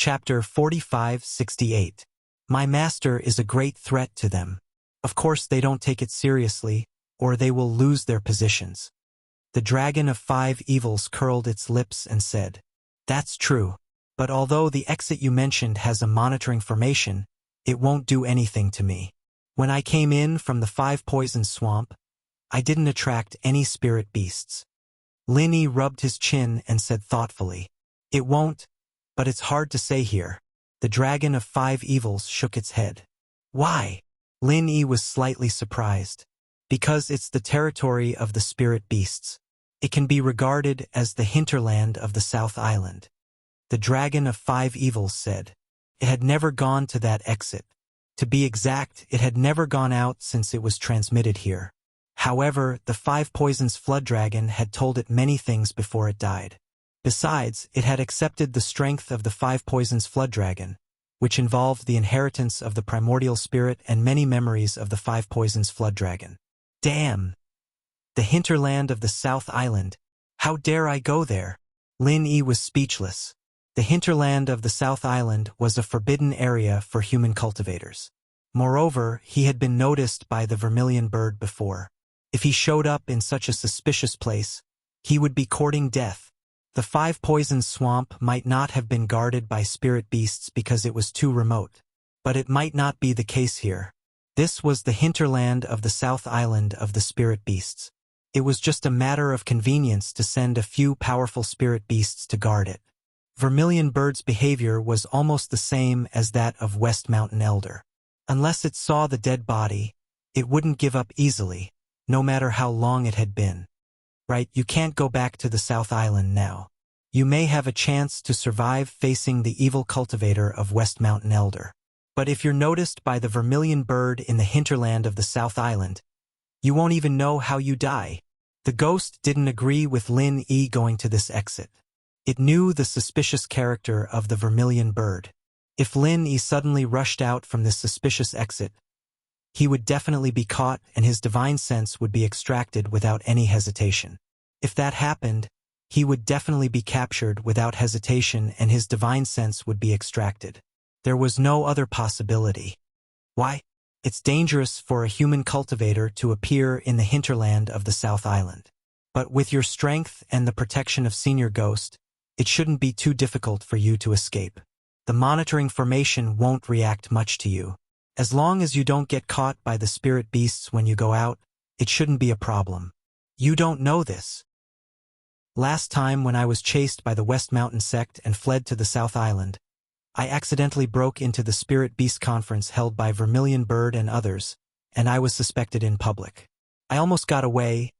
Chapter 45-68. My master is a great threat to them. Of course they don't take it seriously, or they will lose their positions. The dragon of 5 evils curled its lips and said, "That's true. But although the exit you mentioned has a monitoring formation, it won't do anything to me. When I came in from the 5 poison swamp, I didn't attract any spirit beasts." Linny rubbed his chin and said thoughtfully, "It won't, but it's hard to say here." The dragon of 5 evils shook its head. "Why?" Linny was slightly surprised. "Because it's the territory of the spirit beasts. It can be regarded as the hinterland of the South Island." The dragon of 5 evils said. It had never gone to that exit. To be exact, it had never gone out since it was transmitted here. However, the 5 poisons flood dragon had told it many things before it died. Besides, it had accepted the strength of the 5 poisons flood dragon, which involved the inheritance of the primordial spirit and many memories of the 5 poisons flood dragon. Damn! The hinterland of the South Island. How dare I go there? Lin-Yi was speechless. The hinterland of the South Island was a forbidden area for human cultivators. Moreover, he had been noticed by the vermilion bird before. If he showed up in such a suspicious place, he would be courting death. The 5 poisons swamp might not have been guarded by spirit beasts because it was too remote. But it might not be the case here. This was the hinterland of the South Island of the spirit beasts. It was just a matter of convenience to send a few powerful spirit beasts to guard it. Vermilion Bird's behavior was almost the same as that of West Mountain Elder. Unless it saw the dead body, it wouldn't give up easily, no matter how long it had been. Right, you can't go back to the South Island now. You may have a chance to survive facing the evil cultivator of West Mountain Elder. But if you're noticed by the Vermilion Bird in the hinterland of the South Island, you won't even know how you die. The ghost didn't agree with Lin-Yi going to this exit. It knew the suspicious character of the Vermilion Bird. If Lin-Yi suddenly rushed out from this suspicious exit, he would definitely be caught and his divine sense would be extracted without any hesitation. If that happened, he would definitely be captured without hesitation and his divine sense would be extracted. There was no other possibility. Why? It's dangerous for a human cultivator to appear in the hinterland of the South Island. But with your strength and the protection of Senior Ghost, it shouldn't be too difficult for you to escape. The monitoring formation won't react much to you. As long as you don't get caught by the spirit beasts when you go out, it shouldn't be a problem. You don't know this. Last time when I was chased by the West Mountain sect and fled to the South Island, I accidentally broke into the Spirit Beast Conference held by Vermilion Bird and others, and I was suspected in public. I almost got away,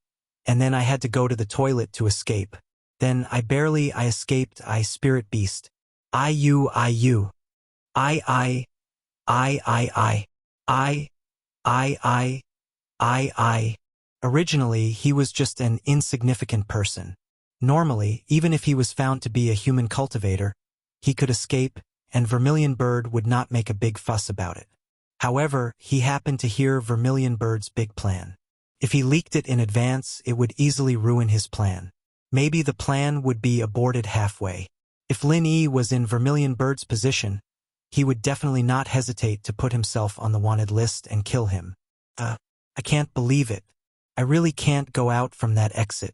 and then I had to go to the toilet to escape. Then I escaped. Spirit Beast. I. Originally, he was just an insignificant person. Normally, even if he was found to be a human cultivator, he could escape, and Vermilion Bird would not make a big fuss about it. However, he happened to hear Vermilion Bird's big plan. If he leaked it in advance, it would easily ruin his plan. Maybe the plan would be aborted halfway. If Lin-Yi was in Vermilion Bird's position, he would definitely not hesitate to put himself on the wanted list and kill him. I can't believe it. I really can't go out from that exit.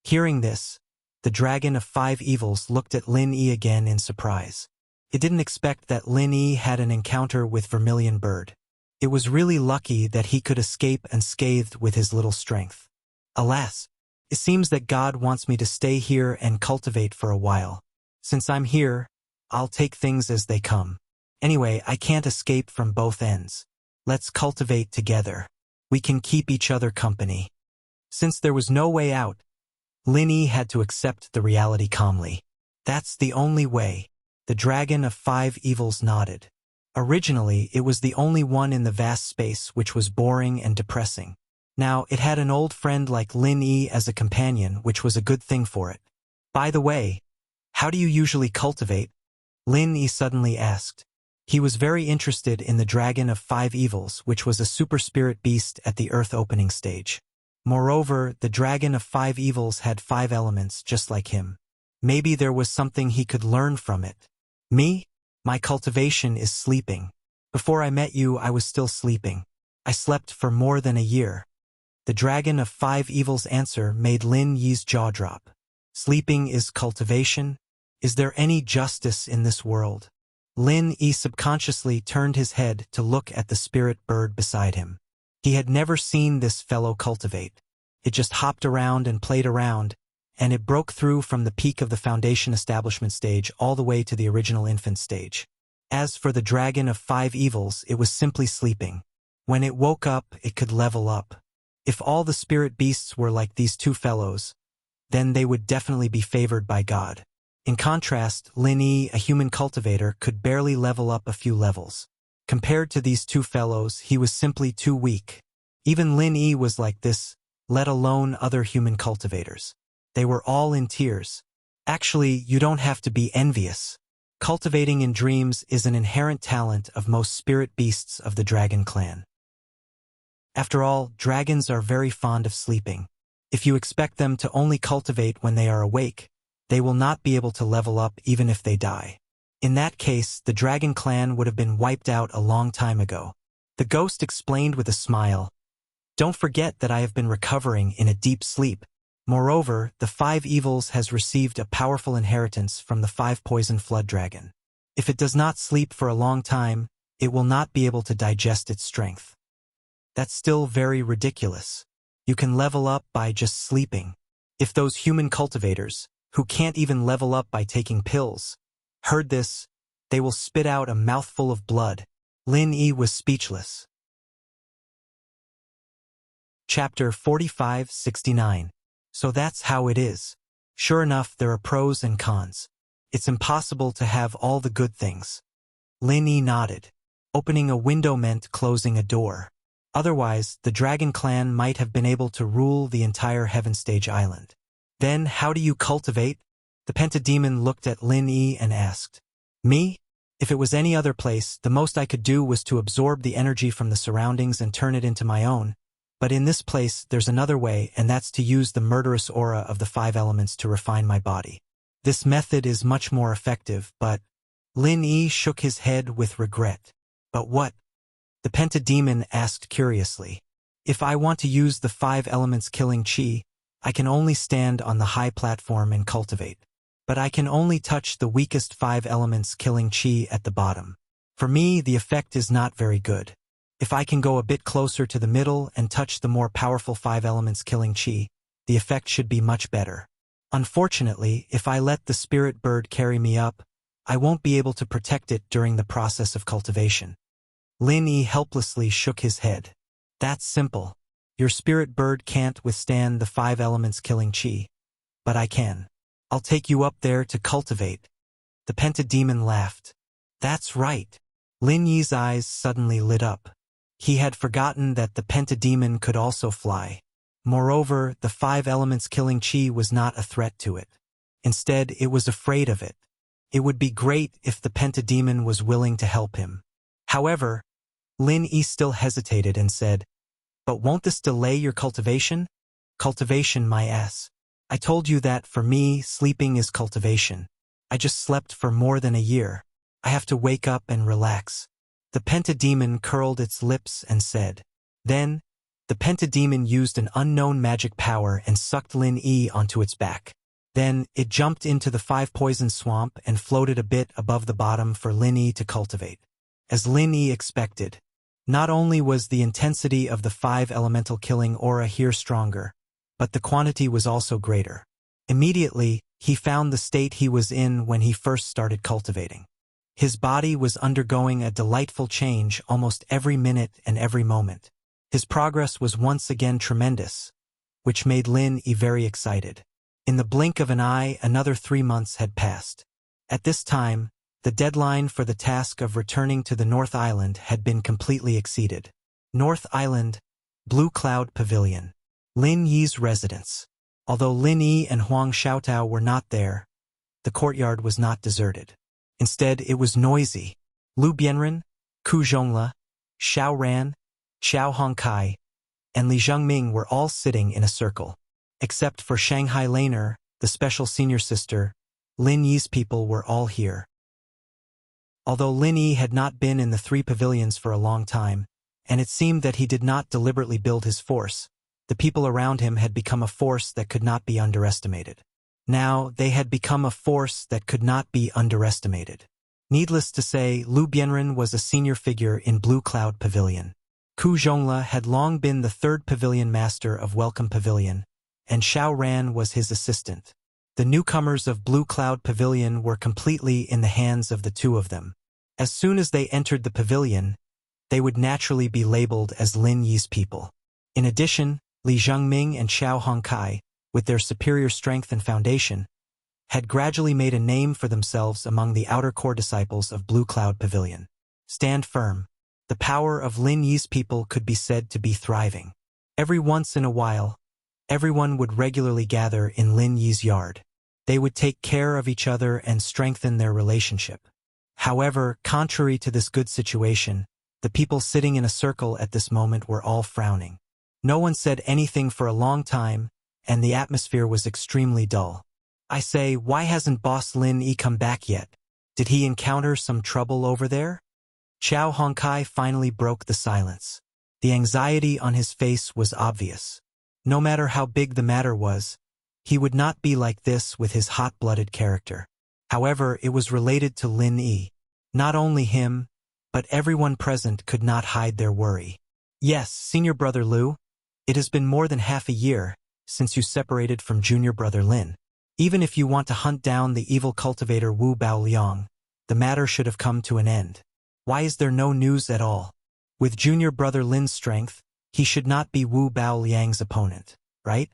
Hearing this, the dragon of 5 evils looked at Lin-Yi again in surprise. It didn't expect that Lin-Yi had an encounter with Vermilion Bird. It was really lucky that he could escape unscathed with his little strength. Alas, it seems that God wants me to stay here and cultivate for a while. Since I'm here, I'll take things as they come. Anyway, I can't escape from both ends. Let's cultivate together. We can keep each other company. Since there was no way out, Lin-Yi had to accept the reality calmly. That's the only way. The dragon of 5 evils nodded. Originally, it was the only one in the vast space which was boring and depressing. Now, it had an old friend like Lin-Yi as a companion, which was a good thing for it. By the way, how do you usually cultivate? Lin-Yi suddenly asked. He was very interested in the dragon of 5 evils, which was a super spirit beast at the Earth opening stage. Moreover, the dragon of 5 evils had 5 elements just like him. Maybe there was something he could learn from it. Me? My cultivation is sleeping. Before I met you, I was still sleeping. I slept for more than a year. The Dragon of 5 Evils' answer made Lin Yi's jaw drop. Sleeping is cultivation? Is there any justice in this world? Lin Yi subconsciously turned his head to look at the spirit bird beside him. He had never seen this fellow cultivate. It just hopped around and played around, and it broke through from the peak of the foundation establishment stage all the way to the original infant stage. As for the Dragon of 5 Evils, it was simply sleeping. When it woke up, it could level up. If all the spirit beasts were like these two fellows, then they would definitely be favored by God. In contrast, Lin Yi, a human cultivator, could barely level up a few levels. Compared to these two fellows, he was simply too weak. Even Lin Yi was like this, let alone other human cultivators. They were all in tears. Actually, you don't have to be envious. Cultivating in dreams is an inherent talent of most spirit beasts of the dragon clan. After all, dragons are very fond of sleeping. If you expect them to only cultivate when they are awake, they will not be able to level up even if they die. In that case, the dragon clan would have been wiped out a long time ago. The ghost explained with a smile, "Don't forget that I have been recovering in a deep sleep. Moreover, the 5 Evils has received a powerful inheritance from the 5 poison flood dragon. If it does not sleep for a long time, it will not be able to digest its strength." That's still very ridiculous. You can level up by just sleeping. If those human cultivators, who can't even level up by taking pills, heard this, they will spit out a mouthful of blood. Lin Yi was speechless. Chapter 45-69. So that's how it is. Sure enough, there are pros and cons. It's impossible to have all the good things. Lin Yi nodded. Opening a window meant closing a door. Otherwise, the Dragon Clan might have been able to rule the entire Heaven Stage Island. Then, how do you cultivate? The Pentademon looked at Lin Yi and asked. Me? If it was any other place, the most I could do was to absorb the energy from the surroundings and turn it into my own. But in this place, there's another way, and that's to use the murderous aura of the 5 elements to refine my body. This method is much more effective, but... Lin Yi shook his head with regret. But what? The Pentademon asked curiously. If I want to use the 5 elements killing chi, I can only stand on the high platform and cultivate. But I can only touch the weakest 5 elements killing chi at the bottom. For me, the effect is not very good. If I can go a bit closer to the middle and touch the more powerful 5 elements killing chi, the effect should be much better. Unfortunately, if I let the spirit bird carry me up, I won't be able to protect it during the process of cultivation. Lin Yi helplessly shook his head. That's simple. Your spirit bird can't withstand the 5 elements killing chi. But I can. I'll take you up there to cultivate. The Pentademon laughed. That's right. Lin Yi's eyes suddenly lit up. He had forgotten that the Pentademon could also fly. Moreover, the 5 elements killing chi was not a threat to it. Instead, it was afraid of it. It would be great if the Pentademon was willing to help him. However, Lin Yi still hesitated and said, "But won't this delay your cultivation?" "Cultivation, my ass. I told you that for me, sleeping is cultivation. I just slept for more than a year. I have to wake up and relax." The Pentademon curled its lips and said. Then, the Pentademon used an unknown magic power and sucked Lin Yi onto its back. Then, it jumped into the 5 poison swamp and floated a bit above the bottom for Lin Yi to cultivate. As Lin Yi expected, not only was the intensity of the 5 elemental killing aura here stronger, but the quantity was also greater. Immediately, he found the state he was in when he first started cultivating. His body was undergoing a delightful change almost every minute and every moment. His progress was once again tremendous, which made Lin Yi very excited. In the blink of an eye, another 3 months had passed. At this time, the deadline for the task of returning to the North Island had been completely exceeded. North Island, Blue Cloud Pavilion. Lin Yi's residence. Although Lin Yi and Huang Xiaotao were not there, the courtyard was not deserted. Instead, it was noisy. Lu Bianren, Ku Zhongla, Xiao Ran, Xiao Hongkai, and Li Zhengming were all sitting in a circle. Except for Shanghai Laner, the special senior sister, Lin Yi's people were all here. Although Lin Yi had not been in the three pavilions for a long time, and it seemed that he did not deliberately build his force, the people around him had become a force that could not be underestimated. Now, they had become a force that could not be underestimated. Needless to say, Lu Bianren was a senior figure in Blue Cloud Pavilion. Ku Zhongla had long been the third pavilion master of Welcome Pavilion, and Xiao Ran was his assistant. The newcomers of Blue Cloud Pavilion were completely in the hands of the two of them. As soon as they entered the pavilion, they would naturally be labeled as Lin Yi's people. In addition, Li Zhengming and Xiao Hongkai, with their superior strength and foundation, had gradually made a name for themselves among the outer core disciples of Blue Cloud Pavilion. Stand firm. The power of Lin Yi's people could be said to be thriving. Every once in a while, everyone would regularly gather in Lin Yi's yard. They would take care of each other and strengthen their relationship. However, contrary to this good situation, the people sitting in a circle at this moment were all frowning. No one said anything for a long time, and the atmosphere was extremely dull. I say, why hasn't Boss Lin Yi come back yet? Did he encounter some trouble over there? Xiao Hongkai finally broke the silence. The anxiety on his face was obvious. No matter how big the matter was, he would not be like this with his hot-blooded character. However, it was related to Lin Yi. Not only him, but everyone present could not hide their worry. Yes, Senior Brother Lu, it has been more than half a year since you separated from Junior Brother Lin. Even if you want to hunt down the evil cultivator Wu Baoliang, the matter should have come to an end. Why is there no news at all? With Junior Brother Lin's strength, he should not be Wu Baoliang's opponent, right?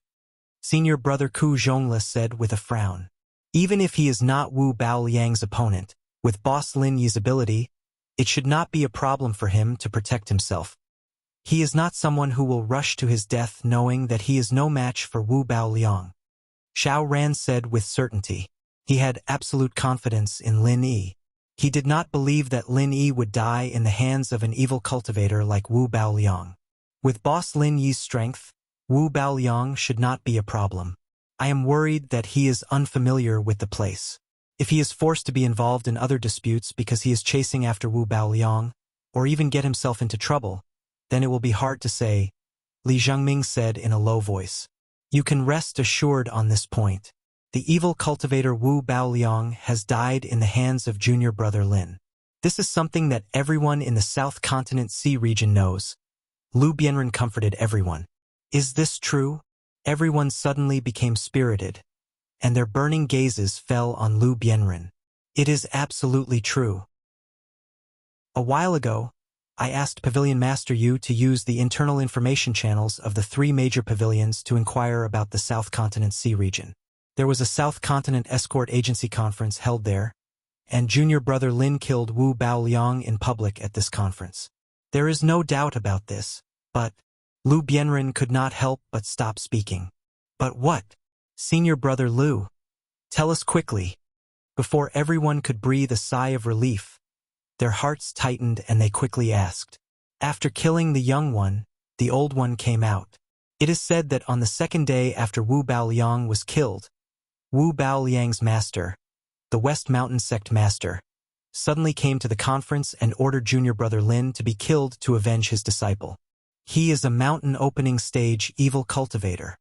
Senior Brother Ku Zhongla said with a frown. Even if he is not Wu Baoliang's opponent, with Boss Lin Yi's ability, it should not be a problem for him to protect himself. He is not someone who will rush to his death knowing that he is no match for Wu Baoliang. Xiao Ran said with certainty. He had absolute confidence in Lin Yi. He did not believe that Lin Yi would die in the hands of an evil cultivator like Wu Baoliang. With Boss Lin Yi's strength, Wu Baoliang should not be a problem. I am worried that he is unfamiliar with the place. If he is forced to be involved in other disputes because he is chasing after Wu Baoliang, or even get himself into trouble, then it will be hard to say, Li Zhengming said in a low voice. You can rest assured on this point. The evil cultivator Wu Baoliang has died in the hands of Junior Brother Lin. This is something that everyone in the South Continent Sea region knows. Lu Bianren comforted everyone. Is this true? Everyone suddenly became spirited, and their burning gazes fell on Lu Bianren. It is absolutely true. A while ago, I asked Pavilion Master Yu to use the internal information channels of the three major pavilions to inquire about the South Continent Sea region. There was a South Continent Escort Agency conference held there, and Junior Brother Lin killed Wu Baoliang in public at this conference. There is no doubt about this, but Lu Bianren could not help but stop speaking. But what? Senior Brother Lu, tell us quickly. Before everyone could breathe a sigh of relief, their hearts tightened and they quickly asked. After killing the young one, the old one came out. It is said that on the second day after Wu Baoliang was killed, Wu Baoliang's master, the West Mountain Sect master, suddenly came to the conference and ordered Junior Brother Lin to be killed to avenge his disciple. He is a mountain opening stage evil cultivator.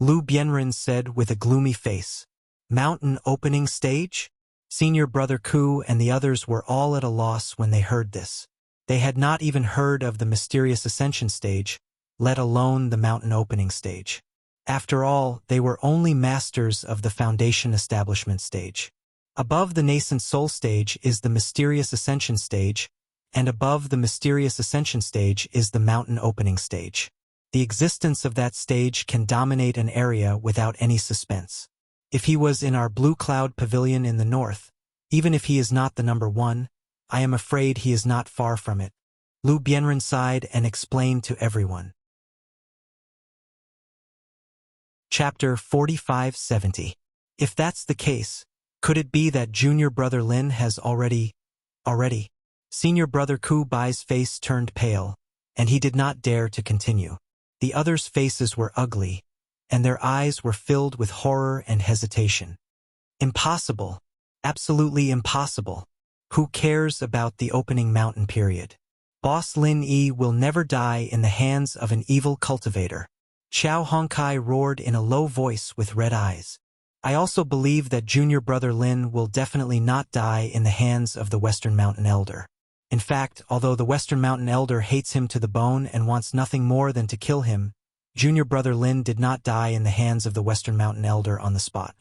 Lu Bianren said with a gloomy face. Mountain opening stage? Senior Brother Ku and the others were all at a loss when they heard this. They had not even heard of the mysterious ascension stage, let alone the mountain opening stage. After all, they were only masters of the foundation establishment stage. Above the nascent soul stage is the mysterious ascension stage, and above the mysterious ascension stage is the mountain opening stage. The existence of that stage can dominate an area without any suspense. If he was in our Blue Cloud Pavilion in the north, even if he is not the number one, I am afraid he is not far from it. Lu Bianren sighed and explained to everyone. Chapter 4570. If that's the case, could it be that Junior Brother Lin has already? Senior Brother Ku Bai's face turned pale, and he did not dare to continue. The others' faces were ugly, and their eyes were filled with horror and hesitation. Impossible. Absolutely impossible. Who cares about the opening mountain period? Boss Lin Yi will never die in the hands of an evil cultivator. Xiao Hongkai roared in a low voice with red eyes. I also believe that junior brother Lin will definitely not die in the hands of the Western Mountain Elder. In fact, although the Western Mountain Elder hates him to the bone and wants nothing more than to kill him, junior brother Lin did not die in the hands of the Western Mountain Elder on the spot.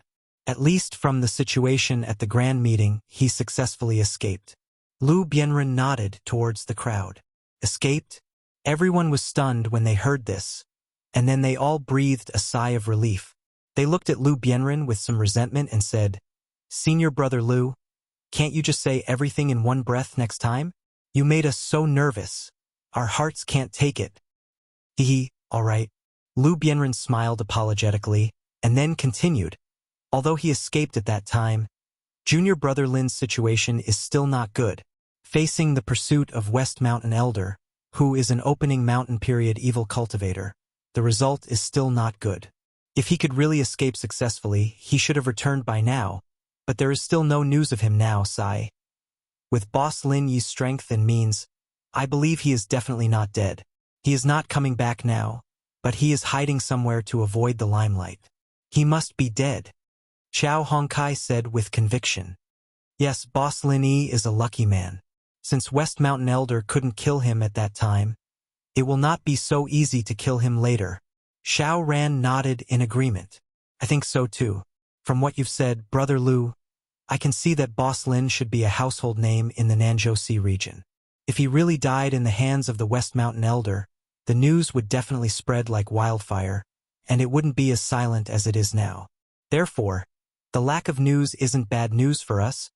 At least from the situation at the grand meeting, he successfully escaped. Lu Bianren nodded towards the crowd. Escaped? Everyone was stunned when they heard this, and then they all breathed a sigh of relief. They looked at Lu Bianren with some resentment and said, "Senior brother Lu, can't you just say everything in one breath next time? You made us so nervous. Our hearts can't take it." Hee, all right. Lu Bianren smiled apologetically, and then continued. Although he escaped at that time, junior brother Lin's situation is still not good. Facing the pursuit of West Mountain Elder, who is an opening mountain period evil cultivator, the result is still not good. If he could really escape successfully, he should have returned by now, but there is still no news of him now, Sai. With Boss Lin Yi's strength and means, I believe he is definitely not dead. He is not coming back now, but he is hiding somewhere to avoid the limelight. He must be dead. Xiao Hongkai said with conviction. Yes, Boss Lin Yi is a lucky man. Since West Mountain Elder couldn't kill him at that time, it will not be so easy to kill him later. Xiao Ran nodded in agreement. I think so too. From what you've said, Brother Lu, I can see that Boss Lin should be a household name in the Nanzhou region. If he really died in the hands of the West Mountain Elder, the news would definitely spread like wildfire, and it wouldn't be as silent as it is now. Therefore, the lack of news isn't bad news for us,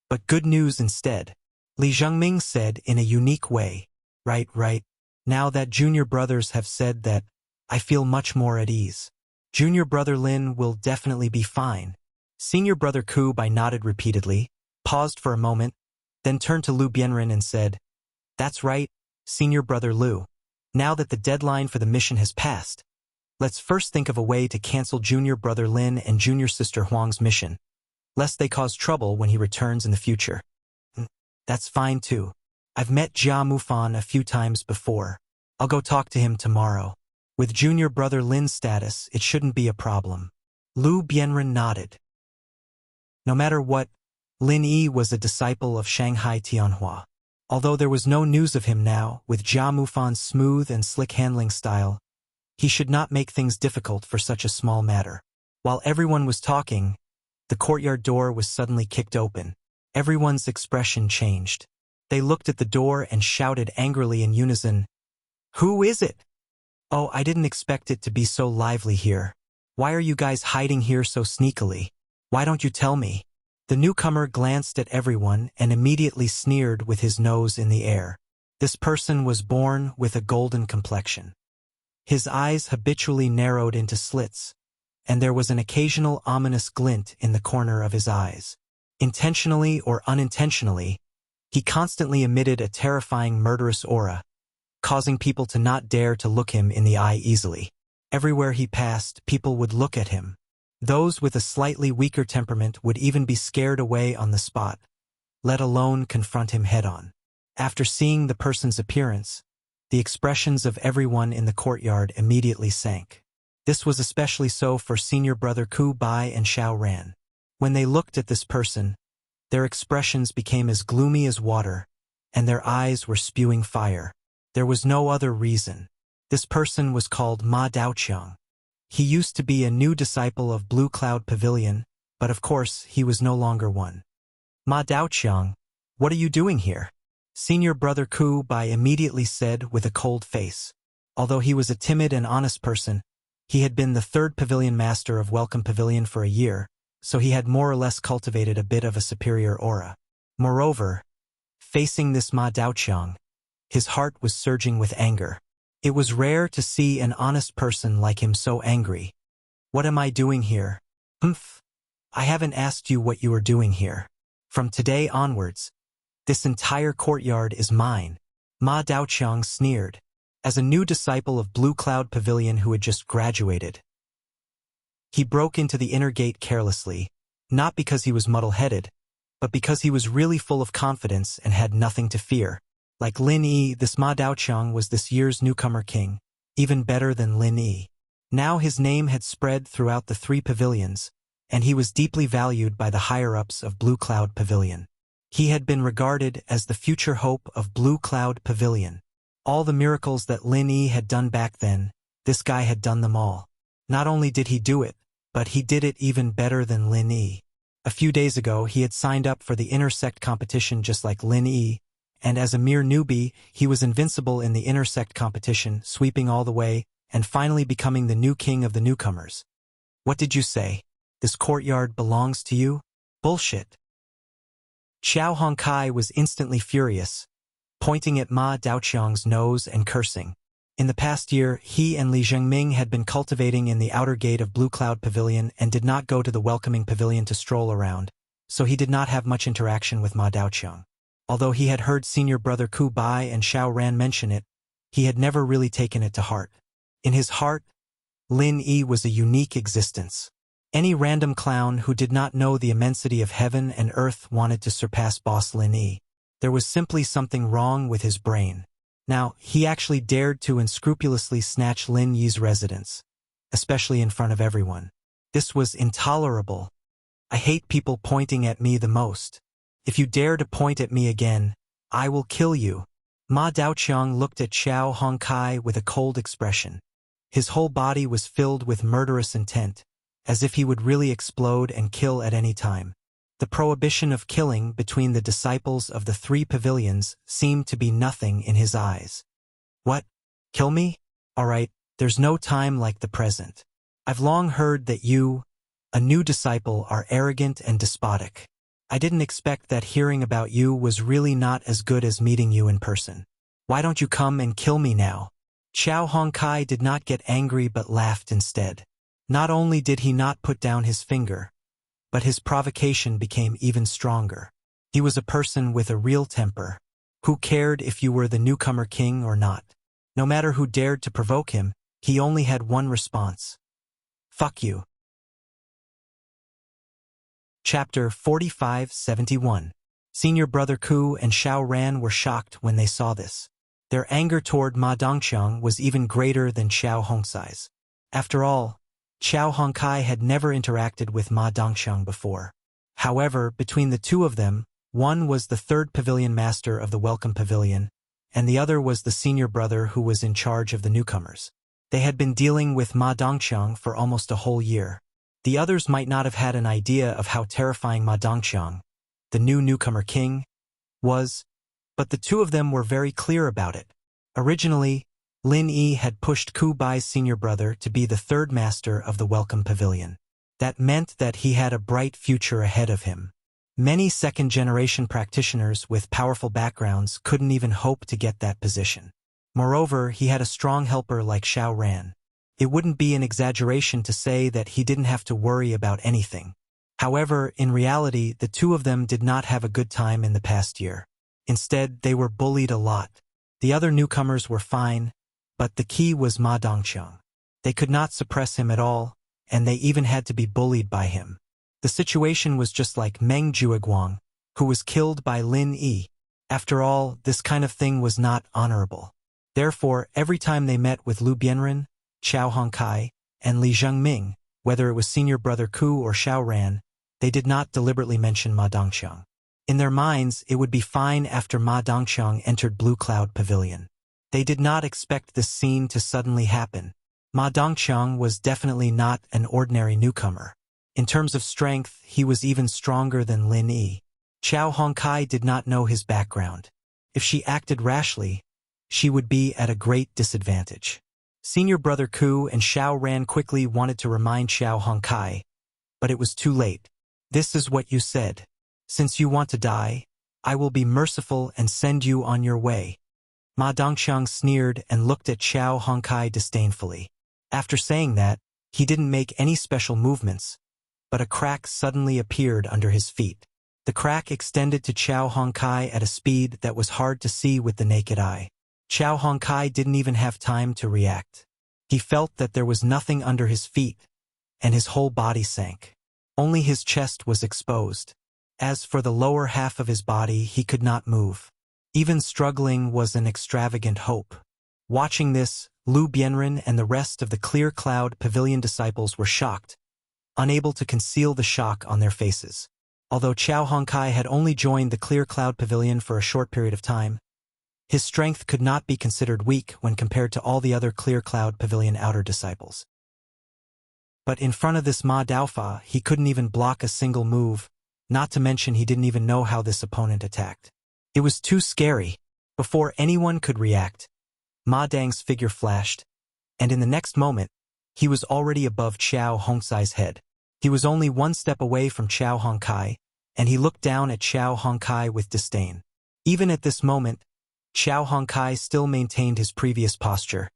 but good news instead. Li Zhengming said in a unique way. Right. Now that junior brothers have said that, I feel much more at ease. Junior brother Lin will definitely be fine. Senior brother Ku Bai nodded repeatedly, paused for a moment, then turned to Lu Bianren and said, That's right, senior brother Lu. Now that the deadline for the mission has passed, let's first think of a way to cancel junior brother Lin and junior sister Huang's mission, lest they cause trouble when he returns in the future. That's fine too. I've met Jia Mufan a few times before. I'll go talk to him tomorrow. With junior brother Lin's status, it shouldn't be a problem. Lu Bianren nodded. No matter what, Lin Yi was a disciple of Shanghai Tianhua. Although there was no news of him now, with Jia Mufan's smooth and slick handling style, he should not make things difficult for such a small matter. While everyone was talking, the courtyard door was suddenly kicked open. Everyone's expression changed. They looked at the door and shouted angrily in unison, Who is it? Oh, I didn't expect it to be so lively here. Why are you guys hiding here so sneakily? Why don't you tell me? The newcomer glanced at everyone and immediately sneered with his nose in the air. This person was born with a golden complexion. His eyes habitually narrowed into slits, and there was an occasional ominous glint in the corner of his eyes. Intentionally or unintentionally, he constantly emitted a terrifying murderous aura, causing people to not dare to look him in the eye easily. Everywhere he passed, people would look at him. Those with a slightly weaker temperament would even be scared away on the spot, let alone confront him head-on. After seeing the person's appearance, the expressions of everyone in the courtyard immediately sank. This was especially so for senior brother Ku Bai and Xiao Ran. When they looked at this person, their expressions became as gloomy as water, and their eyes were spewing fire. There was no other reason. This person was called Ma Daoqiang. He used to be a new disciple of Blue Cloud Pavilion, but of course he was no longer one. Ma Daoqiang, what are you doing here? Senior brother Ku Bai immediately said with a cold face. Although he was a timid and honest person, he had been the third pavilion master of Welcome Pavilion for a year, so he had more or less cultivated a bit of a superior aura. Moreover, facing this Ma Daoqiang, his heart was surging with anger. It was rare to see an honest person like him so angry. What am I doing here? I haven't asked you what you are doing here. From today onwards, this entire courtyard is mine. Ma Daoqiang sneered. As a new disciple of Blue Cloud Pavilion who had just graduated, he broke into the inner gate carelessly, not because he was muddle-headed, but because he was really full of confidence and had nothing to fear. Like Lin Yi, this Ma Daoqiang was this year's newcomer king, even better than Lin Yi. Now his name had spread throughout the 3 pavilions, and he was deeply valued by the higher-ups of Blue Cloud Pavilion. He had been regarded as the future hope of Blue Cloud Pavilion. All the miracles that Lin Yi had done back then, this guy had done them all. Not only did he do it, but he did it even better than Lin Yi. A few days ago, he had signed up for the intersect competition just like Lin Yi, and as a mere newbie, he was invincible in the intersect competition, sweeping all the way, and finally becoming the new king of the newcomers. What did you say? This courtyard belongs to you? Bullshit. Xiao Hongkai was instantly furious, pointing at Ma Daoqiang's nose and cursing. In the past year, he and Li Zhengming had been cultivating in the outer gate of Blue Cloud Pavilion and did not go to the welcoming pavilion to stroll around, so he did not have much interaction with Ma Daoqiang. Although he had heard senior brother Ku Bai and Xiao Ran mention it, he had never really taken it to heart. In his heart, Lin Yi was a unique existence. Any random clown who did not know the immensity of heaven and earth wanted to surpass boss Lin Yi. There was simply something wrong with his brain. Now, he actually dared to unscrupulously snatch Lin Yi's residence, especially in front of everyone. This was intolerable. I hate people pointing at me the most. If you dare to point at me again, I will kill you. Ma Daoqiang looked at Xiao Hongkai with a cold expression. His whole body was filled with murderous intent, as if he would really explode and kill at any time. The prohibition of killing between the disciples of the 3 pavilions seemed to be nothing in his eyes. What? Kill me? All right, there's no time like the present. I've long heard that you, a new disciple, are arrogant and despotic. I didn't expect that hearing about you was really not as good as meeting you in person. Why don't you come and kill me now? Xiao Hongkai did not get angry but laughed instead. Not only did he not put down his finger, but his provocation became even stronger. He was a person with a real temper. Who cared if you were the newcomer king or not? No matter who dared to provoke him, he only had one response. Fuck you. Chapter 4571. Senior brother Ku and Xiao Ran were shocked when they saw this. Their anger toward Ma Daoqiang was even greater than Xiao Hongkai's. After all, Xiao Hongkai had never interacted with Ma Daoqiang before. However, between the two of them, one was the 3rd pavilion master of the Welcome Pavilion, and the other was the senior brother who was in charge of the newcomers. They had been dealing with Ma Daoqiang for almost a whole year. The others might not have had an idea of how terrifying Ma Daoqiang, the new newcomer king, was, but the two of them were very clear about it. Originally, Lin Yi had pushed Ku Bai's senior brother to be the 3rd master of the Welcome Pavilion. That meant that he had a bright future ahead of him. Many second-generation practitioners with powerful backgrounds couldn't even hope to get that position. Moreover, he had a strong helper like Xiao Ran. It wouldn't be an exaggeration to say that he didn't have to worry about anything. However, in reality, the two of them did not have a good time in the past year. Instead, they were bullied a lot. The other newcomers were fine, but the key was Ma Daoqiang. They could not suppress him at all, and they even had to be bullied by him. The situation was just like Meng Jueguang, who was killed by Lin Yi. After all, this kind of thing was not honorable. Therefore, every time they met with Lu Bianren, Xiao Hongkai, and Li Zhengming, whether it was senior brother Ku or Xiao Ran, they did not deliberately mention Ma Daoqiang. In their minds, it would be fine after Ma Daoqiang entered Blue Cloud Pavilion. They did not expect this scene to suddenly happen. Ma Daoqiang was definitely not an ordinary newcomer. In terms of strength, he was even stronger than Lin Yi. Xiao Hongkai did not know his background. If she acted rashly, she would be at a great disadvantage. Senior brother Ku and Xiao Ran quickly wanted to remind Xiao Hongkai, but it was too late. This is what you said. Since you want to die, I will be merciful and send you on your way. Ma Daoqiang sneered and looked at Xiao Hongkai disdainfully. After saying that, he didn't make any special movements, but a crack suddenly appeared under his feet. The crack extended to Xiao Hongkai at a speed that was hard to see with the naked eye. Xiao Hongkai didn't even have time to react. He felt that there was nothing under his feet, and his whole body sank. Only his chest was exposed. As for the lower half of his body, he could not move. Even struggling was an extravagant hope. Watching this, Lu Bianren and the rest of the Clear Cloud Pavilion disciples were shocked, unable to conceal the shock on their faces. Although Chao Hongkai had only joined the Clear Cloud Pavilion for a short period of time, his strength could not be considered weak when compared to all the other Clear Cloud Pavilion outer disciples. But in front of this Ma Daofa, he couldn't even block a single move, not to mention he didn't even know how this opponent attacked. It was too scary. Before anyone could react, Ma Dang's figure flashed, and in the next moment, he was already above Chao Hongkai's head. He was only one step away from Chao Hongkai, and he looked down at Chao Hongkai with disdain. Even at this moment, Chao Hongkai still maintained his previous posture,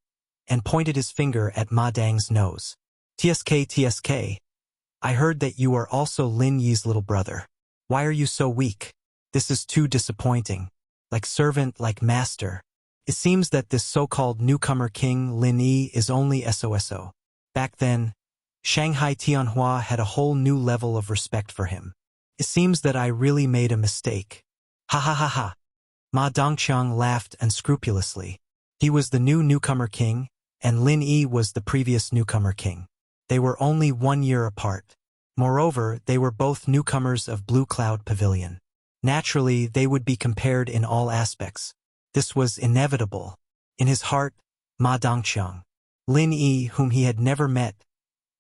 and pointed his finger at Ma Dang's nose. TSK, I heard that you are also Lin Yi's little brother. Why are you so weak? This is too disappointing. Like servant, like master. It seems that this so-called newcomer king Lin Yi is only SOSO. Back then, Shanghai Tianhua had a whole new level of respect for him. It seems that I really made a mistake. Ha ha ha ha. Ma Dongqiang laughed unscrupulously. He was the newcomer king, and Lin Yi was the previous newcomer king. They were only 1 year apart. Moreover, they were both newcomers of Blue Cloud Pavilion. Naturally, they would be compared in all aspects. This was inevitable. In his heart, Ma Dongqiang, Lin Yi, whom he had never met,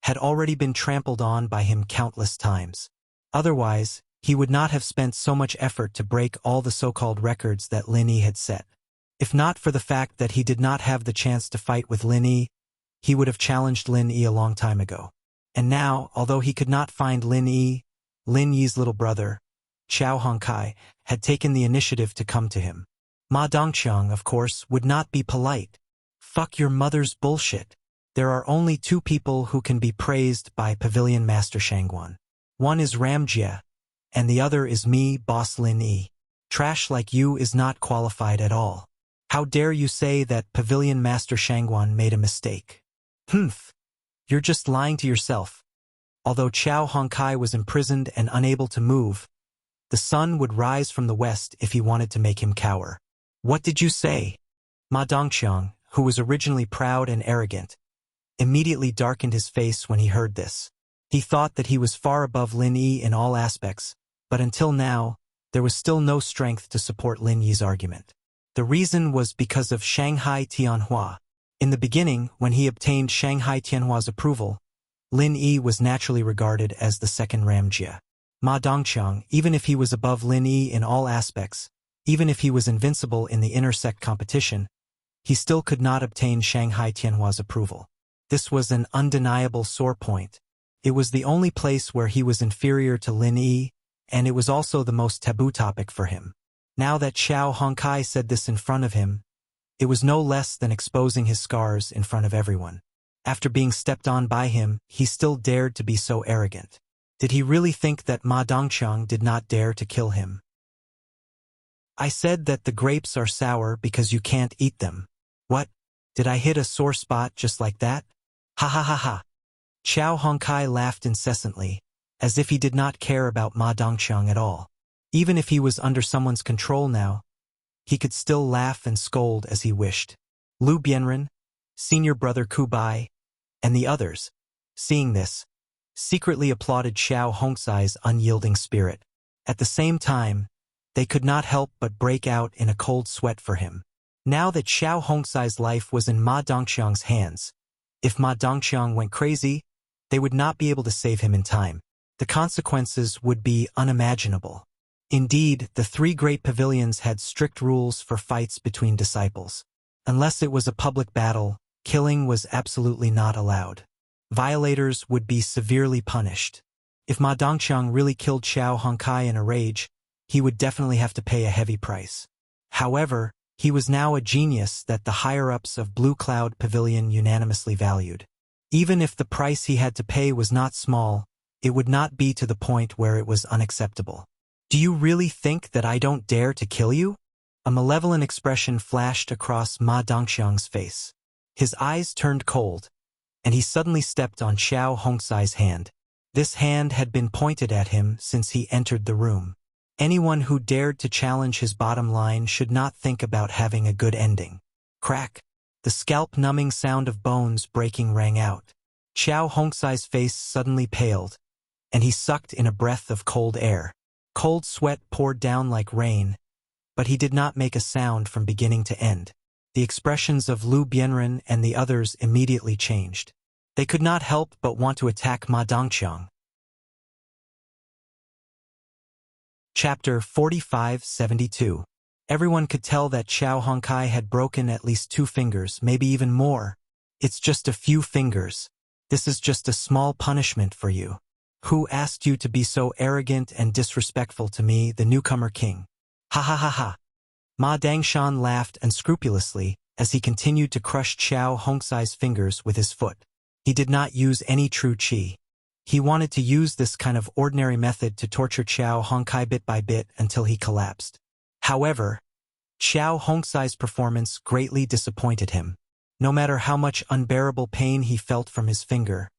had already been trampled on by him countless times. Otherwise, he would not have spent so much effort to break all the so-called records that Lin Yi had set. If not for the fact that he did not have the chance to fight with Lin Yi, he would have challenged Lin Yi a long time ago. And now, although he could not find Lin Yi, Lin Yi's little brother, Chao Hongkai, had taken the initiative to come to him. Ma Dongqiang, of course, would not be polite. Fuck your mother's bullshit. There are only 2 people who can be praised by Pavilion Master Shangguan. One is Ramjie, and the other is me, Boss Lin Yi. Trash like you is not qualified at all. How dare you say that Pavilion Master Shangguan made a mistake? Humph. You're just lying to yourself. Although Chao Hongkai was imprisoned and unable to move, the sun would rise from the west if he wanted to make him cower. What did you say? Ma Dongqiang, who was originally proud and arrogant, immediately darkened his face when he heard this. He thought that he was far above Lin Yi in all aspects, but until now, there was still no strength to support Lin Yi's argument. The reason was because of Shanghai Tianhua. In the beginning, when he obtained Shanghai Tianhua's approval, Lin Yi was naturally regarded as the second Ramjie. Ma Dongqiang, even if he was above Lin Yi in all aspects, even if he was invincible in the intersect competition, he still could not obtain Shanghai Tianhua's approval. This was an undeniable sore point. It was the only place where he was inferior to Lin Yi, and it was also the most taboo topic for him. Now that Chao Hongkai said this in front of him, it was no less than exposing his scars in front of everyone. After being stepped on by him, he still dared to be so arrogant. Did he really think that Ma Dongqiang did not dare to kill him? I said that the grapes are sour because you can't eat them. What? Did I hit a sore spot just like that? Ha ha ha ha. Chao Hongkai laughed incessantly, as if he did not care about Ma Dongqiang at all. Even if he was under someone's control now, he could still laugh and scold as he wished. Lu Bianren, senior brother Kubai, and the others, seeing this, secretly applauded Chao Hongkai's unyielding spirit. At the same time, they could not help but break out in a cold sweat for him. Now that Chao Hongkai's life was in Ma Dongqiang's hands, if Ma Dongqiang went crazy, they would not be able to save him in time. The consequences would be unimaginable. Indeed, the 3 great pavilions had strict rules for fights between disciples. Unless it was a public battle, killing was absolutely not allowed. Violators would be severely punished. If Ma Dongqiang really killed Chao Hongkai in a rage, he would definitely have to pay a heavy price. However, he was now a genius that the higher-ups of Blue Cloud Pavilion unanimously valued. Even if the price he had to pay was not small, it would not be to the point where it was unacceptable. Do you really think that I don't dare to kill you? A malevolent expression flashed across Ma Dongqiang's face. His eyes turned cold, and he suddenly stepped on Chao Hongkai's hand. This hand had been pointed at him since he entered the room. Anyone who dared to challenge his bottom line should not think about having a good ending. Crack! The scalp-numbing sound of bones breaking rang out. Xiao Hongsai's face suddenly paled, and he sucked in a breath of cold air. Cold sweat poured down like rain, but he did not make a sound from beginning to end. The expressions of Lu Bianren and the others immediately changed. They could not help but want to attack Ma Dongqiang. Chapter 45-72. Everyone could tell that Xiao Hongkai had broken at least 2 fingers, maybe even more. It's just a few fingers. This is just a small punishment for you. Who asked you to be so arrogant and disrespectful to me, the newcomer king? Ha ha ha ha. Ma Dangshan laughed unscrupulously as he continued to crush Xiao Hongsai's fingers with his foot. He did not use any true qi. He wanted to use this kind of ordinary method to torture Xiao Hongkai bit by bit until he collapsed. However, Xiao Hongsai's performance greatly disappointed him. No matter how much unbearable pain he felt from his finger,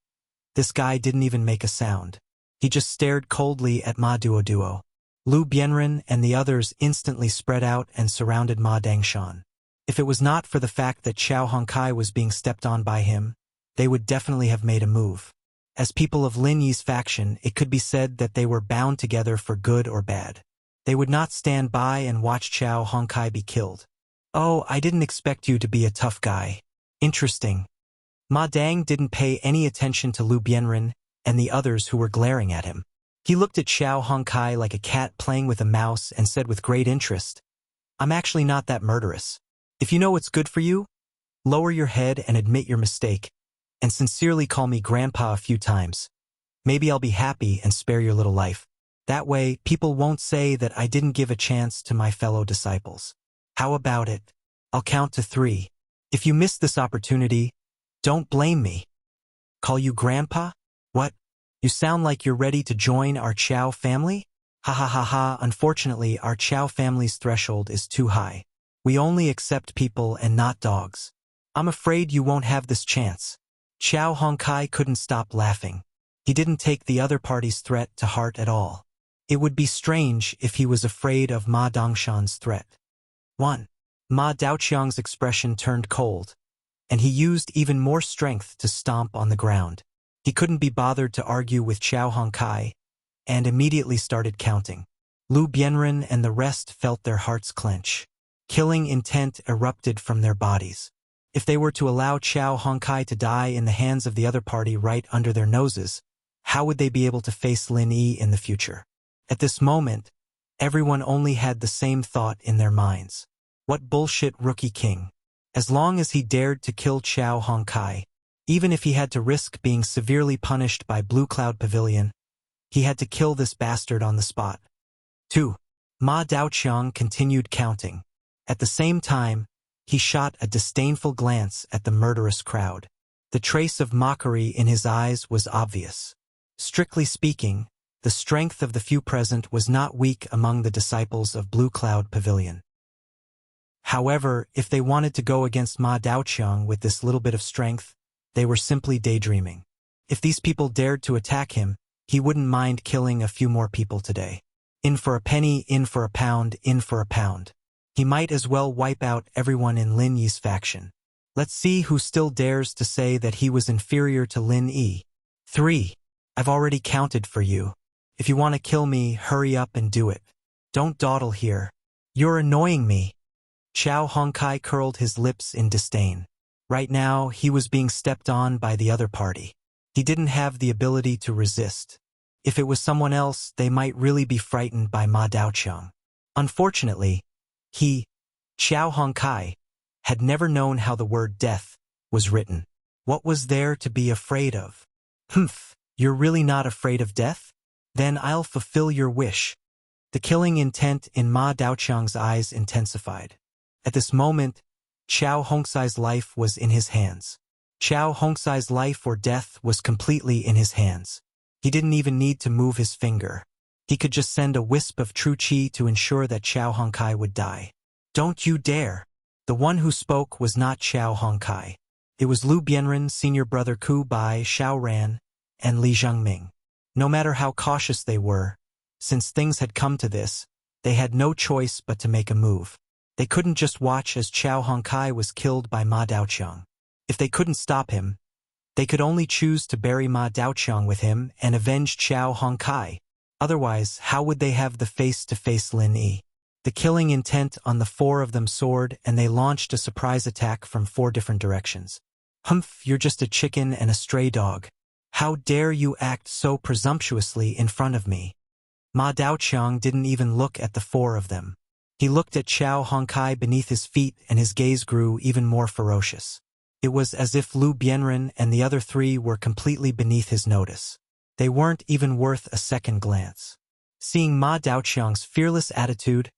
this guy didn't even make a sound. He just stared coldly at Ma Duoduo. Lu Bianren and the others instantly spread out and surrounded Ma Dangshan. If it was not for the fact that Xiao Hongkai was being stepped on by him, they would definitely have made a move. As people of Lin Yi's faction, it could be said that they were bound together for good or bad. They would not stand by and watch Xiao Hongkai be killed. Oh, I didn't expect you to be a tough guy. Interesting. Ma Dang didn't pay any attention to Lu Bianren and the others who were glaring at him. He looked at Xiao Hongkai like a cat playing with a mouse and said with great interest, "I'm actually not that murderous. If you know what's good for you, lower your head and admit your mistake, and sincerely call me Grandpa a few times. Maybe I'll be happy and spare your little life. That way, people won't say that I didn't give a chance to my fellow disciples. How about it? I'll count to 3. If you miss this opportunity, don't blame me." "Call you Grandpa? What? You sound like you're ready to join our Qiao family?" "Ha ha ha ha, unfortunately our Qiao family's threshold is too high. We only accept people and not dogs. I'm afraid you won't have this chance." Xiao Hongkai couldn't stop laughing. He didn't take the other party's threat to heart at all. It would be strange if he was afraid of Ma Dongshan's threat. 1. Ma Daoqiang's expression turned cold, and he used even more strength to stomp on the ground. He couldn't be bothered to argue with Xiao Hongkai, and immediately started counting. Lu Bianren and the rest felt their hearts clench. Killing intent erupted from their bodies. If they were to allow Xiao Hongkai to die in the hands of the other party right under their noses, how would they be able to face Lin Yi in the future? At this moment, everyone only had the same thought in their minds. What bullshit rookie king. As long as he dared to kill Xiao Hongkai, even if he had to risk being severely punished by Blue Cloud Pavilion, he had to kill this bastard on the spot. 2. Ma Daoqiang continued counting. At the same time, he shot a disdainful glance at the murderous crowd. The trace of mockery in his eyes was obvious. Strictly speaking, the strength of the few present was not weak among the disciples of Blue Cloud Pavilion. However, if they wanted to go against Ma Daoqiang with this little bit of strength, they were simply daydreaming. If these people dared to attack him, he wouldn't mind killing a few more people today. In for a penny, in for a pound, in for a pound. He might as well wipe out everyone in Lin Yi's faction. Let's see who still dares to say that he was inferior to Lin Yi. 3. I've already counted for you. If you want to kill me, hurry up and do it. Don't dawdle here. You're annoying me. Xiao Hongkai curled his lips in disdain. Right now, he was being stepped on by the other party. He didn't have the ability to resist. If it was someone else, they might really be frightened by Ma Daoqiang. Unfortunately, he, Xiao Hongkai, had never known how the word death was written. What was there to be afraid of? Humph, you're really not afraid of death? Then I'll fulfill your wish. The killing intent in Ma Daoqiang's eyes intensified. At this moment, Xiao Hongsai's life was in his hands. Xiao Hongsai's life or death was completely in his hands. He didn't even need to move his finger. He could just send a wisp of true qi to ensure that Xiao Hongkai would die. Don't you dare! The one who spoke was not Xiao Hongkai. It was Lu Bianren, senior brother Ku Bai, Xiao Ran, and Li Zhengming. No matter how cautious they were, since things had come to this, they had no choice but to make a move. They couldn't just watch as Chao Hongkai was killed by Ma Daoqiang. If they couldn't stop him, they could only choose to bury Ma Daoqiang with him and avenge Chao Hongkai. Otherwise, how would they have the face-to-face Lin Yi? The killing intent on the four of them soared, and they launched a surprise attack from 4 different directions. Humph, you're just a chicken and a stray dog. How dare you act so presumptuously in front of me? Ma Daoqiang didn't even look at the 4 of them. He looked at Chao Hongkai beneath his feet, and his gaze grew even more ferocious. It was as if Lu Bianren and the other 3 were completely beneath his notice. They weren't even worth a second glance. Seeing Ma Daoqiang's fearless attitude,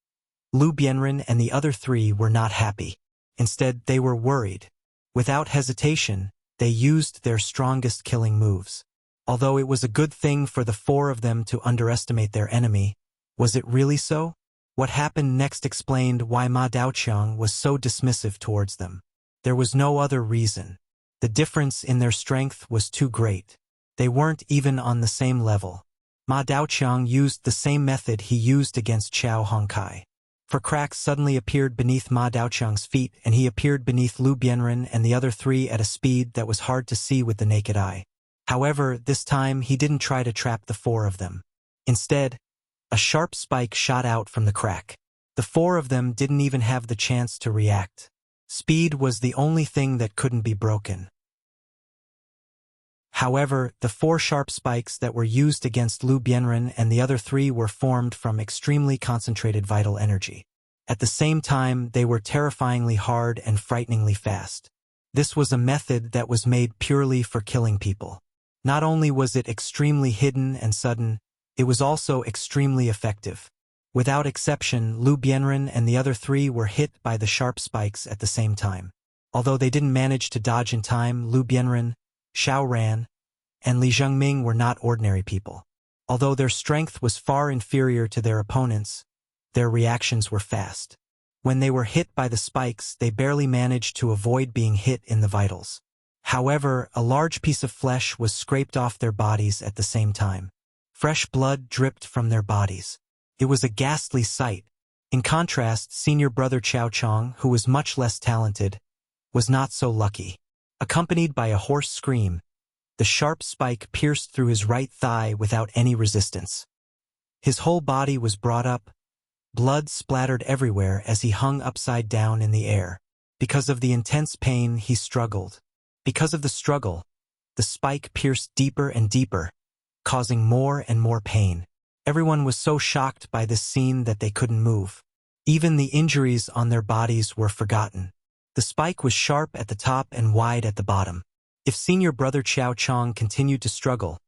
Lu Bianren and the other 3 were not happy. Instead, they were worried. Without hesitation, they used their strongest killing moves. Although it was a good thing for the 4 of them to underestimate their enemy, was it really so? What happened next explained why Ma Daoqiang was so dismissive towards them. There was no other reason. The difference in their strength was too great. They weren't even on the same level. Ma Daoqiang used the same method he used against Chao Hongkai. For cracks suddenly appeared beneath Ma Daoqiang's feet, and he appeared beneath Lu Bianren and the other 3 at a speed that was hard to see with the naked eye. However, this time he didn't try to trap the 4 of them. Instead, a sharp spike shot out from the crack. The 4 of them didn't even have the chance to react. Speed was the only thing that couldn't be broken. However, the 4 sharp spikes that were used against Lu Bianren and the other 3 were formed from extremely concentrated vital energy. At the same time, they were terrifyingly hard and frighteningly fast. This was a method that was made purely for killing people. Not only was it extremely hidden and sudden, it was also extremely effective. Without exception, Lu Bianren and the other 3 were hit by the sharp spikes at the same time. Although they didn't manage to dodge in time, Lu Bianren, Xiao Ran, and Li Zhengming were not ordinary people. Although their strength was far inferior to their opponents, their reactions were fast. When they were hit by the spikes, they barely managed to avoid being hit in the vitals. However, a large piece of flesh was scraped off their bodies at the same time. Fresh blood dripped from their bodies. It was a ghastly sight. In contrast, senior brother Chao Chong, who was much less talented, was not so lucky. Accompanied by a hoarse scream, the sharp spike pierced through his right thigh without any resistance. His whole body was brought up. Blood splattered everywhere as he hung upside down in the air. Because of the intense pain, he struggled. Because of the struggle, the spike pierced deeper and deeper, causing more and more pain. Everyone was so shocked by this scene that they couldn't move. Even the injuries on their bodies were forgotten. The spike was sharp at the top and wide at the bottom. If senior brother Chao Chong continued to struggle,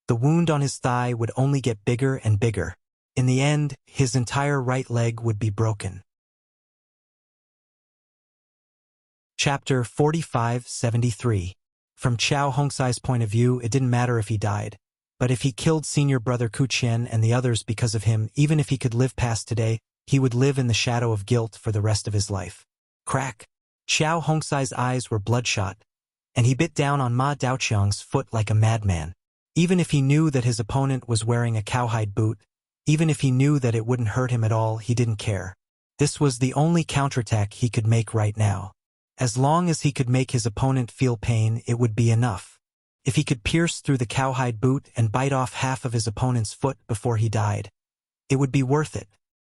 the wound on his thigh would only get bigger and bigger. In the end, his entire right leg would be broken. Chapter 45-73. From Chao Hongkai's point of view, it didn't matter if he died. But if he killed senior brother Ku Qian and the others because of him, even if he could live past today, he would live in the shadow of guilt for the rest of his life. Crack! Chao Hongkai's eyes were bloodshot, and he bit down on Ma Daoqiang's foot like a madman. Even if he knew that his opponent was wearing a cowhide boot, even if he knew that it wouldn't hurt him at all, he didn't care. This was the only counterattack he could make right now. As long as he could make his opponent feel pain, it would be enough. If he could pierce through the cowhide boot and bite off half of his opponent's foot before he died, it would be worth it.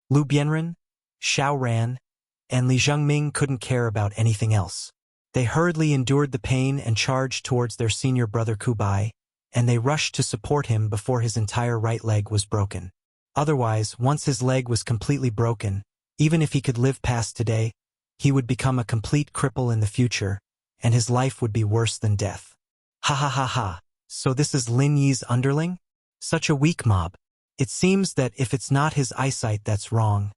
Lu Bianren, Xiao Ran, and Li Zhengming couldn't care about anything else. They hurriedly endured the pain and charged towards their senior brother Ku Bai, and they rushed to support him before his entire right leg was broken. Otherwise, once his leg was completely broken, even if he could live past today, he would become a complete cripple in the future, and his life would be worse than death. Ha ha ha ha, so this is Lin Yi's underling? Such a weak mob. It seems that if it's not his eyesight that's wrong,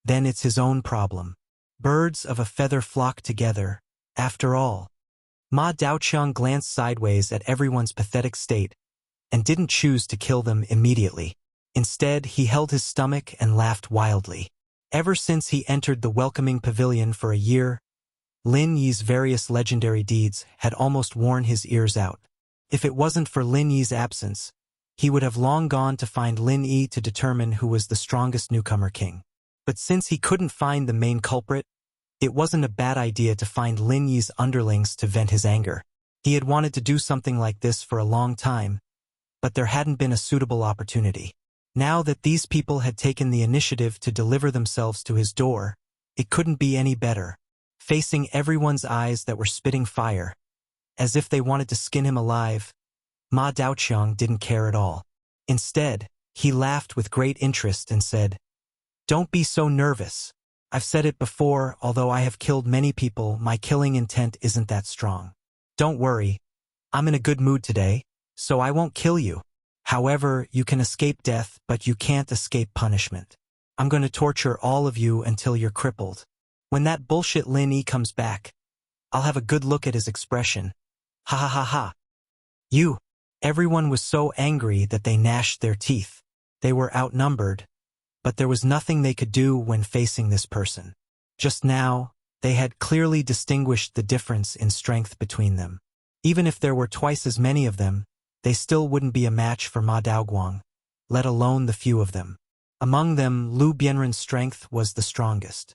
then it's his own problem. Birds of a feather flock together, after all. Ma Daoqiang glanced sideways at everyone's pathetic state and didn't choose to kill them immediately. Instead, he held his stomach and laughed wildly. Ever since he entered the welcoming pavilion for a year, Lin Yi's various legendary deeds had almost worn his ears out. If it wasn't for Lin Yi's absence, he would have long gone to find Lin Yi to determine who was the strongest newcomer king. But since he couldn't find the main culprit, it wasn't a bad idea to find Lin Yi's underlings to vent his anger. He had wanted to do something like this for a long time, but there hadn't been a suitable opportunity. Now that these people had taken the initiative to deliver themselves to his door, it couldn't be any better. Facing everyone's eyes that were spitting fire, as if they wanted to skin him alive, Ma Daoqiang didn't care at all. Instead, he laughed with great interest and said, "Don't be so nervous. I've said it before, although I have killed many people, my killing intent isn't that strong. Don't worry, I'm in a good mood today, so I won't kill you. However, you can escape death, but you can't escape punishment. I'm going to torture all of you until you're crippled. When that bullshit Lin Yi comes back, I'll have a good look at his expression. Ha ha ha ha. You." Everyone was so angry that they gnashed their teeth. They were outnumbered, but there was nothing they could do when facing this person. Just now, they had clearly distinguished the difference in strength between them. Even if there were twice as many of them, they still wouldn't be a match for Ma Daoguang, let alone the few of them. Among them, Lu Bianren's strength was the strongest.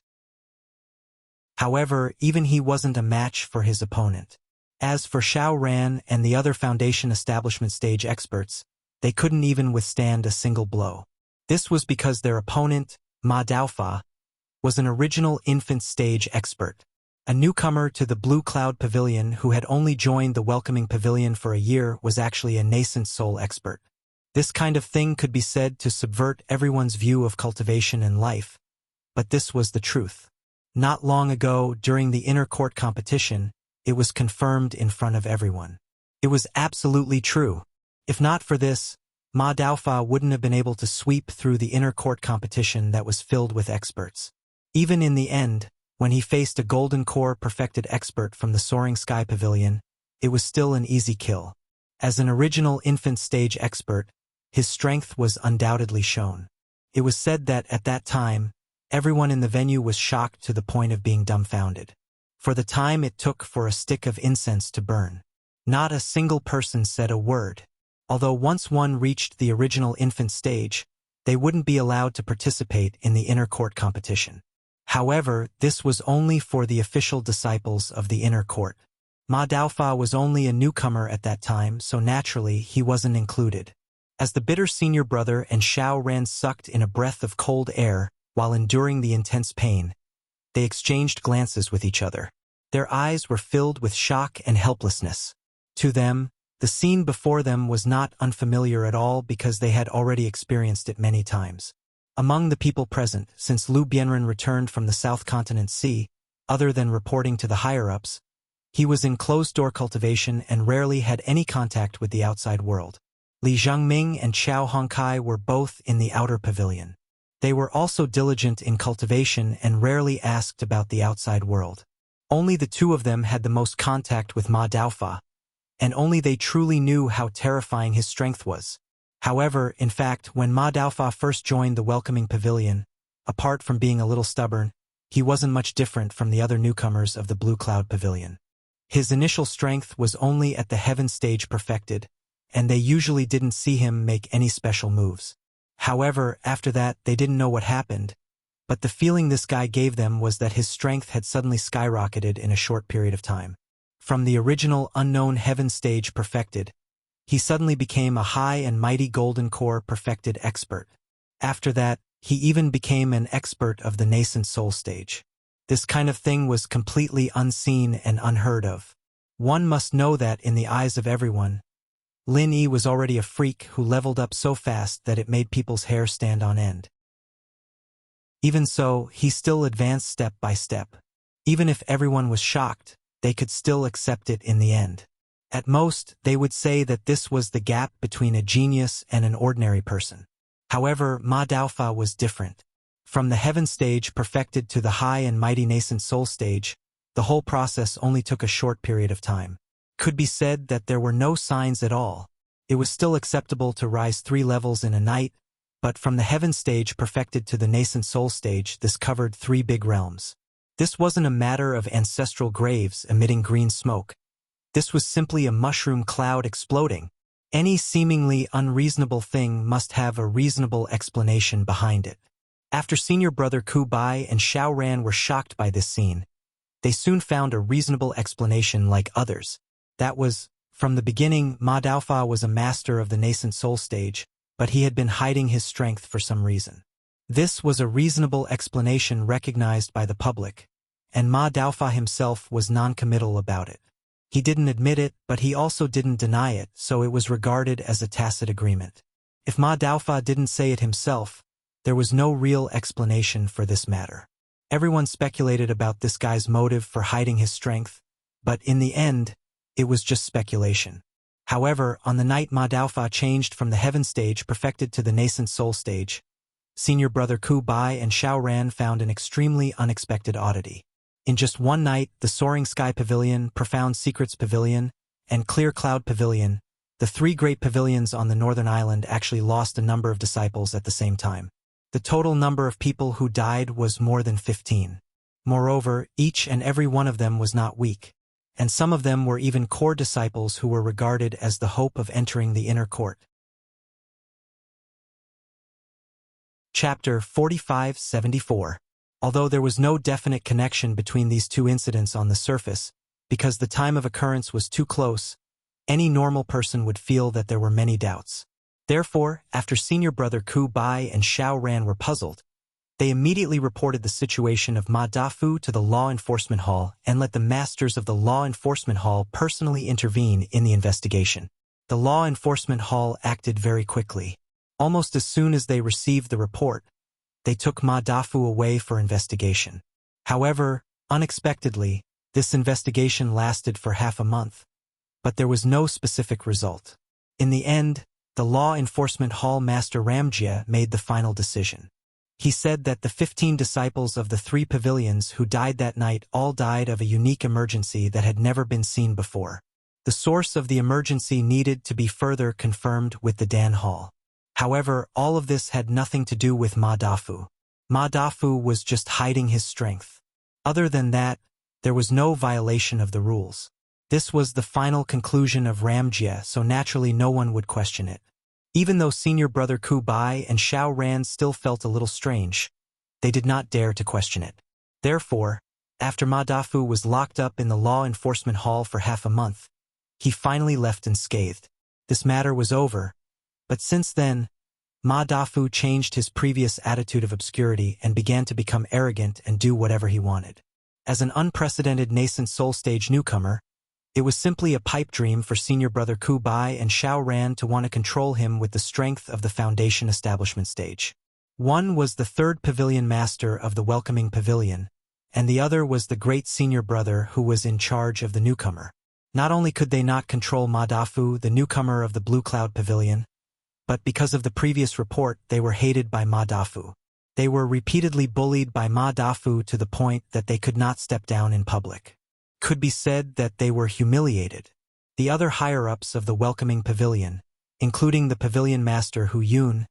However, even he wasn't a match for his opponent. As for Xiao Ran and the other Foundation establishment stage experts, they couldn't even withstand a single blow. This was because their opponent, Ma Daofa, was an original infant stage expert, a newcomer to the Blue Cloud Pavilion who had only joined the Welcoming Pavilion for a year, was actually a nascent soul expert. This kind of thing could be said to subvert everyone's view of cultivation and life, but this was the truth. Not long ago, during the inner court competition, it was confirmed in front of everyone. It was absolutely true. If not for this, Ma Daofa wouldn't have been able to sweep through the inner court competition that was filled with experts. Even in the end, when he faced a golden core perfected expert from the Soaring Sky Pavilion, it was still an easy kill. As an original infant stage expert, his strength was undoubtedly shown. It was said that at that time, everyone in the venue was shocked to the point of being dumbfounded. For the time it took for a stick of incense to burn, not a single person said a word. Although once one reached the original infant stage, they wouldn't be allowed to participate in the inner court competition. However, this was only for the official disciples of the inner court. Ma Daofa was only a newcomer at that time, so naturally he wasn't included. As the bitter senior brother and Xiao Ran sucked in a breath of cold air while enduring the intense pain, they exchanged glances with each other. Their eyes were filled with shock and helplessness. To them, the scene before them was not unfamiliar at all because they had already experienced it many times. Among the people present, since Lu Bianren returned from the South Continent Sea, other than reporting to the higher-ups, he was in closed-door cultivation and rarely had any contact with the outside world. Li Zhangming and Qiao Hongkai were both in the outer pavilion. They were also diligent in cultivation and rarely asked about the outside world. Only the two of them had the most contact with Ma Daofa, and only they truly knew how terrifying his strength was. However, in fact, when Ma Daofa first joined the Welcoming Pavilion, apart from being a little stubborn, he wasn't much different from the other newcomers of the Blue Cloud Pavilion. His initial strength was only at the Heaven stage perfected, and they usually didn't see him make any special moves. However, after that, they didn't know what happened, but the feeling this guy gave them was that his strength had suddenly skyrocketed in a short period of time. From the original unknown Heaven stage perfected, he suddenly became a high and mighty golden core perfected expert. After that, he even became an expert of the nascent soul stage. This kind of thing was completely unseen and unheard of. One must know that in the eyes of everyone, Lin Yi was already a freak who leveled up so fast that it made people's hair stand on end. Even so, he still advanced step by step. Even if everyone was shocked, they could still accept it in the end. At most, they would say that this was the gap between a genius and an ordinary person. However, Ma Daofa was different. From the Heaven stage perfected to the high and mighty nascent soul stage, the whole process only took a short period of time. Could be said that there were no signs at all. It was still acceptable to rise 3 levels in a night, but from the Heaven stage perfected to the nascent soul stage, this covered 3 big realms. This wasn't a matter of ancestral graves emitting green smoke. This was simply a mushroom cloud exploding. Any seemingly unreasonable thing must have a reasonable explanation behind it. After senior brother Ku Bai and Xiao Ran were shocked by this scene, they soon found a reasonable explanation like others. That was, from the beginning, Ma Daofa was a master of the nascent soul stage, but he had been hiding his strength for some reason. This was a reasonable explanation recognized by the public, and Ma Daofa himself was non-committal about it. He didn't admit it, but he also didn't deny it, so it was regarded as a tacit agreement. If Ma Daofa didn't say it himself, there was no real explanation for this matter. Everyone speculated about this guy's motive for hiding his strength, but in the end, it was just speculation. However, on the night Ma Daofa changed from the heaven stage perfected to the nascent soul stage, senior brother Ku Bai and Xiao Ran found an extremely unexpected oddity. In just one night, the Soaring Sky Pavilion, Profound Secrets Pavilion, and Clear Cloud Pavilion, the three great pavilions on the northern island, actually lost a number of disciples at the same time. The total number of people who died was more than 15. Moreover, each and every one of them was not weak, and some of them were even core disciples who were regarded as the hope of entering the inner court. Chapter 45-74. Although there was no definite connection between these two incidents on the surface, because the time of occurrence was too close, any normal person would feel that there were many doubts. Therefore, after senior brother Ku Bai and Xiao Ran were puzzled, they immediately reported the situation of Ma Dafu to the Law Enforcement Hall and let the masters of the Law Enforcement Hall personally intervene in the investigation. The Law Enforcement Hall acted very quickly. Almost as soon as they received the report, they took Ma Dafu away for investigation. However, unexpectedly, this investigation lasted for half a month, but there was no specific result. In the end, the Law Enforcement Hall Master Ramjia made the final decision. He said that the 15 disciples of the three pavilions who died that night all died of a unique emergency that had never been seen before. The source of the emergency needed to be further confirmed with the Dan Hall. However, all of this had nothing to do with Ma Dafu. Ma Dafu was just hiding his strength. Other than that, there was no violation of the rules. This was the final conclusion of Ramjia, so naturally no one would question it. Even though senior brother Ku Bai and Xiao Ran still felt a little strange, they did not dare to question it. Therefore, after Ma Dafu was locked up in the Law Enforcement Hall for half a month, he finally left unscathed. This matter was over, but since then, Ma Dafu changed his previous attitude of obscurity and began to become arrogant and do whatever he wanted. As an unprecedented nascent soul stage newcomer, it was simply a pipe dream for senior brother Ku Bai and Xiao Ran to want to control him with the strength of the Foundation Establishment stage. One was the third pavilion master of the Welcoming Pavilion, and the other was the great senior brother who was in charge of the newcomer. Not only could they not control Ma Dafu, the newcomer of the Blue Cloud Pavilion, but because of the previous report, they were hated by Ma Dafu. They were repeatedly bullied by Ma Dafu to the point that they could not step down in public. Could be said that they were humiliated. The other higher-ups of the Welcoming Pavilion, including the pavilion master Hu Yun,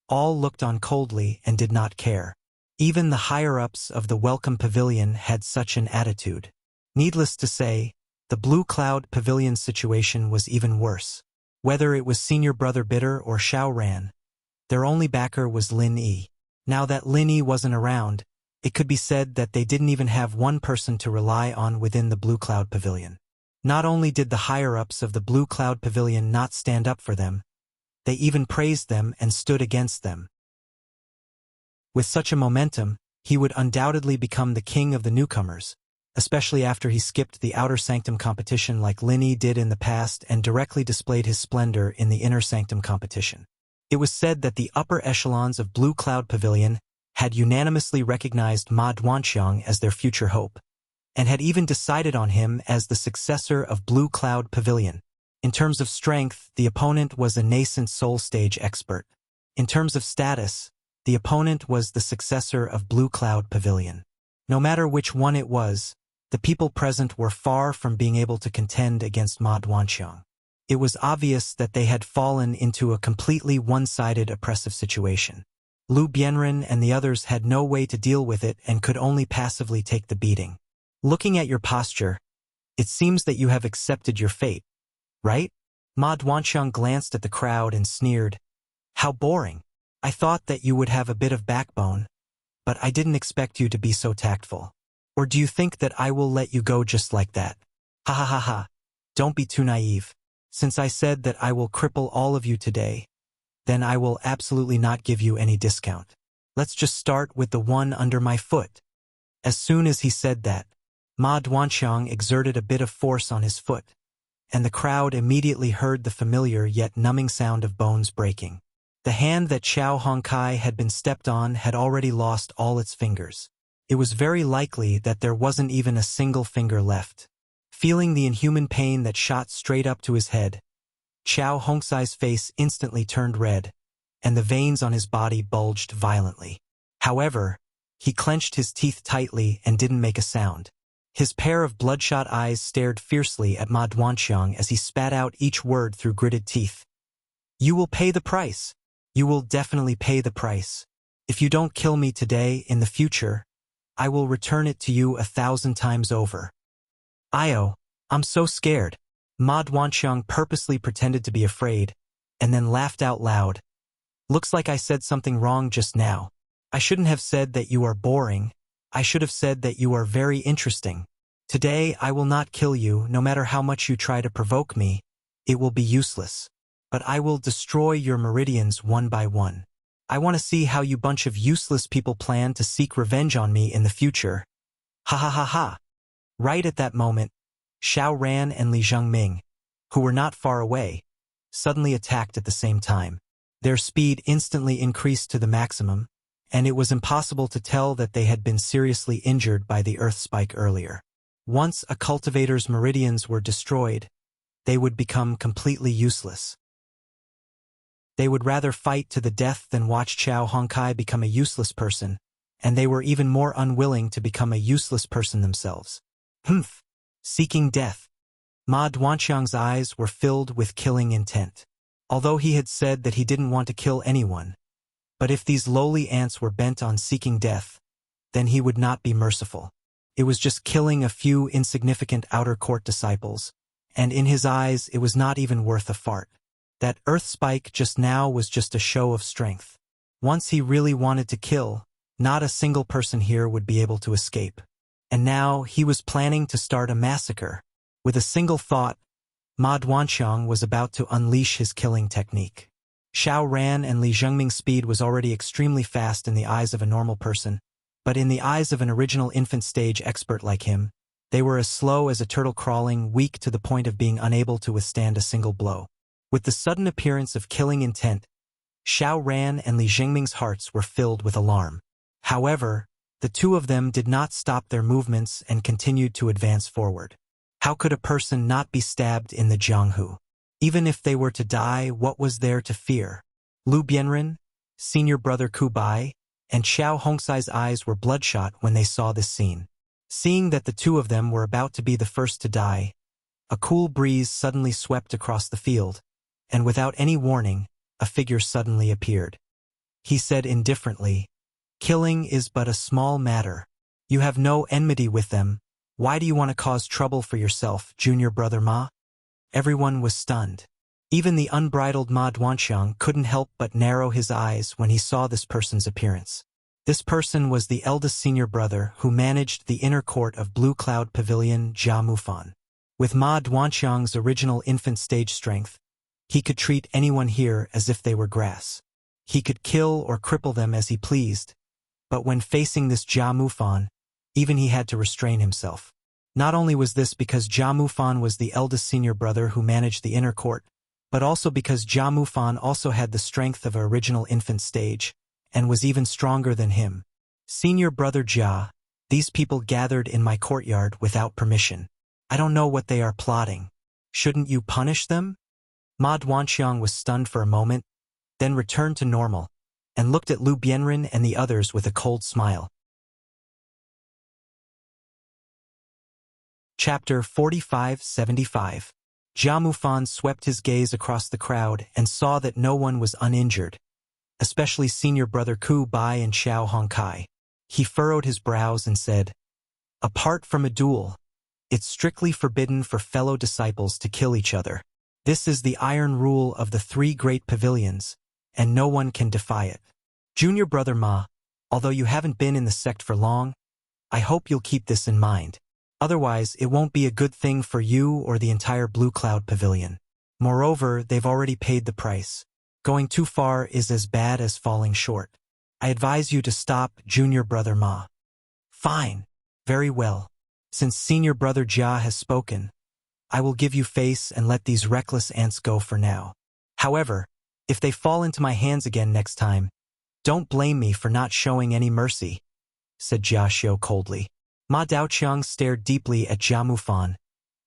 all looked on coldly and did not care. Even the higher-ups of the Welcome Pavilion had such an attitude. Needless to say, the Blue Cloud Pavilion situation was even worse. Whether it was senior brother Bitter or Xiao Ran, their only backer was Lin Yi. Now that Lin Yi wasn't around, it could be said that they didn't even have one person to rely on within the Blue Cloud Pavilion. Not only did the higher-ups of the Blue Cloud Pavilion not stand up for them, they even praised them and stood against them. With such a momentum, he would undoubtedly become the king of the newcomers, especially after he skipped the Outer Sanctum competition like Lin Yi did in the past and directly displayed his splendor in the Inner Sanctum competition. It was said that the upper echelons of Blue Cloud Pavilion had unanimously recognized Ma Duanqiang as their future hope, and had even decided on him as the successor of Blue Cloud Pavilion. In terms of strength, the opponent was a nascent soul stage expert. In terms of status, the opponent was the successor of Blue Cloud Pavilion. No matter which one it was, the people present were far from being able to contend against Ma Duanqiang. It was obvious that they had fallen into a completely one-sided oppressive situation. Lu Bianren and the others had no way to deal with it and could only passively take the beating. Looking at your posture, it seems that you have accepted your fate, right? Ma Duanxiang glanced at the crowd and sneered. How boring. I thought that you would have a bit of backbone, but I didn't expect you to be so tactful. Or do you think that I will let you go just like that? Ha ha ha ha. Don't be too naive. Since I said that I will cripple all of you today, then I will absolutely not give you any discount. Let's just start with the one under my foot. As soon as he said that, Ma Duanxiang exerted a bit of force on his foot, and the crowd immediately heard the familiar yet numbing sound of bones breaking. The hand that Xiao Hongkai had been stepped on had already lost all its fingers. It was very likely that there wasn't even a single finger left. Feeling the inhuman pain that shot straight up to his head, Xiao Hongkai's face instantly turned red, and the veins on his body bulged violently. However, he clenched his teeth tightly and didn't make a sound. His pair of bloodshot eyes stared fiercely at Ma Duanxiang as he spat out each word through gritted teeth. You will pay the price. You will definitely pay the price. If you don't kill me today, in the future, I will return it to you 1,000 times over. Io, I'm so scared. Ma Duanxiang purposely pretended to be afraid, and then laughed out loud. Looks like I said something wrong just now. I shouldn't have said that you are boring. I should have said that you are very interesting. Today I will not kill you, no matter how much you try to provoke me. It will be useless. But I will destroy your meridians one by one. I want to see how you bunch of useless people plan to seek revenge on me in the future. Ha ha ha ha. Right at that moment, Xiao Ran and Li Zhengming, who were not far away, suddenly attacked at the same time. Their speed instantly increased to the maximum, and it was impossible to tell that they had been seriously injured by the earth spike earlier. Once a cultivator's meridians were destroyed, they would become completely useless. They would rather fight to the death than watch Xiao Hongkai become a useless person, and they were even more unwilling to become a useless person themselves. Humph! Seeking death. Ma Duanxiang's eyes were filled with killing intent. Although he had said that he didn't want to kill anyone, but if these lowly ants were bent on seeking death, then he would not be merciful. It was just killing a few insignificant outer court disciples, and in his eyes it was not even worth a fart. That earth spike just now was just a show of strength. Once he really wanted to kill, not a single person here would be able to escape. And now he was planning to start a massacre. With a single thought, Ma Duanxiang was about to unleash his killing technique. Xiao Ran and Li Zhengming's speed was already extremely fast in the eyes of a normal person, but in the eyes of an original infant stage expert like him, they were as slow as a turtle crawling, weak to the point of being unable to withstand a single blow. With the sudden appearance of killing intent, Xiao Ran and Li Zhengming's hearts were filled with alarm. However, the two of them did not stop their movements and continued to advance forward. How could a person not be stabbed in the Jianghu? Even if they were to die, what was there to fear? Lu Bianren, senior brother Ku Bai, and Xiao Hongkai's eyes were bloodshot when they saw this scene. Seeing that the two of them were about to be the first to die, a cool breeze suddenly swept across the field, and without any warning, a figure suddenly appeared. He said indifferently, "Killing is but a small matter. You have no enmity with them. Why do you want to cause trouble for yourself, junior brother Ma?" Everyone was stunned. Even the unbridled Ma Duanxiang couldn't help but narrow his eyes when he saw this person's appearance. This person was the eldest senior brother who managed the inner court of Blue Cloud Pavilion Jia Mufan. With Ma Duanxiang's original infant stage strength, he could treat anyone here as if they were grass. He could kill or cripple them as he pleased, but when facing this Jia Mufan, even he had to restrain himself. Not only was this because Jia Mufan was the eldest senior brother who managed the inner court, but also because Jia Mufan also had the strength of an original infant stage, and was even stronger than him. "Senior brother Jia, these people gathered in my courtyard without permission. I don't know what they are plotting. Shouldn't you punish them?" Ma Duanxiang was stunned for a moment, then returned to normal, and looked at Lu Bianren and the others with a cold smile. Chapter 45-75. Jia Mufan swept his gaze across the crowd and saw that no one was uninjured, especially senior brother Ku Bai and Xiao Hongkai. He furrowed his brows and said, "Apart from a duel, it's strictly forbidden for fellow disciples to kill each other. This is the iron rule of the 3 great pavilions, and no one can defy it. Junior brother Ma, although you haven't been in the sect for long, I hope you'll keep this in mind. Otherwise, it won't be a good thing for you or the entire Blue Cloud Pavilion. Moreover, they've already paid the price. Going too far is as bad as falling short. I advise you to stop, Junior brother Ma. Fine. Very well. Since Senior brother Jia has spoken, I will give you face and let these reckless ants go for now. However, if they fall into my hands again next time, don't blame me for not showing any mercy, said Jia Xiu coldly. Ma Daoqiang stared deeply at Jia Mufan,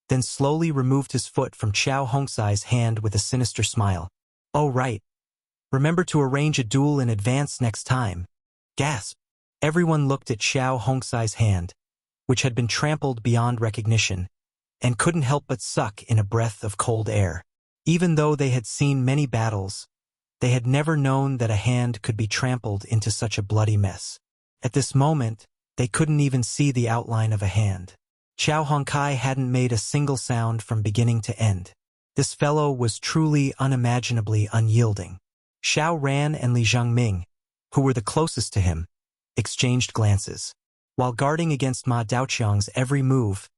then slowly removed his foot from Qiao Hongsai's hand with a sinister smile. Oh right. Remember to arrange a duel in advance next time. Gasp. Everyone looked at Qiao Hongsai's hand, which had been trampled beyond recognition, and couldn't help but suck in a breath of cold air. Even though they had seen many battles, they had never known that a hand could be trampled into such a bloody mess. At this moment, they couldn't even see the outline of a hand. Qiao Hongkai hadn't made a single sound from beginning to end. This fellow was truly unimaginably unyielding. Xiao Ran and Li Zhengming, who were the closest to him, exchanged glances. While guarding against Ma Daoqiang's every move,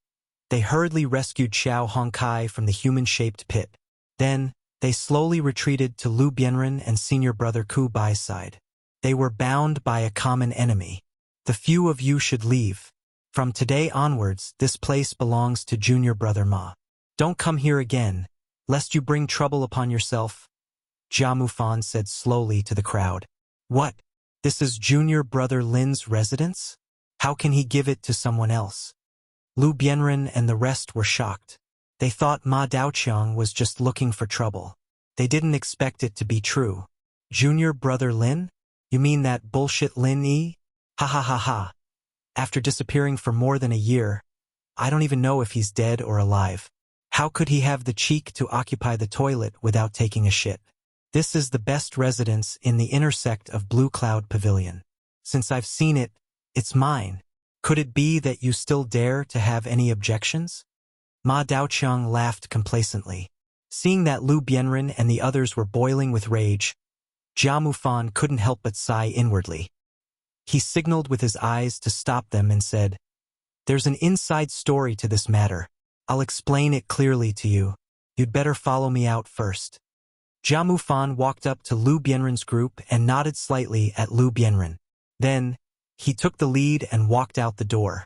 they hurriedly rescued Qiao Hongkai from the human-shaped pit. Then, they slowly retreated to Lu Bianren and senior brother Ku Bai's side. They were bound by a common enemy. The few of you should leave. From today onwards, this place belongs to junior brother Ma. Don't come here again, lest you bring trouble upon yourself, Jia Mufan said slowly to the crowd. What? This is junior brother Lin's residence? How can he give it to someone else? Lu Bianren and the rest were shocked. They thought Ma Daoqiang was just looking for trouble. They didn't expect it to be true. Junior brother Lin? You mean that bullshit Lin Yi? Ha ha ha ha. After disappearing for more than a year, I don't even know if he's dead or alive. How could he have the cheek to occupy the toilet without taking a shit? This is the best residence in the inner sect of Blue Cloud Pavilion. Since I've seen it, it's mine. Could it be that you still dare to have any objections? Ma Daoqiang laughed complacently. Seeing that Lu Bianren and the others were boiling with rage, Jia Mufan couldn't help but sigh inwardly. He signaled with his eyes to stop them and said, There's an inside story to this matter. I'll explain it clearly to you. You'd better follow me out first. Jia Mufan walked up to Lu Bianren's group and nodded slightly at Lu Bianren. Then, he took the lead and walked out the door.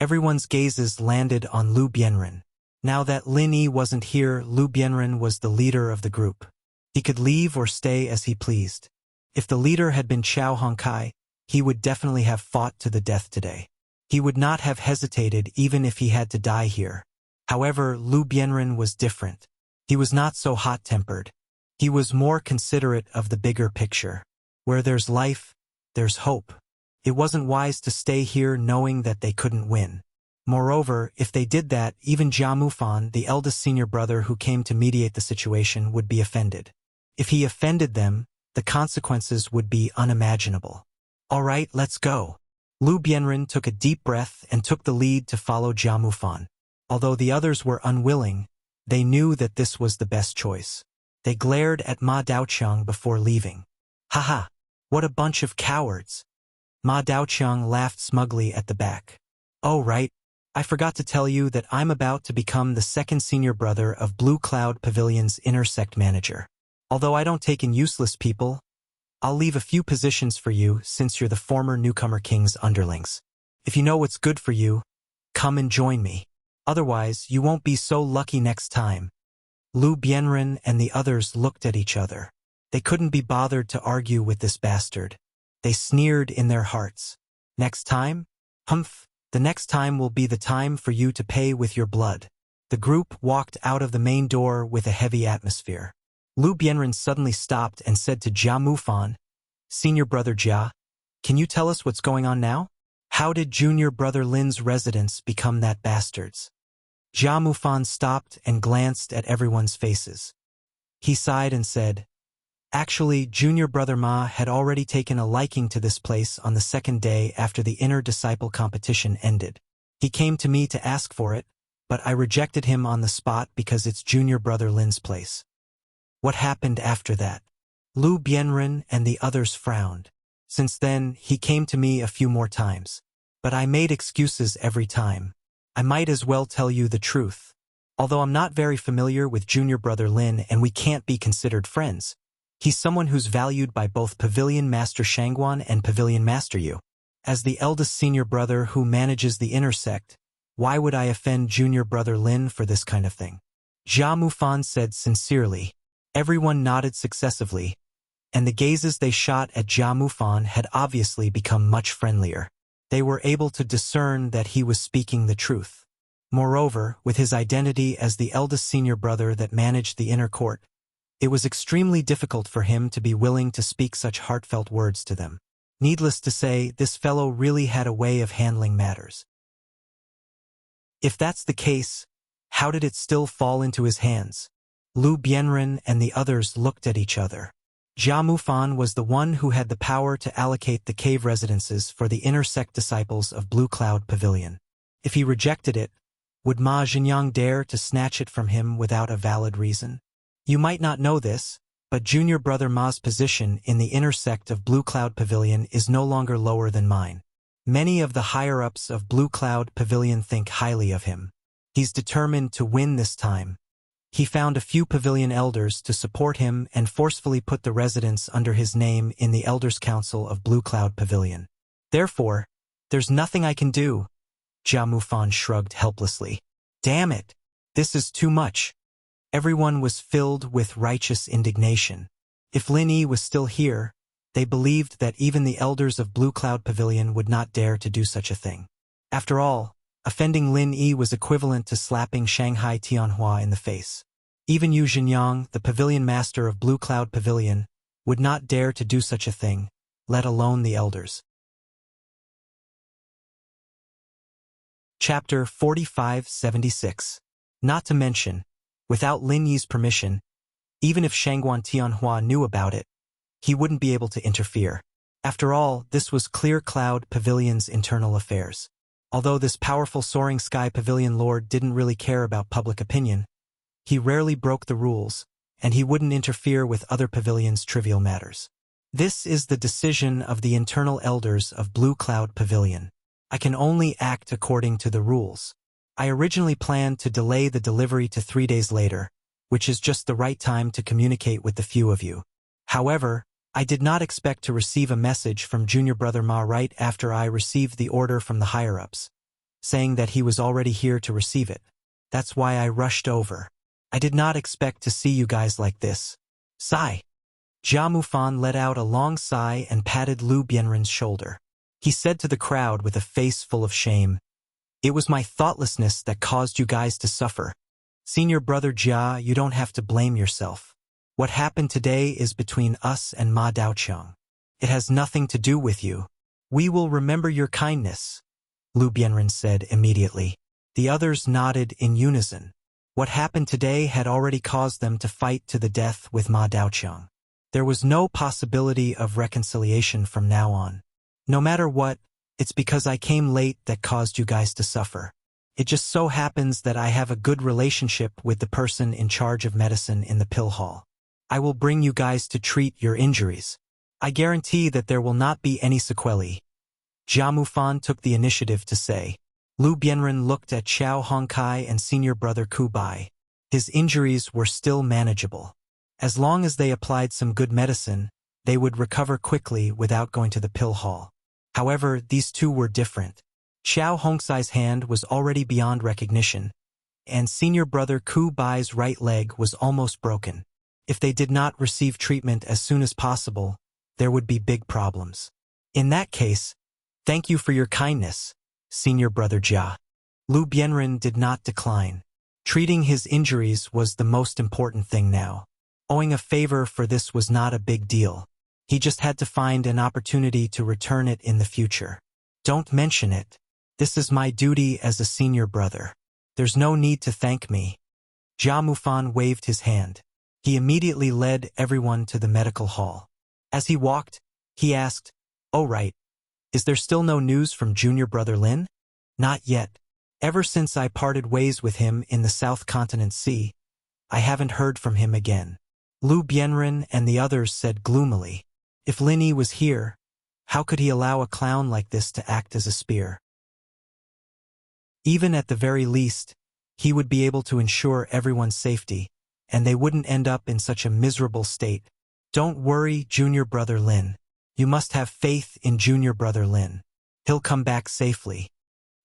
Everyone's gazes landed on Lu Bianren. Now that Lin Yi wasn't here, Lu Bianren was the leader of the group. He could leave or stay as he pleased. If the leader had been Qiao Hongkai, he would definitely have fought to the death today. He would not have hesitated even if he had to die here. However, Lu Bianren was different. He was not so hot-tempered. He was more considerate of the bigger picture. Where there's life, there's hope. It wasn't wise to stay here knowing that they couldn't win. Moreover, if they did that, even Jia Mufan, the eldest senior brother who came to mediate the situation, would be offended. If he offended them, the consequences would be unimaginable. All right, let's go. Lu Bianren took a deep breath and took the lead to follow Jia Mufan. Although the others were unwilling, they knew that this was the best choice. They glared at Ma Daoqiang before leaving. Haha, what a bunch of cowards. Ma Daoqiang laughed smugly at the back. Oh right, I forgot to tell you that I'm about to become the second senior brother of Blue Cloud Pavilion's inner sect manager. Although I don't take in useless people, I'll leave a few positions for you since you're the former newcomer king's underlings. If you know what's good for you, come and join me. Otherwise, you won't be so lucky next time. Lu Bianren and the others looked at each other. They couldn't be bothered to argue with this bastard. They sneered in their hearts. Next time? Humph, the next time will be the time for you to pay with your blood. The group walked out of the main door with a heavy atmosphere. Lu Bianren suddenly stopped and said to Jia Mufan, Senior brother Jia, can you tell us what's going on now? How did junior brother Lin's residence become that bastard's? Jia Mufan stopped and glanced at everyone's faces. He sighed and said, Actually, junior brother Ma had already taken a liking to this place on the second day after the inner disciple competition ended. He came to me to ask for it, but I rejected him on the spot because it's junior brother Lin's place. What happened after that? Lu Bianren and the others frowned. Since then, he came to me a few more times. But I made excuses every time. I might as well tell you the truth. Although I'm not very familiar with junior brother Lin and we can't be considered friends, he's someone who's valued by both Pavilion Master Shangguan and Pavilion Master Yu. As the eldest senior brother who manages the inner sect, why would I offend junior brother Lin for this kind of thing? Jia Mufan said sincerely. Everyone nodded successively, and the gazes they shot at Jia Mufan had obviously become much friendlier. They were able to discern that he was speaking the truth. Moreover, with his identity as the eldest senior brother that managed the inner court, it was extremely difficult for him to be willing to speak such heartfelt words to them. Needless to say, this fellow really had a way of handling matters. If that's the case, how did it still fall into his hands? Lu Bianren and the others looked at each other. Jia Mufan was the one who had the power to allocate the cave residences for the inner sect disciples of Blue Cloud Pavilion. If he rejected it, would Ma Jinyang dare to snatch it from him without a valid reason? You might not know this, but junior brother Ma's position in the inner sect of Blue Cloud Pavilion is no longer lower than mine. Many of the higher-ups of Blue Cloud Pavilion think highly of him. He's determined to win this time. He found a few pavilion elders to support him and forcefully put the residence under his name in the Elders' Council of Blue Cloud Pavilion. Therefore, there's nothing I can do. Jia Mufan shrugged helplessly. Damn it! This is too much. Everyone was filled with righteous indignation. If Lin Yi was still here, they believed that even the elders of Blue Cloud Pavilion would not dare to do such a thing. After all, offending Lin Yi was equivalent to slapping Shanghai Tianhua in the face. Even Yu Jinyang, the pavilion master of Blue Cloud Pavilion, would not dare to do such a thing, let alone the elders. Chapter 4576. Not to mention, without Lin Yi's permission, even if Shangguan Tianhua knew about it, he wouldn't be able to interfere. After all, this was Clear Cloud Pavilion's internal affairs. Although this powerful Soaring Sky Pavilion Lord didn't really care about public opinion, he rarely broke the rules, and he wouldn't interfere with other pavilions' trivial matters. This is the decision of the internal elders of Blue Cloud Pavilion. I can only act according to the rules. I originally planned to delay the delivery to 3 days later, which is just the right time to communicate with the few of you. However, I did not expect to receive a message from Junior Brother Ma right after I received the order from the higher-ups, saying that he was already here to receive it. That's why I rushed over. I did not expect to see you guys like this. Sigh. Jia Mufan let out a long sigh and patted Lu Bianren's shoulder. He said to the crowd with a face full of shame, "It was my thoughtlessness that caused you guys to suffer. Senior Brother Jia, you don't have to blame yourself. What happened today is between us and Ma Daoqiang. It has nothing to do with you. We will remember your kindness," Lu Bianren said immediately. The others nodded in unison. What happened today had already caused them to fight to the death with Ma Daoqiang. There was no possibility of reconciliation from now on. No matter what, it's because I came late that caused you guys to suffer. It just so happens that I have a good relationship with the person in charge of medicine in the pill hall. I will bring you guys to treat your injuries. I guarantee that there will not be any sequelae. Jia Mufan took the initiative to say. Lu Bianren looked at Xiao Hongkai and senior brother Ku Bai. His injuries were still manageable. As long as they applied some good medicine, they would recover quickly without going to the pill hall. However, these two were different. Xiao Hongkai's hand was already beyond recognition, and senior brother Ku Bai's right leg was almost broken. If they did not receive treatment as soon as possible, there would be big problems. In that case, thank you for your kindness, senior brother Jia. Lu Bianren did not decline. Treating his injuries was the most important thing now. Owing a favor for this was not a big deal. He just had to find an opportunity to return it in the future. Don't mention it. This is my duty as a senior brother. There's no need to thank me. Jia Mufan waved his hand. He immediately led everyone to the medical hall. As he walked, he asked, "Oh right, is there still no news from junior brother Lin?" "Not yet. Ever since I parted ways with him in the South Continent Sea, I haven't heard from him again. Lu Bienren and the others said gloomily. If Lin Yi was here, how could he allow a clown like this to act as a spear? Even at the very least, he would be able to ensure everyone's safety, and they wouldn't end up in such a miserable state. Don't worry, Junior Brother Lin. You must have faith in Junior Brother Lin. He'll come back safely.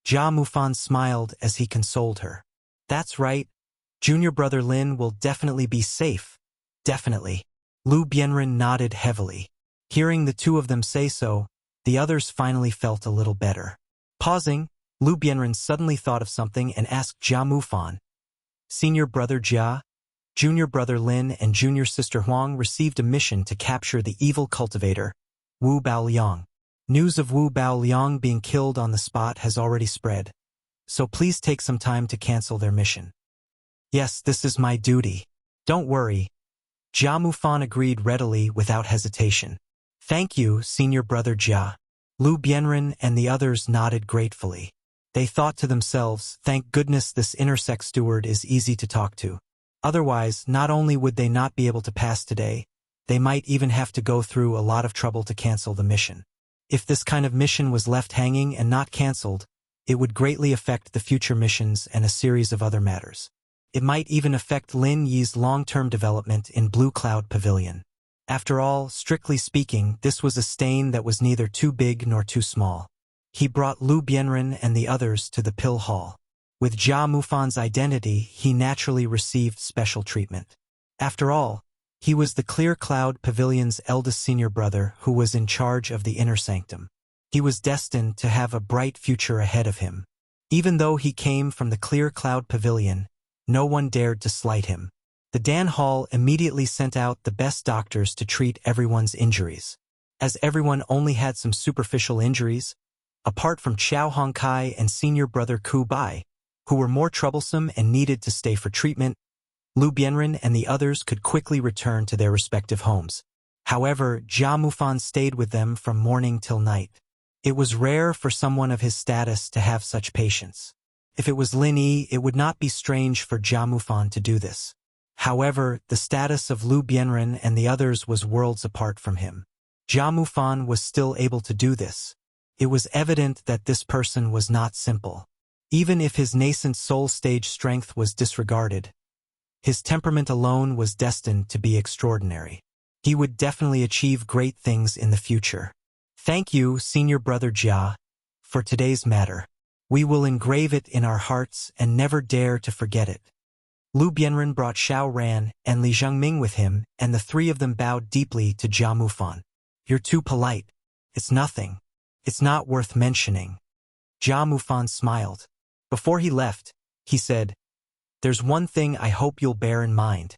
Jia Mufan smiled as he consoled her. That's right. Junior Brother Lin will definitely be safe. Definitely. Lu Bienren nodded heavily. Hearing the two of them say so, the others finally felt a little better. Pausing, Lu Bienren suddenly thought of something and asked Jia Mufan. Senior Brother Jia, Junior Brother Lin and Junior Sister Huang received a mission to capture the evil cultivator, Wu Baoliang. News of Wu Baoliang being killed on the spot has already spread, so please take some time to cancel their mission. Yes, this is my duty. Don't worry. Jia Mufan agreed readily without hesitation. Thank you, Senior Brother Jia. Lu Bienren and the others nodded gratefully. They thought to themselves, thank goodness this intersect steward is easy to talk to. Otherwise, not only would they not be able to pass today, they might even have to go through a lot of trouble to cancel the mission. If this kind of mission was left hanging and not cancelled, it would greatly affect the future missions and a series of other matters. It might even affect Lin Yi's long-term development in Blue Cloud Pavilion. After all, strictly speaking, this was a stain that was neither too big nor too small. He brought Lu Bienren and the others to the Pill Hall. With Jia Mufan's identity, he naturally received special treatment. After all, he was the Clear Cloud Pavilion's eldest senior brother who was in charge of the inner sanctum. He was destined to have a bright future ahead of him. Even though he came from the Clear Cloud Pavilion, no one dared to slight him. The Dan Hall immediately sent out the best doctors to treat everyone's injuries. As everyone only had some superficial injuries, apart from Xiao Hongkai and senior brother Ku Bai, who were more troublesome and needed to stay for treatment, Lu Bienren and the others could quickly return to their respective homes. However, Jia Mufan stayed with them from morning till night. It was rare for someone of his status to have such patience. If it was Lin Yi, it would not be strange for Jia Mufan to do this. However, the status of Lu Bienren and the others was worlds apart from him. Jia Mufan was still able to do this. It was evident that this person was not simple. Even if his nascent soul stage strength was disregarded, his temperament alone was destined to be extraordinary. He would definitely achieve great things in the future. Thank you, Senior Brother Jia, for today's matter. We will engrave it in our hearts and never dare to forget it. Lu Bienren brought Xiao Ran and Li Zhengming with him, and the three of them bowed deeply to Jia Mufan. You're too polite. It's nothing. It's not worth mentioning. Jia Mufan smiled. Before he left, he said, there's one thing I hope you'll bear in mind.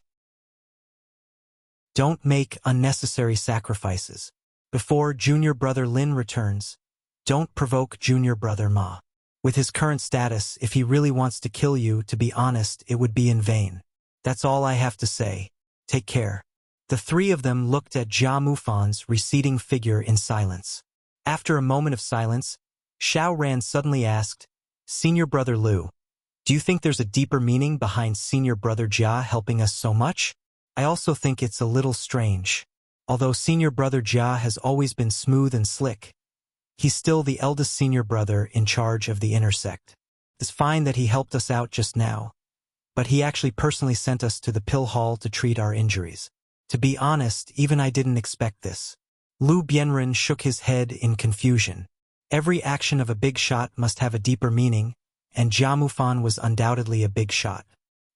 Don't make unnecessary sacrifices. Before Junior Brother Lin returns, don't provoke Junior Brother Ma. With his current status, if he really wants to kill you, to be honest, it would be in vain. That's all I have to say. Take care. The three of them looked at Jia Mufan's receding figure in silence. After a moment of silence, Xiao Ran suddenly asked, Senior Brother Lu, do you think there's a deeper meaning behind Senior Brother Jia helping us so much? I also think it's a little strange. Although Senior Brother Jia has always been smooth and slick, he's still the eldest senior brother in charge of the intersect. It's fine that he helped us out just now, but he actually personally sent us to the Pill Hall to treat our injuries. To be honest, even I didn't expect this. Lu Bienren shook his head in confusion. Every action of a big shot must have a deeper meaning, and Jia Mufan was undoubtedly a big shot.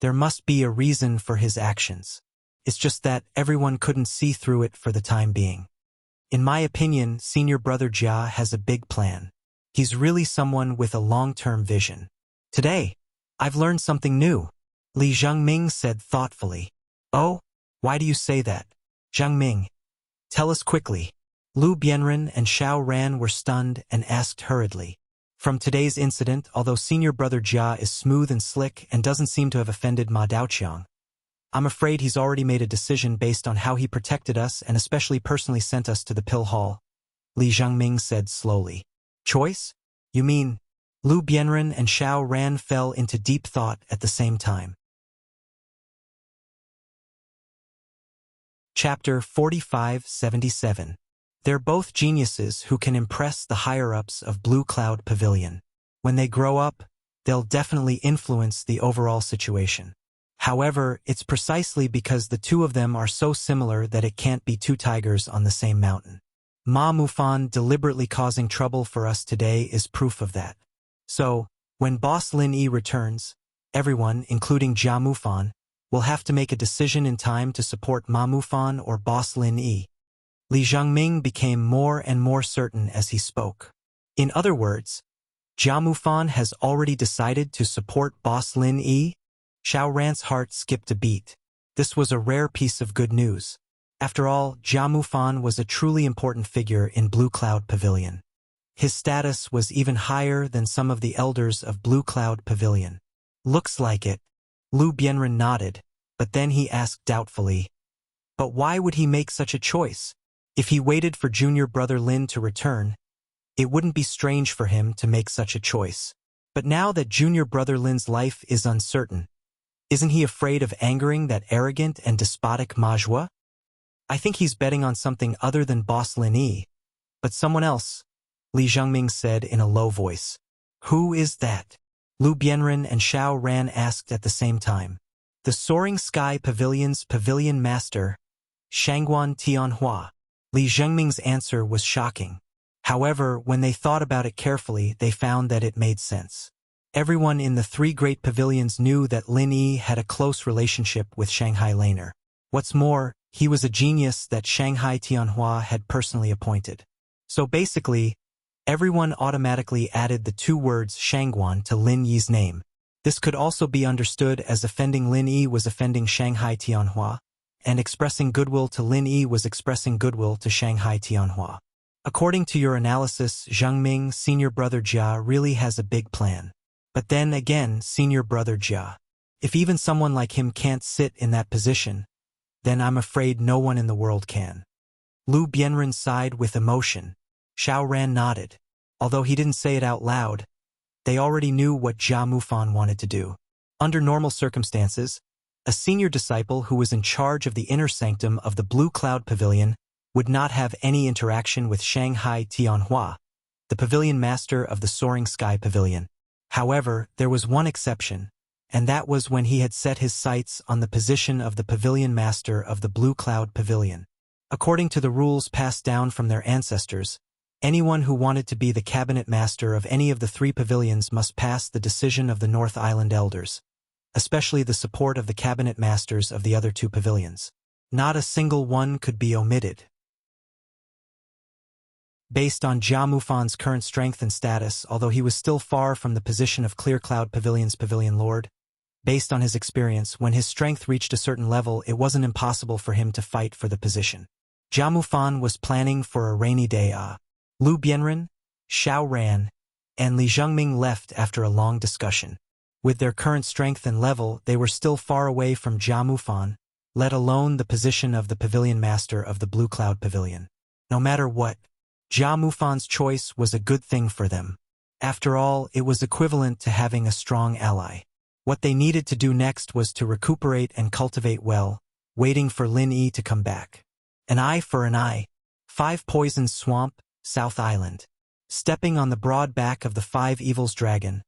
There must be a reason for his actions. It's just that everyone couldn't see through it for the time being. In my opinion, Senior Brother Jia has a big plan. He's really someone with a long-term vision. Today, I've learned something new, Li Zhengming said thoughtfully. Oh, why do you say that? Zhengming, tell us quickly. Lu Bienren and Xiao Ran were stunned and asked hurriedly. From today's incident, although Senior Brother Jia is smooth and slick and doesn't seem to have offended Ma Daoqiang, I'm afraid he's already made a decision based on how he protected us and especially personally sent us to the Pill Hall, Li Zhengming said slowly. Choice? You mean, Lu Bianren and Xiao Ran fell into deep thought at the same time. Chapter 45-77. They're both geniuses who can impress the higher-ups of Blue Cloud Pavilion. When they grow up, they'll definitely influence the overall situation. However, it's precisely because the two of them are so similar that it can't be two tigers on the same mountain. Ma Mufan deliberately causing trouble for us today is proof of that. So, when Boss Lin Yi returns, everyone, including Jia Mufan, will have to make a decision in time to support Ma Mufan or Boss Lin Yi. Li Zhengming became more and more certain as he spoke. In other words, Jia Mufan has already decided to support Boss Lin Yi. Xiao Ran's heart skipped a beat. This was a rare piece of good news. After all, Jia Mufan was a truly important figure in Blue Cloud Pavilion. His status was even higher than some of the elders of Blue Cloud Pavilion. Looks like it. Lu Bianren nodded, but then he asked doubtfully, but why would he make such a choice? If he waited for junior brother Lin to return, it wouldn't be strange for him to make such a choice. But now that junior brother Lin's life is uncertain, isn't he afraid of angering that arrogant and despotic Majua? I think he's betting on something other than Boss Lin Yi. But someone else, Li Zhengming said in a low voice. Who is that? Lu Bianren and Xiao Ran asked at the same time. The Soaring Sky Pavilion's pavilion master, Shangguan Tianhua. Li Zhengming's answer was shocking. However, when they thought about it carefully, they found that it made sense. Everyone in the three great pavilions knew that Lin Yi had a close relationship with Shanghai Laner. What's more, he was a genius that Shanghai Tianhua had personally appointed. So basically, everyone automatically added the two words Shangguan to Lin Yi's name. This could also be understood as offending Lin Yi was offending Shanghai Tianhua, and expressing goodwill to Lin Yi was expressing goodwill to Shanghai Tianhua. According to your analysis, Zhengming, senior brother Jia, really has a big plan. But then again, senior brother Jia. If even someone like him can't sit in that position, then I'm afraid no one in the world can. Lu Bianren sighed with emotion. Xiao Ran nodded. Although he didn't say it out loud, they already knew what Jia Mufan wanted to do. Under normal circumstances, a senior disciple who was in charge of the inner sanctum of the Blue Cloud Pavilion would not have any interaction with Shanghai Tianhua, the pavilion master of the Soaring Sky Pavilion. However, there was one exception, and that was when he had set his sights on the position of the pavilion master of the Blue Cloud Pavilion. According to the rules passed down from their ancestors, anyone who wanted to be the cabinet master of any of the three pavilions must pass the decision of the North Island elders, especially the support of the cabinet masters of the other two pavilions. Not a single one could be omitted. Based on Jia Mufan's current strength and status, although he was still far from the position of Clear Cloud Pavilion's pavilion lord, based on his experience, when his strength reached a certain level, it wasn't impossible for him to fight for the position. Jia Mufan was planning for a rainy day. Lu Bianren, Xiao Ran, and Li Zhengming left after a long discussion. With their current strength and level, they were still far away from Jia Mufan, let alone the position of the pavilion master of the Blue Cloud Pavilion. No matter what, Jia Mufan's choice was a good thing for them. After all, it was equivalent to having a strong ally. What they needed to do next was to recuperate and cultivate well, waiting for Lin Yi to come back. An eye for an eye. 5 Poisons Swamp, South Island. Stepping on the broad back of the 5 Evils dragon,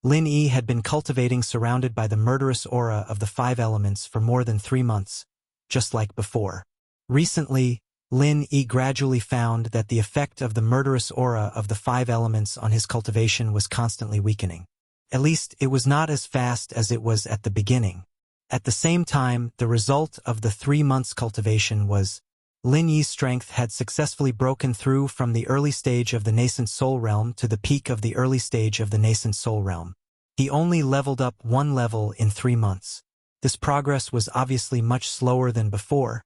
Lin Yi had been cultivating surrounded by the murderous aura of the 5 elements for more than 3 months, just like before. Recently, Lin Yi gradually found that the effect of the murderous aura of the 5 elements on his cultivation was constantly weakening. At least, it was not as fast as it was at the beginning. At the same time, the result of the 3 months cultivation was Lin Yi's strength had successfully broken through from the early stage of the nascent soul realm to the peak of the early stage of the nascent soul realm. He only leveled up 1 level in 3 months. This progress was obviously much slower than before,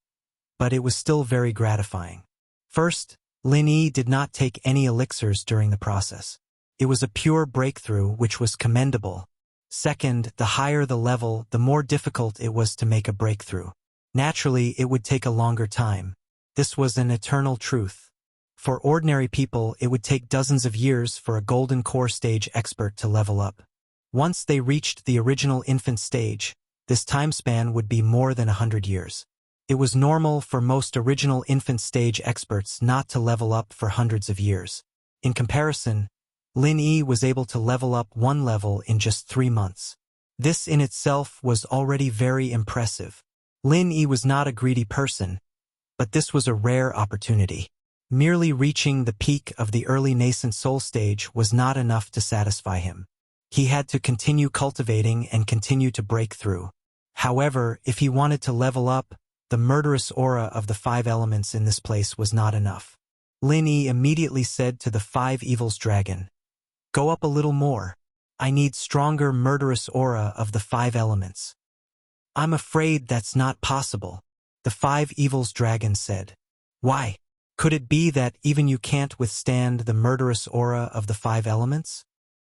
but it was still very gratifying. First, Lin Yi did not take any elixirs during the process. It was a pure breakthrough, which was commendable. Second, the higher the level, the more difficult it was to make a breakthrough. Naturally, it would take a longer time. This was an eternal truth. For ordinary people, it would take dozens of years for a golden core stage expert to level up. Once they reached the original infant stage, this time span would be more than 100 years. It was normal for most original infant stage experts not to level up for hundreds of years. In comparison, Lin Yi was able to level up one level in just 3 months. This in itself was already very impressive. Lin Yi was not a greedy person, but this was a rare opportunity. Merely reaching the peak of the early nascent soul stage was not enough to satisfy him. He had to continue cultivating and continue to break through. However, if he wanted to level up, the murderous aura of the 5 elements in this place was not enough. Lin Yi immediately said to the 5 evils dragon, "Go up a little more. I need stronger murderous aura of the 5 elements." "I'm afraid that's not possible," the 5 evils dragon said. "Why? Could it be that even you can't withstand the murderous aura of the 5 elements?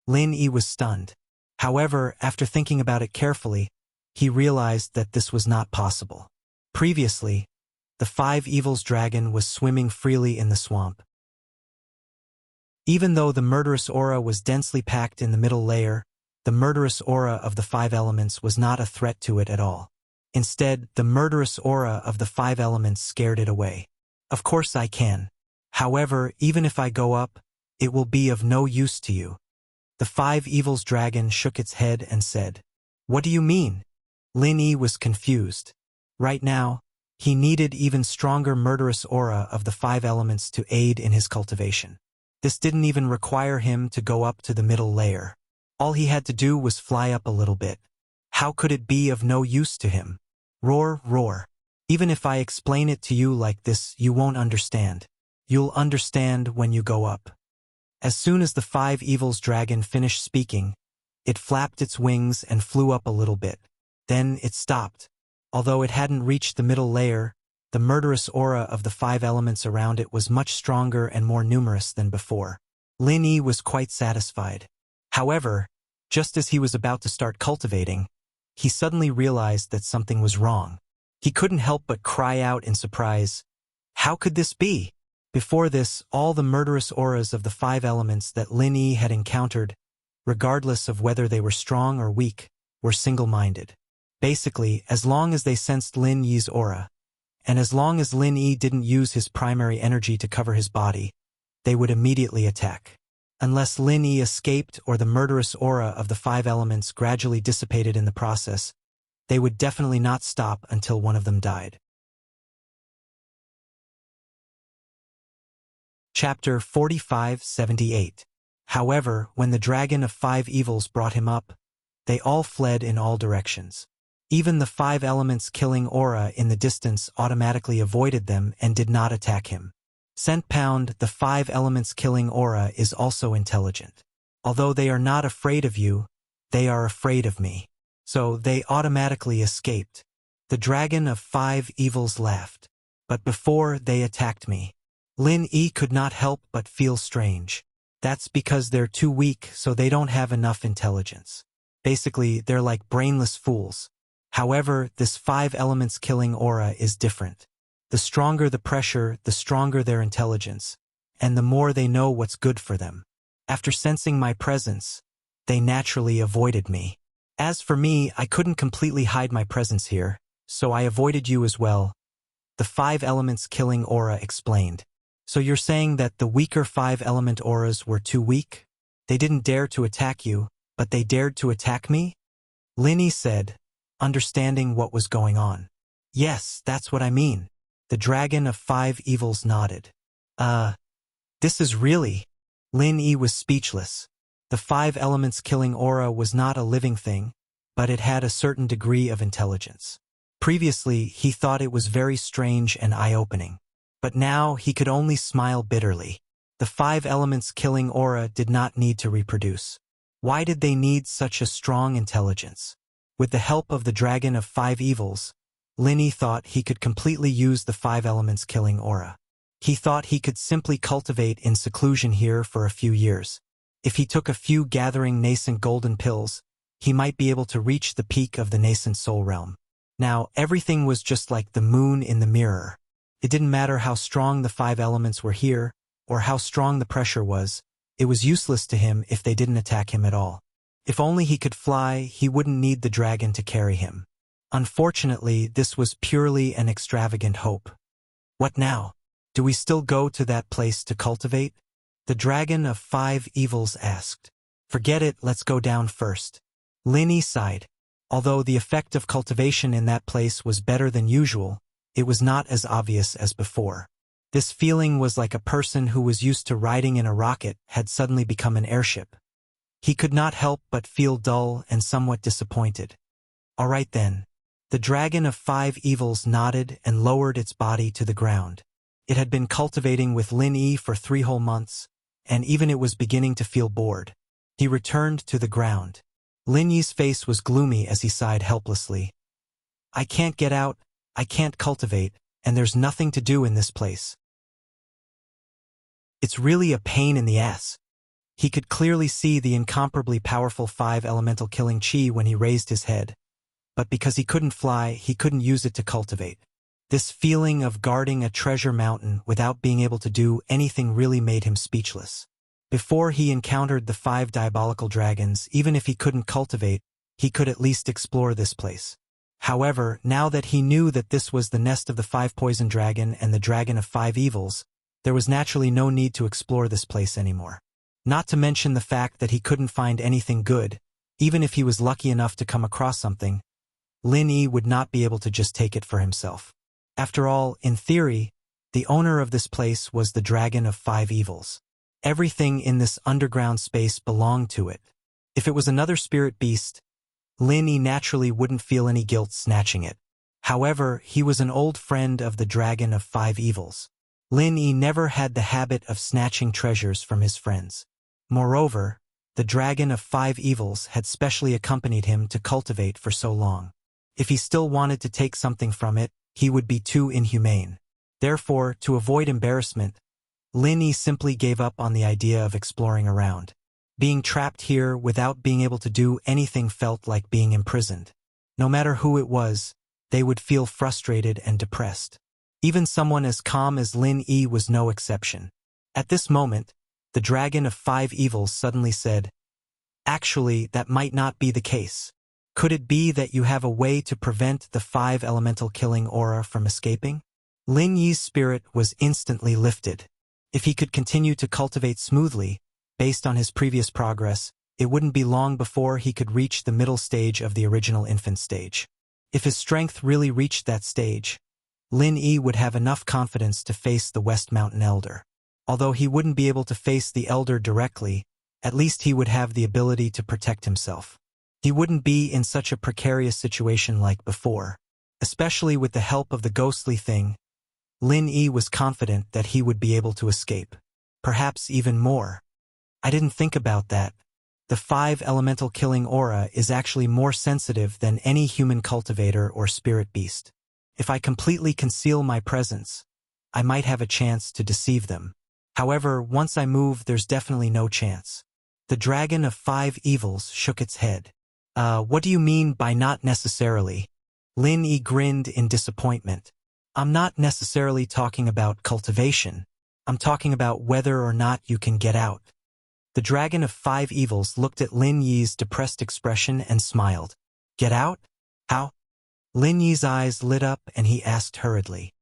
Lin Yi was stunned. However, after thinking about it carefully, he realized that this was not possible. Previously, the 5 evils dragon was swimming freely in the swamp. Even though the murderous aura was densely packed in the middle layer, the murderous aura of the 5 elements was not a threat to it at all. Instead, the murderous aura of the 5 elements scared it away. "Of course I can. However, even if I go up, it will be of no use to you." The 5 evils dragon shook its head and said, "What do you mean?" Lin Yi was confused. Right now, he needed even stronger murderous aura of the 5 elements to aid in his cultivation. This didn't even require him to go up to the middle layer. All he had to do was fly up a little bit. How could it be of no use to him? Roar, roar. Even if I explain it to you like this, you won't understand. You'll understand when you go up. As soon as the 5 evils dragon finished speaking, it flapped its wings and flew up a little bit. Then it stopped. Although it hadn't reached the middle layer, the murderous aura of the 5 elements around it was much stronger and more numerous than before. Lin Yi was quite satisfied. However, just as he was about to start cultivating, he suddenly realized that something was wrong. He couldn't help but cry out in surprise. How could this be? Before this, all the murderous auras of the 5 elements that Lin Yi had encountered, regardless of whether they were strong or weak, were single-minded. Basically, as long as they sensed Lin Yi's aura, and as long as Lin Yi didn't use his primary energy to cover his body, they would immediately attack. Unless Lin Yi escaped or the murderous aura of the 5 elements gradually dissipated in the process, they would definitely not stop until one of them died. Chapter 45-78. However, when the dragon of 5 evils brought him up, they all fled in all directions. Even the 5 elements killing aura in the distance automatically avoided them and did not attack him. Scent Pound, the 5 elements killing aura, is also intelligent. Although they are not afraid of you, they are afraid of me. So they automatically escaped. The dragon of 5 evils laughed. But before they attacked me, Lin Yi could not help but feel strange. That's because they're too weak, so they don't have enough intelligence. Basically, they're like brainless fools. However, this 5 elements killing aura is different. The stronger the pressure, the stronger their intelligence, and the more they know what's good for them. After sensing my presence, they naturally avoided me. As for me, I couldn't completely hide my presence here, so I avoided you as well, the 5 elements killing aura explained. So you're saying that the weaker 5 element auras were too weak? They didn't dare to attack you, but they dared to attack me? Lin Yi said, understanding what was going on. Yes, that's what I mean. The dragon of 5 evils nodded. This is really... Lin Yi was speechless. The 5 elements killing aura was not a living thing, but it had a certain degree of intelligence. Previously, he thought it was very strange and eye-opening. But now he could only smile bitterly. The 5 elements killing aura did not need to reproduce. Why did they need such a strong intelligence? With the help of the dragon of 5 evils, Lin Yi thought he could completely use the 5 elements killing aura. He thought he could simply cultivate in seclusion here for a few years. If he took a few gathering nascent golden pills, he might be able to reach the peak of the nascent soul realm. Now, everything was just like the moon in the mirror. It didn't matter how strong the 5 elements were here, or how strong the pressure was, it was useless to him if they didn't attack him at all. If only he could fly, he wouldn't need the dragon to carry him. Unfortunately, this was purely an extravagant hope. What now? Do we still go to that place to cultivate? The dragon of 5 evils asked. Forget it, let's go down first. Lin Yi sighed. Although the effect of cultivation in that place was better than usual, it was not as obvious as before. This feeling was like a person who was used to riding in a rocket had suddenly become an airship. He could not help but feel dull and somewhat disappointed. All right then. The dragon of 5 evils nodded and lowered its body to the ground. It had been cultivating with Lin Yi for 3 whole months, and even it was beginning to feel bored. He returned to the ground. Lin Yi's face was gloomy as he sighed helplessly. I can't get out, I can't cultivate, and there's nothing to do in this place. It's really a pain in the ass. He could clearly see the incomparably powerful 5 elemental killing chi when he raised his head, but because he couldn't fly, he couldn't use it to cultivate. This feeling of guarding a treasure mountain without being able to do anything really made him speechless. Before he encountered the 5 diabolical dragons, even if he couldn't cultivate, he could at least explore this place. However, now that he knew that this was the nest of the 5 poison dragon and the dragon of 5 evils, there was naturally no need to explore this place anymore. Not to mention the fact that he couldn't find anything good, even if he was lucky enough to come across something. Lin Yi would not be able to just take it for himself. After all, in theory, the owner of this place was the dragon of 5 evils. Everything in this underground space belonged to it. If it was another spirit beast, Lin Yi naturally wouldn't feel any guilt snatching it. However, he was an old friend of the dragon of 5 evils. Lin Yi never had the habit of snatching treasures from his friends. Moreover, the dragon of 5 evils had specially accompanied him to cultivate for so long. If he still wanted to take something from it, he would be too inhumane. Therefore, to avoid embarrassment, Lin Yi simply gave up on the idea of exploring around. Being trapped here without being able to do anything felt like being imprisoned. No matter who it was, they would feel frustrated and depressed. Even someone as calm as Lin Yi was no exception. At this moment, the dragon of 5 evils suddenly said, "Actually, that might not be the case. Could it be that you have a way to prevent the 5 elemental killing aura from escaping?" Lin Yi's spirit was instantly lifted. If he could continue to cultivate smoothly, based on his previous progress, it wouldn't be long before he could reach the middle stage of the original infant stage. If his strength really reached that stage, Lin Yi would have enough confidence to face the West Mountain Elder. Although he wouldn't be able to face the Elder directly, at least he would have the ability to protect himself. He wouldn't be in such a precarious situation like before. Especially with the help of the ghostly thing, Lin Yi was confident that he would be able to escape. Perhaps even more. I didn't think about that. The 5 elemental killing aura is actually more sensitive than any human cultivator or spirit beast. If I completely conceal my presence, I might have a chance to deceive them. However, once I move, there's definitely no chance. The dragon of 5 evils shook its head. What do you mean by not necessarily? Lin Yi grinned in disappointment. I'm not necessarily talking about cultivation. I'm talking about whether or not you can get out. The dragon of 5 evils looked at Lin Yi's depressed expression and smiled. Get out? How? Lin Yi's eyes lit up and he asked hurriedly.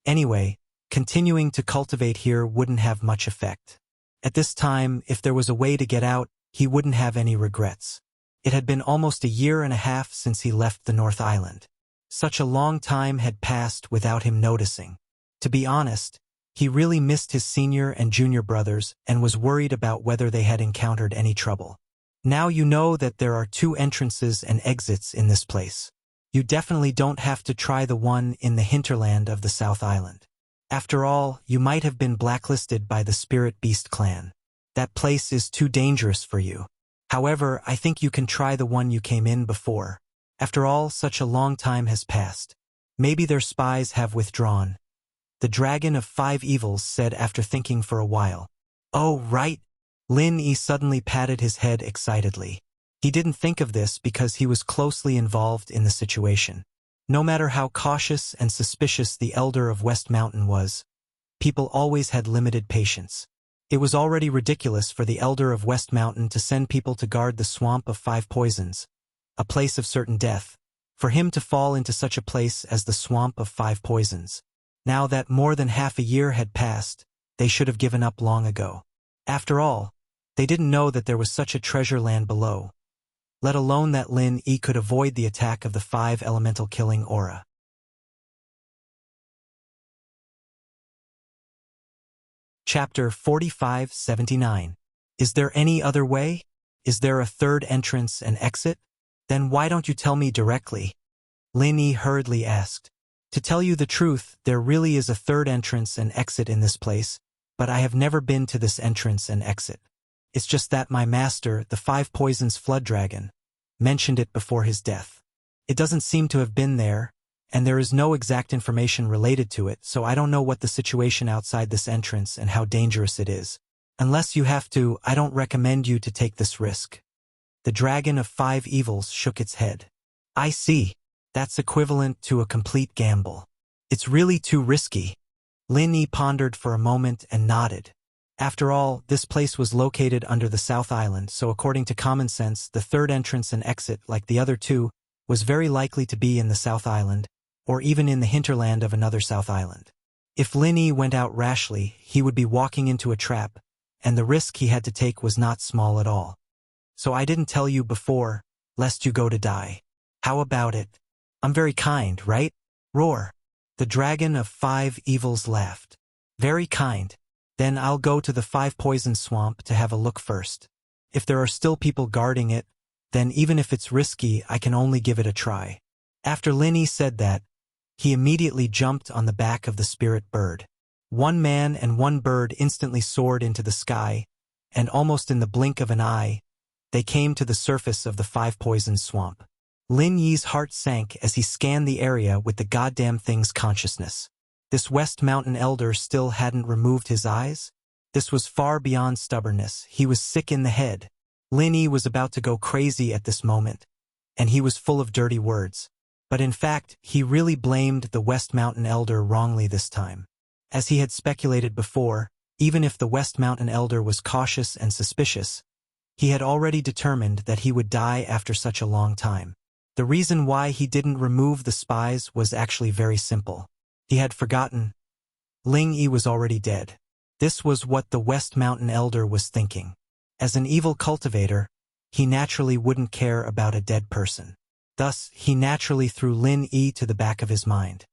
Anyway, continuing to cultivate here wouldn't have much effect. At this time, if there was a way to get out, he wouldn't have any regrets. It had been almost a year and a half since he left the North Island. Such a long time had passed without him noticing. To be honest, he really missed his senior and junior brothers and was worried about whether they had encountered any trouble. Now you know that there are 2 entrances and exits in this place. You definitely don't have to try the one in the hinterland of the South Island. After all, you might have been blacklisted by the Spirit Beast clan. That place is too dangerous for you. However, I think you can try the one you came in before. After all, such a long time has passed. Maybe their spies have withdrawn. The dragon of 5 evils said after thinking for a while. Oh, right. Lin Yi suddenly patted his head excitedly. He didn't think of this because he was closely involved in the situation. No matter how cautious and suspicious the Elder of West Mountain was, people always had limited patience. It was already ridiculous for the elder of West Mountain to send people to guard the swamp of 5 poisons, a place of certain death, for him to fall into such a place as the swamp of 5 poisons. Now that more than half a year had passed, they should have given up long ago. After all, they didn't know that there was such a treasure land below, let alone that Lin Yi could avoid the attack of the 5 elemental killing aura. Chapter 45-79. Is there any other way? Is there a third entrance and exit? Then why don't you tell me directly? Lin Yi hurriedly asked. To tell you the truth, there really is a third entrance and exit in this place, but I have never been to this entrance and exit. It's just that my master, the 5 poisons flood dragon, mentioned it before his death. It doesn't seem to have been there, and there is no exact information related to it, so I don't know what the situation outside this entrance and how dangerous it is. Unless you have to, I don't recommend you to take this risk. The dragon of 5 evils shook its head. I see. That's equivalent to a complete gamble. It's really too risky. Lin Yi pondered for a moment and nodded. After all, this place was located under the South Island, so according to common sense, the third entrance and exit, like the other two, was very likely to be in the South Island, or even in the hinterland of another South Island. If Lin Yi went out rashly, he would be walking into a trap, and the risk he had to take was not small at all. So I didn't tell you before, lest you go to die. How about it? I'm very kind, right? Roar. The dragon of 5 evils laughed. Very kind. Then I'll go to the 5 poison swamp to have a look first. If there are still people guarding it, then even if it's risky, I can only give it a try. After Lin Yi said that, he immediately jumped on the back of the spirit bird. 1 man and 1 bird instantly soared into the sky, and almost in the blink of an eye, they came to the surface of the 5 poison swamp. Lin Yi's heart sank as he scanned the area with the goddamn thing's consciousness. This West Mountain elder still hadn't removed his eyes? This was far beyond stubbornness. He was sick in the head. Lin Yi was about to go crazy at this moment, and he was full of dirty words. But in fact, he really blamed the West Mountain elder wrongly this time. As he had speculated before, even if the West Mountain elder was cautious and suspicious, he had already determined that he would die after such a long time. The reason why he didn't remove the spies was actually very simple. He had forgotten. Ling Yi was already dead. This was what the West Mountain elder was thinking. As an evil cultivator, he naturally wouldn't care about a dead person. Thus, he naturally threw Lin Yi to the back of his mind.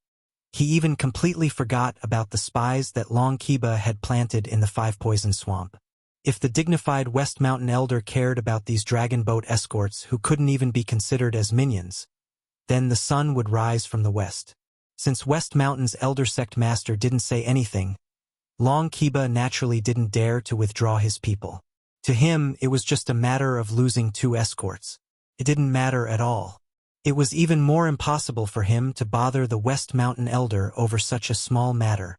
He even completely forgot about the spies that Long Kiba had planted in the 5 poison swamp. If the dignified West Mountain elder cared about these dragon boat escorts who couldn't even be considered as minions, then the sun would rise from the west. Since West Mountain's elder sect master didn't say anything, Long Kiba naturally didn't dare to withdraw his people. To him, it was just a matter of losing 2 escorts. It didn't matter at all. It was even more impossible for him to bother the West Mountain elder over such a small matter.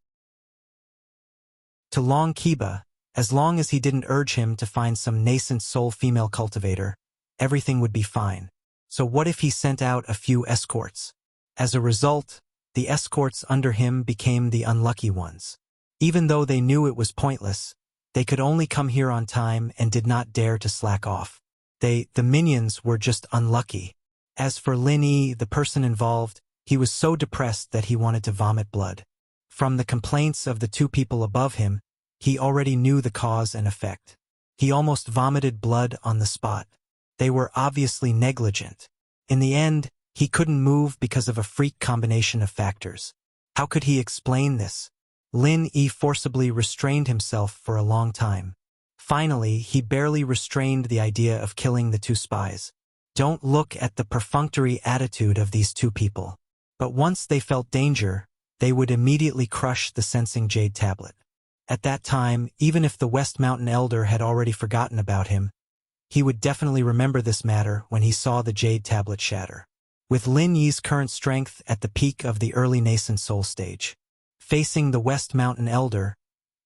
To Long Kiba, as long as he didn't urge him to find some nascent soul female cultivator, everything would be fine. So what if he sent out a few escorts? As a result, the escorts under him became the unlucky ones. Even though they knew it was pointless, they could only come here on time and did not dare to slack off. The minions were just unlucky. As for Lin Yi, the person involved, he was so depressed that he wanted to vomit blood. From the complaints of the 2 people above him, he already knew the cause and effect. He almost vomited blood on the spot. They were obviously negligent. In the end, he couldn't move because of a freak combination of factors. How could he explain this? Lin Yi forcibly restrained himself for a long time. Finally, he barely restrained the idea of killing the 2 spies. Don't look at the perfunctory attitude of these 2 people. But once they felt danger, they would immediately crush the sensing jade tablet. At that time, even if the West Mountain elder had already forgotten about him, he would definitely remember this matter when he saw the jade tablet shatter. With Lin Yi's current strength at the peak of the early nascent soul stage, facing the West Mountain elder,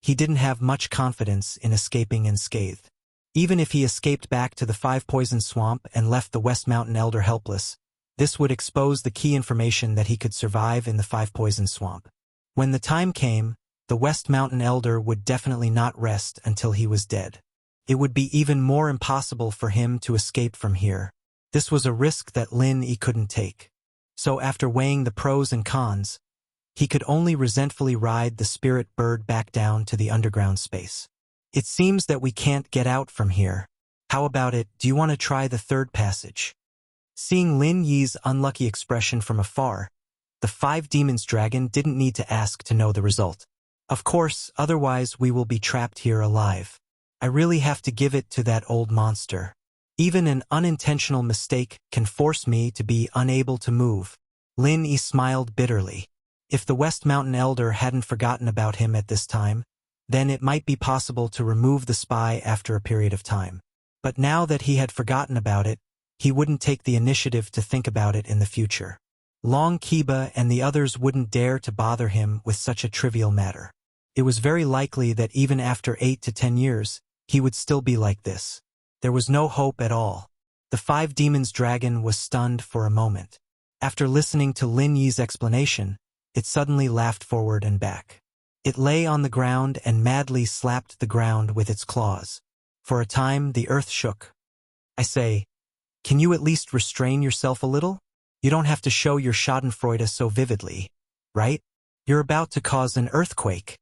he didn't have much confidence in escaping unscathed. Even if he escaped back to the 5 poison swamp and left the West Mountain elder helpless, this would expose the key information that he could survive in the 5 poison swamp. When the time came, the West Mountain Elder would definitely not rest until he was dead. It would be even more impossible for him to escape from here. This was a risk that Lin Yi couldn't take. So after weighing the pros and cons, he could only resentfully ride the spirit bird back down to the underground space. It seems that we can't get out from here. How about it, do you want to try the third passage? Seeing Lin Yi's unlucky expression from afar, the Five Demons dragon didn't need to ask to know the result. Of course, otherwise we will be trapped here alive. I really have to give it to that old monster. Even an unintentional mistake can force me to be unable to move. Lin Yi smiled bitterly. If the West Mountain Elder hadn't forgotten about him at this time, then it might be possible to remove the spy after a period of time. But now that he had forgotten about it, he wouldn't take the initiative to think about it in the future. Long Kiba and the others wouldn't dare to bother him with such a trivial matter. It was very likely that even after 8 to 10 years, he would still be like this. There was no hope at all. The Five Demons dragon was stunned for a moment. After listening to Lin Yi's explanation, it suddenly laughed forward and back. It lay on the ground and madly slapped the ground with its claws. For a time, the earth shook. I say, can you at least restrain yourself a little? You don't have to show your schadenfreude so vividly, right? You're about to cause an earthquake.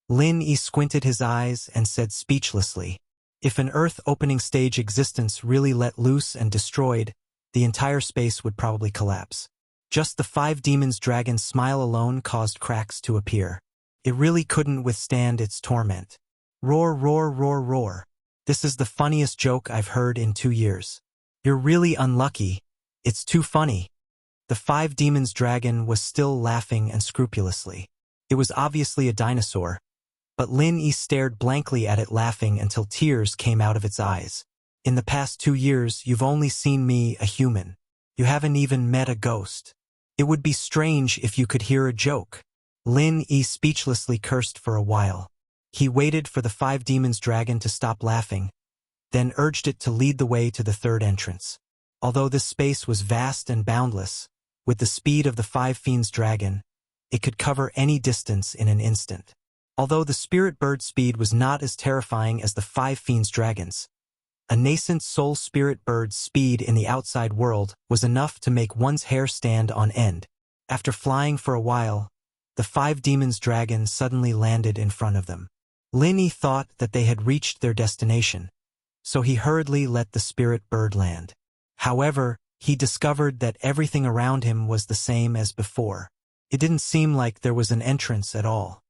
Lin Yi squinted his eyes and said speechlessly, if an Earth-opening stage existence really let loose and destroyed, the entire space would probably collapse. Just the Five Demons dragon's smile alone caused cracks to appear. It really couldn't withstand its torment. Roar, roar, roar, roar. This is the funniest joke I've heard in 2 years. You're really unlucky. It's too funny. The Five Demons dragon was still laughing and scrupulously. It was obviously a dinosaur, but Lin Yi stared blankly at it, laughing until tears came out of its eyes. In the past 2 years, you've only seen me, a human. You haven't even met a ghost. It would be strange if you could hear a joke. Lin Yi speechlessly cursed for a while. He waited for the Five Demons dragon to stop laughing, then urged it to lead the way to the third entrance. Although this space was vast and boundless, with the speed of the Five Fiends dragon, it could cover any distance in an instant. Although the spirit bird speed was not as terrifying as the Five Fiends dragons, a nascent soul spirit bird's speed in the outside world was enough to make one's hair stand on end. After flying for a while, the Five Demons dragon suddenly landed in front of them. Lin Yi thought that they had reached their destination, so he hurriedly let the spirit bird land. However, he discovered that everything around him was the same as before. It didn't seem like there was an entrance at all.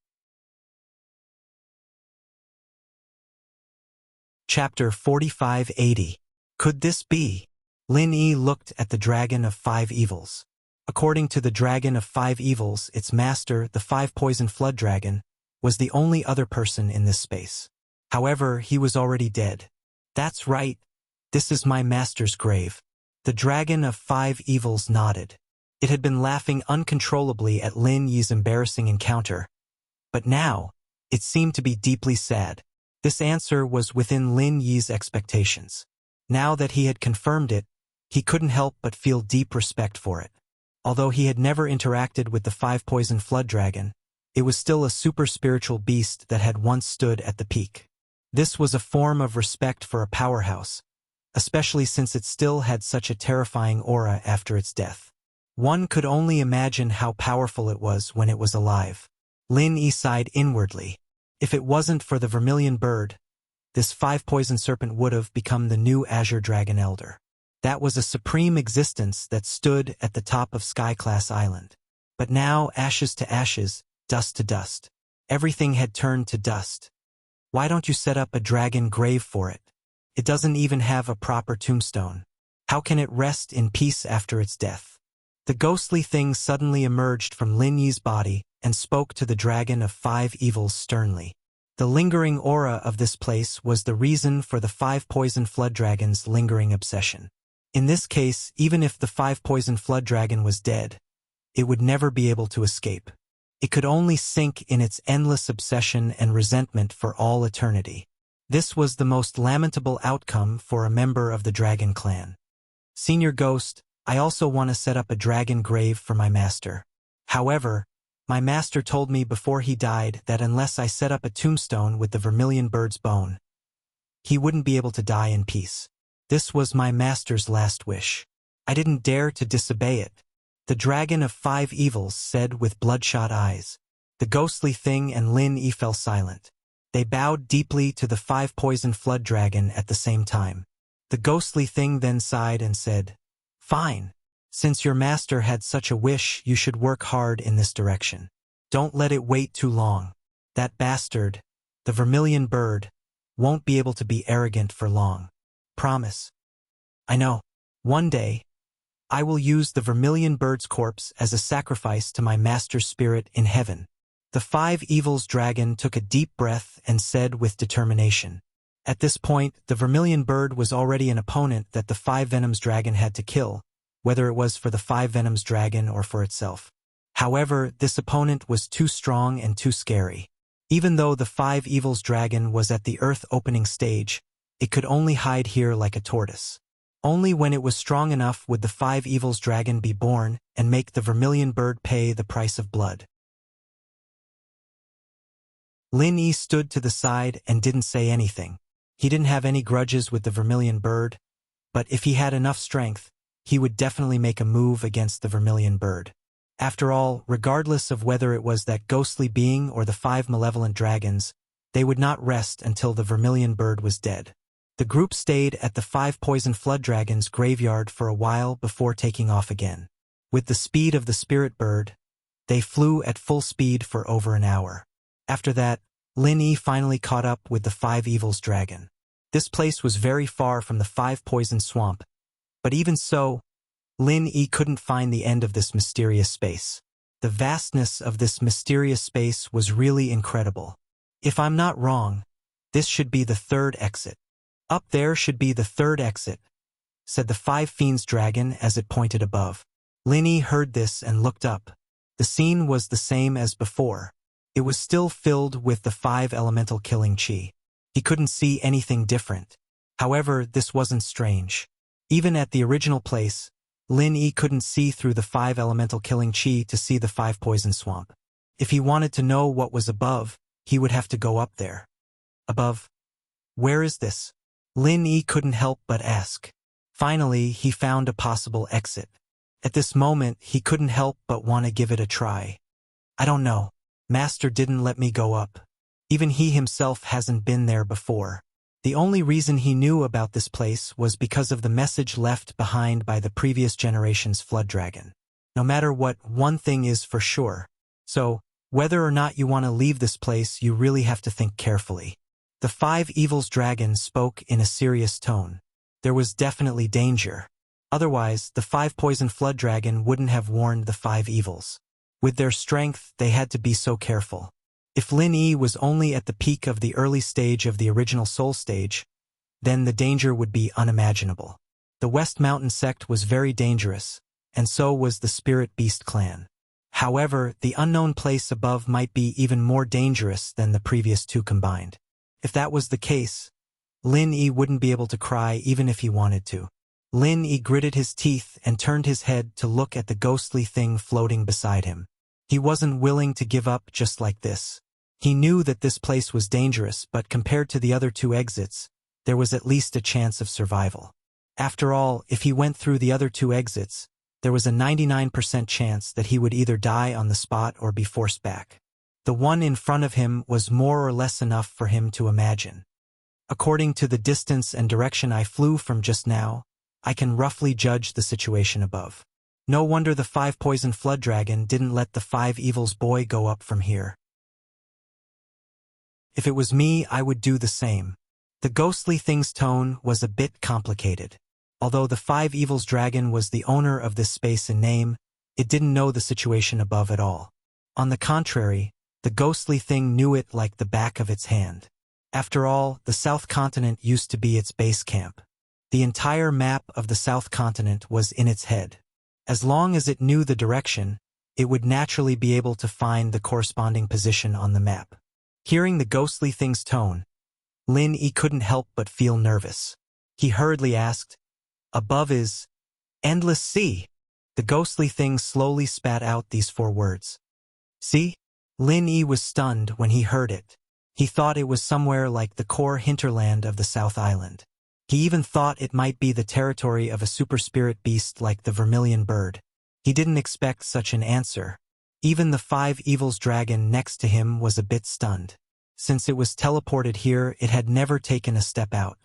Chapter 4580. Could this be? Lin Yi looked at the Dragon of Five Evils. According to the Dragon of Five Evils, its master, the Five Poison Flood Dragon, was the only other person in this space. However, he was already dead. That's right. This is my master's grave. The Dragon of Five Evils nodded. It had been laughing uncontrollably at Lin Yi's embarrassing encounter, but now, it seemed to be deeply sad. This answer was within Lin Yi's expectations. Now that he had confirmed it, he couldn't help but feel deep respect for it. Although he had never interacted with the Five Poison Flood Dragon, it was still a super spiritual beast that had once stood at the peak. This was a form of respect for a powerhouse, especially since it still had such a terrifying aura after its death. One could only imagine how powerful it was when it was alive. Lin Yi sighed inwardly. If it wasn't for the vermilion bird, this five-poison serpent would have become the new Azure Dragon Elder. That was a supreme existence that stood at the top of Sky-class Island. But now, ashes to ashes, dust to dust. Everything had turned to dust. Why don't you set up a dragon grave for it? It doesn't even have a proper tombstone. How can it rest in peace after its death? The ghostly thing suddenly emerged from Lin Yi's body and spoke to the Dragon of Five Evils sternly. The lingering aura of this place was the reason for the Five Poison Flood Dragon's lingering obsession. In this case, even if the Five Poison Flood Dragon was dead, it would never be able to escape. It could only sink in its endless obsession and resentment for all eternity. This was the most lamentable outcome for a member of the Dragon Clan. Senior Ghost, I also want to set up a dragon grave for my master. However, My master told me before he died that unless I set up a tombstone with the vermilion bird's bone, he wouldn't be able to die in peace. This was my master's last wish. I didn't dare to disobey it. The dragon of 5 evils said with bloodshot eyes. The ghostly thing and Lin Yi fell silent. They bowed deeply to the 5 poison flood dragon at the same time. The ghostly thing then sighed and said, "Fine. Since your master had such a wish, you should work hard in this direction. Don't let it wait too long. That bastard, the vermilion bird, won't be able to be arrogant for long. Promise." "I know. One day, I will use the vermilion bird's corpse as a sacrifice to my master's spirit in heaven." The 5 evils dragon took a deep breath and said with determination. At this point, the vermilion bird was already an opponent that the 5 venoms dragon had to kill, whether it was for the 5 venoms dragon or for itself. However, this opponent was too strong and too scary. Even though the 5 evils dragon was at the earth opening stage, it could only hide here like a tortoise. Only when it was strong enough would the 5 evils dragon be born and make the vermilion bird pay the price of blood. Lin Yi stood to the side and didn't say anything. He didn't have any grudges with the vermilion bird, but if he had enough strength, he would definitely make a move against the vermilion bird. After all, regardless of whether it was that ghostly being or the 5 malevolent dragons, they would not rest until the vermilion bird was dead. The group stayed at the 5 poison flood dragons' graveyard for a while before taking off again. With the speed of the spirit bird, they flew at full speed for over an hour. After that, Lin Yi finally caught up with the 5 evils dragon. This place was very far from the 5 poison swamp, but even so, Lin Yi couldn't find the end of this mysterious space. The vastness of this mysterious space was really incredible. If I'm not wrong, this should be the 3rd exit. Up there should be the 3rd exit, said the 5 fiends dragon as it pointed above. Lin Yi heard this and looked up. The scene was the same as before. It was still filled with the 5 elemental killing chi. He couldn't see anything different. However, this wasn't strange. Even at the original place, Lin Yi couldn't see through the 5 elemental killing chi to see the 5 poison swamp. If he wanted to know what was above, he would have to go up there. Above? Where is this? Lin Yi couldn't help but ask. Finally, he found a possible exit. At this moment, he couldn't help but want to give it a try. "I don't know. Master didn't let me go up. Even he himself hasn't been there before. The only reason he knew about this place was because of the message left behind by the previous generation's flood dragon. No matter what, one thing is for sure. So, whether or not you want to leave this place, you really have to think carefully." The 5 evils dragon spoke in a serious tone. There was definitely danger. Otherwise, the 5 poison flood dragon wouldn't have warned the 5 evils. With their strength, they had to be so careful. If Lin Yi was only at the peak of the early stage of the original soul stage, then the danger would be unimaginable. The West Mountain sect was very dangerous, and so was the Spirit Beast clan. However, the unknown place above might be even more dangerous than the previous 2 combined. If that was the case, Lin Yi wouldn't be able to cry even if he wanted to. Lin Yi gritted his teeth and turned his head to look at the ghostly thing floating beside him. He wasn't willing to give up just like this. He knew that this place was dangerous, but compared to the other 2 exits, there was at least a chance of survival. After all, if he went through the other 2 exits, there was a 99% chance that he would either die on the spot or be forced back. The one in front of him was more or less enough for him to imagine. According to the distance and direction I flew from just now, I can roughly judge the situation above. No wonder the 5 poison flood dragon didn't let the 5 evils boy go up from here. If it was me, I would do the same. The ghostly thing's tone was a bit complicated. Although the 5 evils dragon was the owner of this space in name, it didn't know the situation above at all. On the contrary, the ghostly thing knew it like the back of its hand. After all, the South Continent used to be its base camp. The entire map of the South Continent was in its head. As long as it knew the direction, it would naturally be able to find the corresponding position on the map. Hearing the ghostly thing's tone, Lin Yi couldn't help but feel nervous. He hurriedly asked, "Above is endless sea." The ghostly thing slowly spat out these 4 words. See? Lin Yi was stunned when he heard it. He thought it was somewhere like the core hinterland of the South Island. He even thought it might be the territory of a super spirit beast like the vermilion bird. He didn't expect such an answer. Even the five evils dragon next to him was a bit stunned. Since it was teleported here, it had never taken a step out.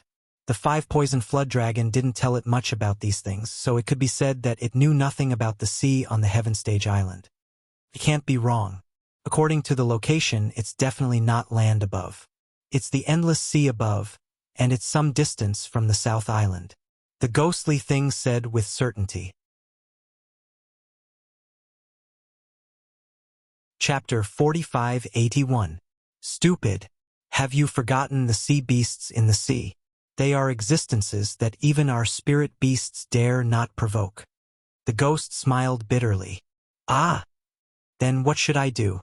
The five poison flood dragon didn't tell it much about these things, so it could be said that it knew nothing about the sea on the Heaven Stage Island. It can't be wrong. According to the location, it's definitely not land above. It's the endless sea above, and it's some distance from the South Island. The ghostly thing said with certainty. Chapter 4581. Stupid. Have you forgotten the sea beasts in the sea? They are existences that even our spirit beasts dare not provoke. The ghost smiled bitterly. Ah! Then what should I do?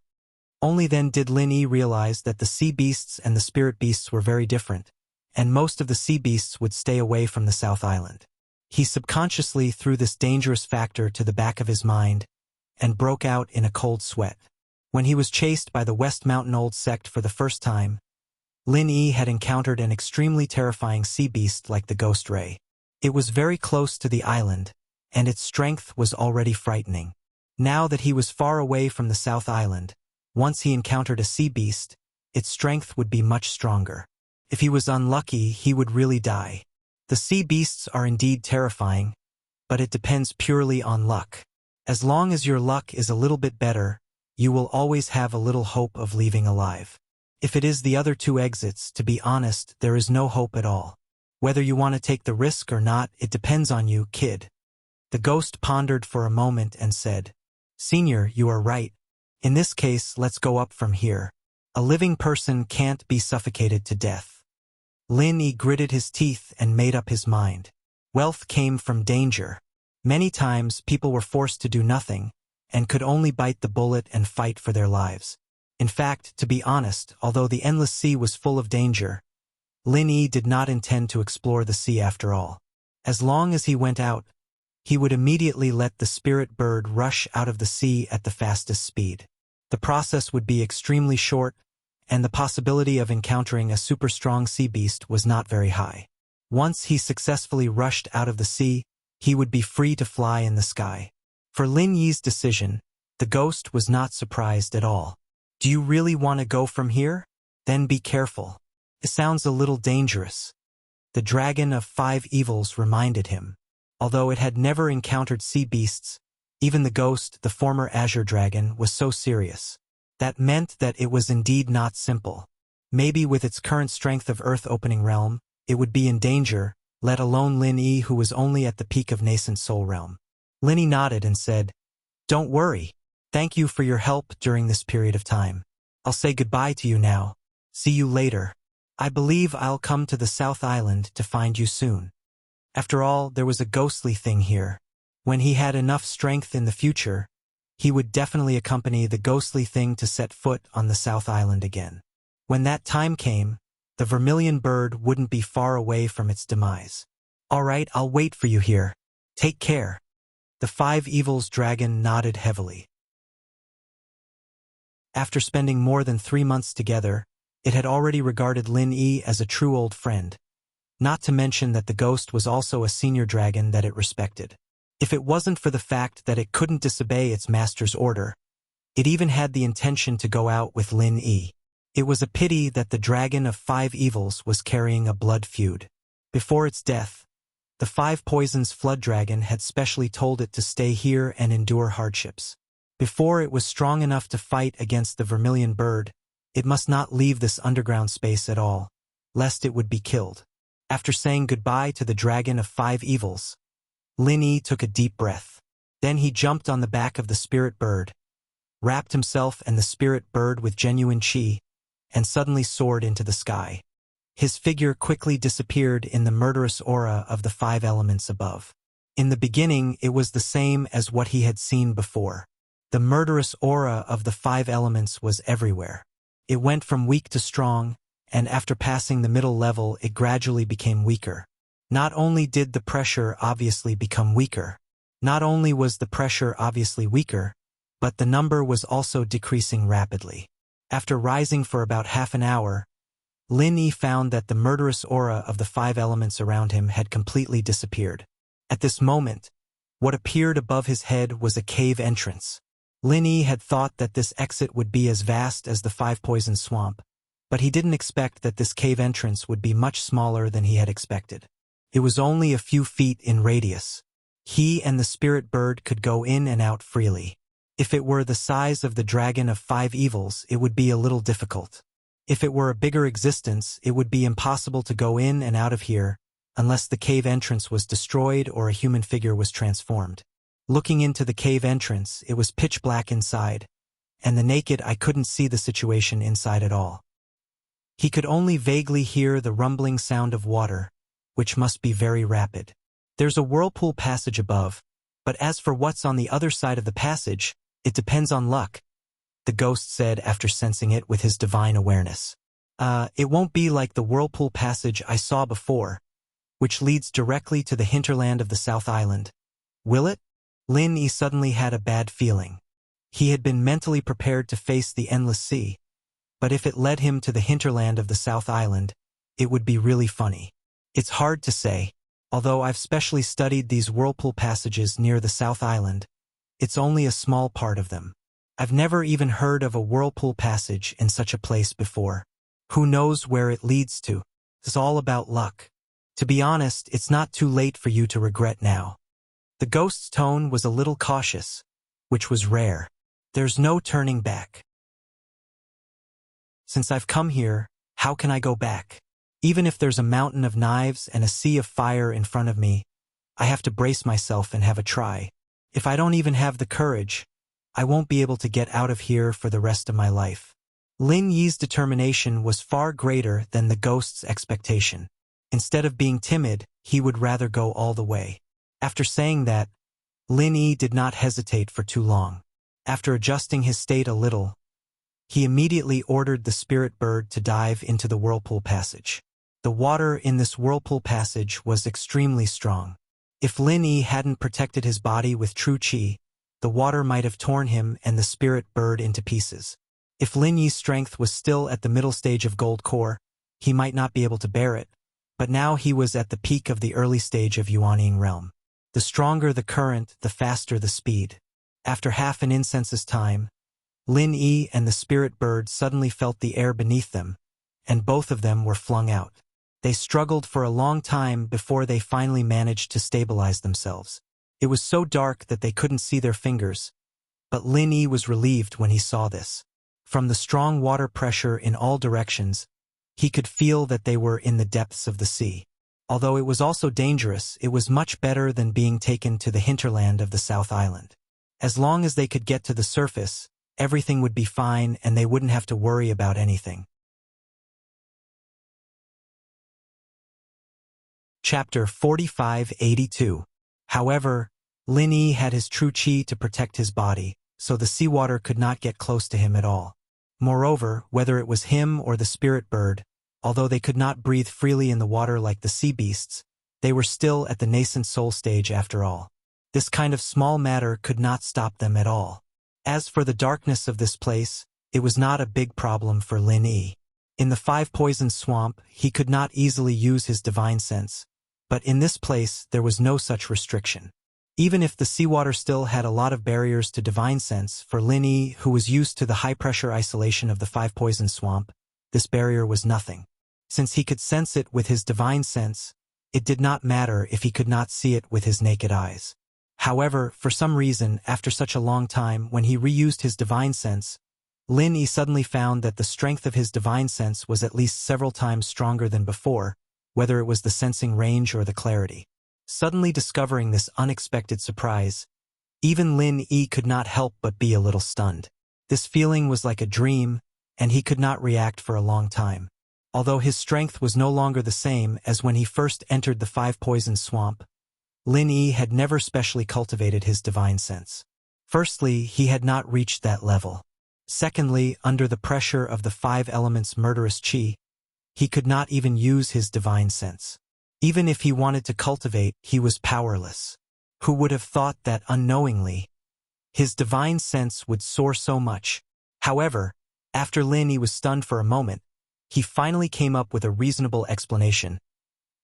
Only then did Lin Yi realize that the sea beasts and the spirit beasts were very different, and most of the sea beasts would stay away from the South Island. He subconsciously threw this dangerous factor to the back of his mind and broke out in a cold sweat. When he was chased by the West Mountain Old Sect for the first time, Lin Yi had encountered an extremely terrifying sea beast like the Ghost Ray. It was very close to the island, and its strength was already frightening. Now that he was far away from the South Island, once he encountered a sea beast, its strength would be much stronger. If he was unlucky, he would really die. The sea beasts are indeed terrifying, but it depends purely on luck. As long as your luck is a little bit better, you will always have a little hope of leaving alive. If it is the other two exits, to be honest, there is no hope at all. Whether you want to take the risk or not, it depends on you, kid. The ghost pondered for a moment and said, Senior, you are right. In this case, let's go up from here. A living person can't be suffocated to death. Lin Yi gritted his teeth and made up his mind. Wealth came from danger. Many times people were forced to do nothing, and could only bite the bullet and fight for their lives. In fact, to be honest, although the endless sea was full of danger, Lin Yi did not intend to explore the sea after all. As long as he went out, he would immediately let the spirit bird rush out of the sea at the fastest speed. The process would be extremely short, and the possibility of encountering a super strong sea beast was not very high. Once he successfully rushed out of the sea, he would be free to fly in the sky. For Lin Yi's decision, the ghost was not surprised at all. Do you really want to go from here? Then be careful. It sounds a little dangerous. The dragon of five evils reminded him. Although it had never encountered sea beasts, even the ghost, the former azure dragon, was so serious. That meant that it was indeed not simple. Maybe with its current strength of Earth-opening realm, it would be in danger, let alone Lin Yi, who was only at the peak of nascent soul realm. Lin Yi nodded and said, Don't worry. Thank you for your help during this period of time. I'll say goodbye to you now. See you later. I believe I'll come to the South Island to find you soon. After all, there was a ghostly thing here. When he had enough strength in the future, he would definitely accompany the ghostly thing to set foot on the South Island again. When that time came, the vermilion bird wouldn't be far away from its demise. All right, I'll wait for you here. Take care. The five evils dragon nodded heavily. After spending more than 3 months together, it had already regarded Lin Yi as a true old friend, not to mention that the ghost was also a senior dragon that it respected. If it wasn't for the fact that it couldn't disobey its master's order, it even had the intention to go out with Lin Yi. It was a pity that the dragon of five evils was carrying a blood feud. Before its death, the five poisons flood dragon had specially told it to stay here and endure hardships. Before it was strong enough to fight against the vermilion bird, it must not leave this underground space at all, lest it would be killed. After saying goodbye to the dragon of five evils, Lin Yi took a deep breath. Then he jumped on the back of the spirit bird, wrapped himself and the spirit bird with genuine chi, and suddenly soared into the sky. His figure quickly disappeared in the murderous aura of the five elements above. In the beginning, it was the same as what he had seen before. The murderous aura of the five elements was everywhere. It went from weak to strong, and after passing the middle level, it gradually became weaker. Not only did the pressure obviously become weaker, but but the number was also decreasing rapidly. After rising for about half an hour, Lin Yi found that the murderous aura of the 5 elements around him had completely disappeared. At this moment, what appeared above his head was a cave entrance. Lin Yi had thought that this exit would be as vast as the 5 poison swamp, but he didn't expect that this cave entrance would be much smaller than he had expected. It was only a few feet in radius. He and the spirit bird could go in and out freely. If it were the size of the dragon of 5 evils, it would be a little difficult. If it were a bigger existence, it would be impossible to go in and out of here unless the cave entrance was destroyed or a human figure was transformed. Looking into the cave entrance, it was pitch black inside, and the naked eye couldn't see the situation inside at all. He could only vaguely hear the rumbling sound of water, which must be very rapid. There's a whirlpool passage above, but as for what's on the other side of the passage, it depends on luck, the ghost said after sensing it with his divine awareness. It won't be like the whirlpool passage I saw before, which leads directly to the hinterland of the South Island. Will it? Lin Yi suddenly had a bad feeling. He had been mentally prepared to face the endless sea, but if it led him to the hinterland of the South Island, it would be really funny. It's hard to say. Although I've specially studied these whirlpool passages near the South Island, it's only a small part of them. I've never even heard of a whirlpool passage in such a place before. Who knows where it leads to? It's all about luck. To be honest, it's not too late for you to regret now. The ghost's tone was a little cautious, which was rare. There's no turning back. Since I've come here, how can I go back? Even if there's a mountain of knives and a sea of fire in front of me, I have to brace myself and have a try. If I don't even have the courage, I won't be able to get out of here for the rest of my life. Lin Yi's determination was far greater than the ghost's expectation. Instead of being timid, he would rather go all the way. After saying that, Lin Yi did not hesitate for too long. After adjusting his state a little, he immediately ordered the spirit bird to dive into the whirlpool passage. The water in this whirlpool passage was extremely strong. If Lin Yi hadn't protected his body with true qi, the water might have torn him and the spirit bird into pieces. If Lin Yi's strength was still at the middle stage of gold core, he might not be able to bear it, but now he was at the peak of the early stage of Yuanying realm. The stronger the current, the faster the speed. After half an incense's time, Lin Yi and the spirit bird suddenly felt the air beneath them, and both of them were flung out. They struggled for a long time before they finally managed to stabilize themselves. It was so dark that they couldn't see their fingers, but Lin Yi was relieved when he saw this. From the strong water pressure in all directions, he could feel that they were in the depths of the sea. Although it was also dangerous, it was much better than being taken to the hinterland of the South Island. As long as they could get to the surface, everything would be fine and they wouldn't have to worry about anything. Chapter 4582. However, Lin Yi had his true qi to protect his body, so the seawater could not get close to him at all. Moreover, whether it was him or the spirit bird, although they could not breathe freely in the water like the sea beasts, they were still at the nascent soul stage after all. This kind of small matter could not stop them at all. As for the darkness of this place, it was not a big problem for Lin Yi. In the 5 poison swamp, he could not easily use his divine sense, but in this place there was no such restriction. Even if the seawater still had a lot of barriers to divine sense, for Lin Yi, who was used to the high-pressure isolation of the 5 poison swamp, this barrier was nothing. Since he could sense it with his divine sense, it did not matter if he could not see it with his naked eyes. However, for some reason, after such a long time, when he reused his divine sense, Lin Yi suddenly found that the strength of his divine sense was at least several times stronger than before, whether it was the sensing range or the clarity. Suddenly discovering this unexpected surprise, even Lin Yi could not help but be a little stunned. This feeling was like a dream, and he could not react for a long time. Although his strength was no longer the same as when he first entered the 5 poison swamp, Lin Yi had never specially cultivated his divine sense. Firstly, he had not reached that level. Secondly, under the pressure of the 5 elements' murderous qi, he could not even use his divine sense. Even if he wanted to cultivate, he was powerless. Who would have thought that unknowingly, his divine sense would soar so much. However, after Lin Yi was stunned for a moment, he finally came up with a reasonable explanation.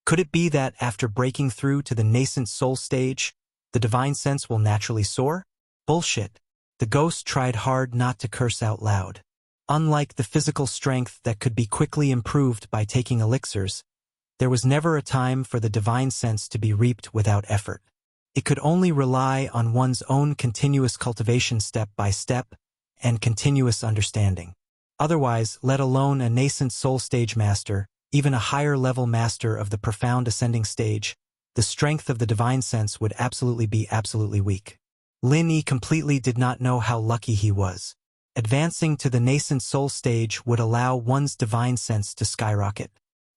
Could it be that after breaking through to the nascent soul stage, the divine sense will naturally soar? Bullshit. The ghost tried hard not to curse out loud. Unlike the physical strength that could be quickly improved by taking elixirs, there was never a time for the divine sense to be reaped without effort. It could only rely on one's own continuous cultivation step by step and continuous understanding. Otherwise, let alone a nascent soul stage master, even a higher-level master of the profound ascending stage, the strength of the divine sense would be absolutely weak. Lin Yi completely did not know how lucky he was. Advancing to the nascent soul stage would allow one's divine sense to skyrocket.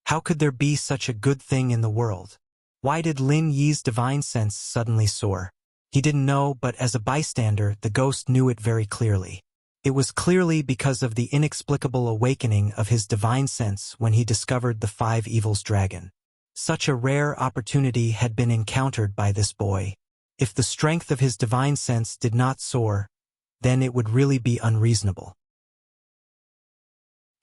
How could there be such a good thing in the world? Why did Lin Yi's divine sense suddenly soar? He didn't know, but as a bystander, the ghost knew it very clearly. It was clearly because of the inexplicable awakening of his divine sense when he discovered the 5 Evils dragon. Such a rare opportunity had been encountered by this boy. If the strength of his divine sense did not soar, then it would really be unreasonable.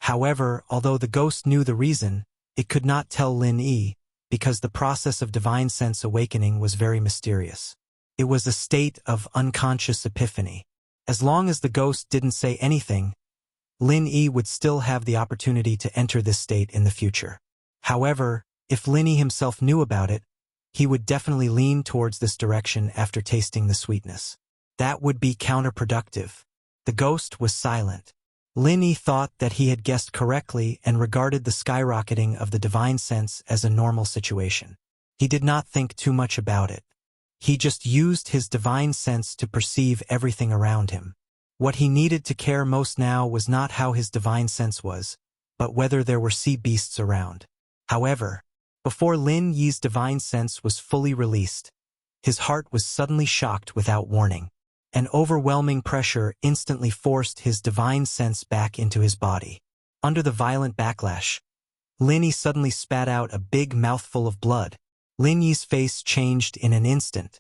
However, although the ghost knew the reason, it could not tell Lin Yi, because the process of divine sense awakening was very mysterious. It was a state of unconscious epiphany. As long as the ghost didn't say anything, Lin Yi would still have the opportunity to enter this state in the future. However, if Lin Yi himself knew about it, he would definitely lean towards this direction after tasting the sweetness. That would be counterproductive. The ghost was silent. Lin Yi thought that he had guessed correctly and regarded the skyrocketing of the divine sense as a normal situation. He did not think too much about it. He just used his divine sense to perceive everything around him. What he needed to care most now was not how his divine sense was, but whether there were sea beasts around. However, before Lin Yi's divine sense was fully released, his heart was suddenly shocked without warning. An overwhelming pressure instantly forced his divine sense back into his body. Under the violent backlash, Lin Yi suddenly spat out a big mouthful of blood. Lin Yi's face changed in an instant.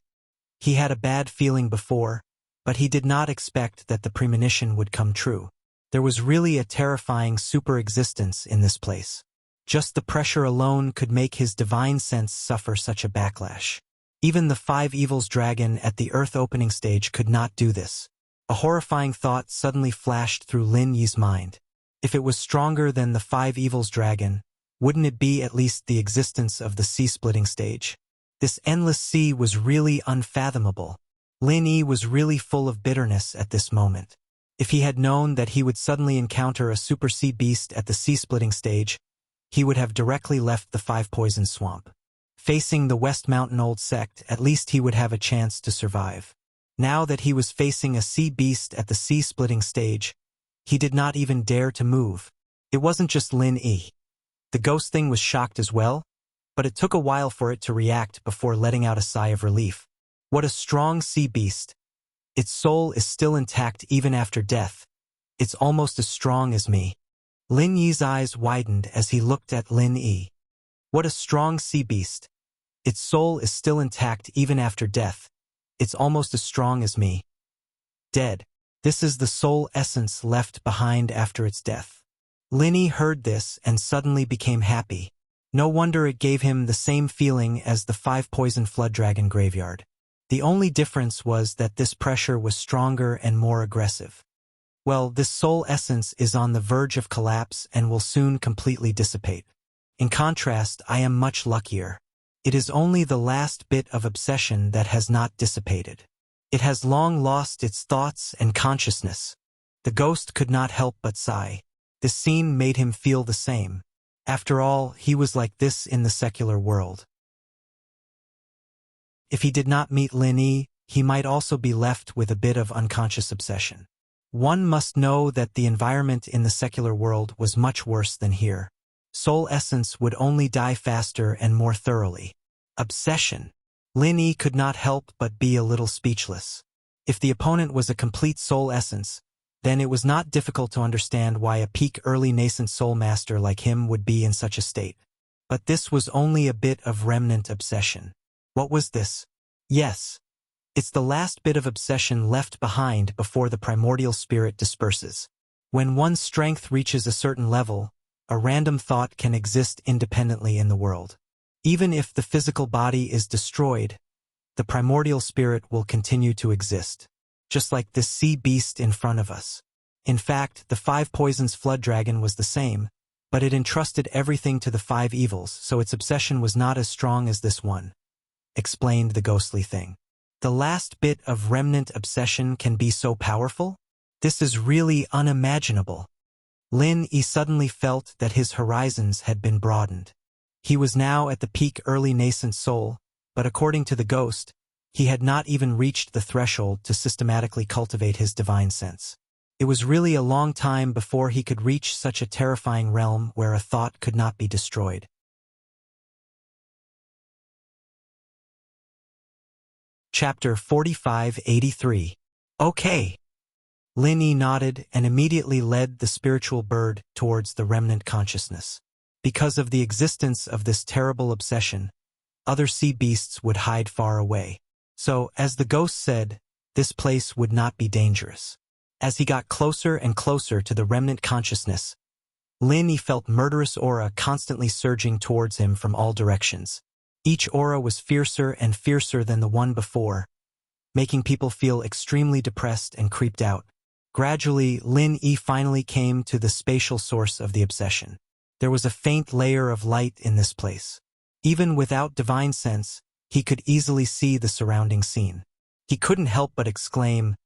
He had a bad feeling before, but he did not expect that the premonition would come true. There was really a terrifying super-existence in this place. Just the pressure alone could make his divine sense suffer such a backlash. Even the 5 Evils dragon at the Earth opening stage could not do this. A horrifying thought suddenly flashed through Lin Yi's mind. If it was stronger than the 5 Evils dragon, wouldn't it be at least the existence of the sea-splitting stage? This endless sea was really unfathomable. Lin Yi was really full of bitterness at this moment. If he had known that he would suddenly encounter a super sea beast at the sea-splitting stage, he would have directly left the 5 Poison Swamp. Facing the West Mountain Old Sect, at least he would have a chance to survive. Now that he was facing a sea beast at the sea-splitting stage, he did not even dare to move. It wasn't just Lin Yi. The ghost thing was shocked as well, but it took a while for it to react before letting out a sigh of relief. What a strong sea beast. Its soul is still intact even after death. It's almost as strong as me. Lin Yi's eyes widened as he looked at Lin Yi. What a strong sea beast. Its soul is still intact even after death. It's almost as strong as me. Dead. This is the soul essence left behind after its death. Lin Yi heard this and suddenly became happy. No wonder it gave him the same feeling as the 5 Poison Flood Dragon graveyard. The only difference was that this pressure was stronger and more aggressive. Well, this soul essence is on the verge of collapse and will soon completely dissipate. In contrast, I am much luckier. It is only the last bit of obsession that has not dissipated. It has long lost its thoughts and consciousness. The ghost could not help but sigh. This scene made him feel the same. After all, he was like this in the secular world. If he did not meet Lin Yi, he might also be left with a bit of unconscious obsession. One must know that the environment in the secular world was much worse than here. Soul essence would only die faster and more thoroughly. Obsession. Lin Yi could not help but be a little speechless. If the opponent was a complete soul essence, then it was not difficult to understand why a peak early nascent soul master like him would be in such a state. But this was only a bit of remnant obsession. What was this? Yes. It's the last bit of obsession left behind before the primordial spirit disperses. When one's strength reaches a certain level, a random thought can exist independently in the world. Even if the physical body is destroyed, the primordial spirit will continue to exist, just like this sea beast in front of us. In fact, the 5 poisons flood dragon was the same, but it entrusted everything to the 5 evils, so its obsession was not as strong as this one, explained the ghostly thing. The last bit of remnant obsession can be so powerful? This is really unimaginable. Lin Yi suddenly felt that his horizons had been broadened. He was now at the peak early nascent soul, but according to the ghost, he had not even reached the threshold to systematically cultivate his divine sense. It was really a long time before he could reach such a terrifying realm where a thought could not be destroyed. Chapter 4583. Okay. Lin Yi nodded and immediately led the spiritual bird towards the remnant consciousness. Because of the existence of this terrible obsession, other sea beasts would hide far away. So, as the ghost said, this place would not be dangerous. As he got closer and closer to the remnant consciousness, Lin Yi felt murderous aura constantly surging towards him from all directions. Each aura was fiercer and fiercer than the one before, making people feel extremely depressed and creeped out. Gradually, Lin Yi finally came to the spatial source of the obsession. There was a faint layer of light in this place. Even without divine sense, he could easily see the surrounding scene. He couldn't help but exclaim,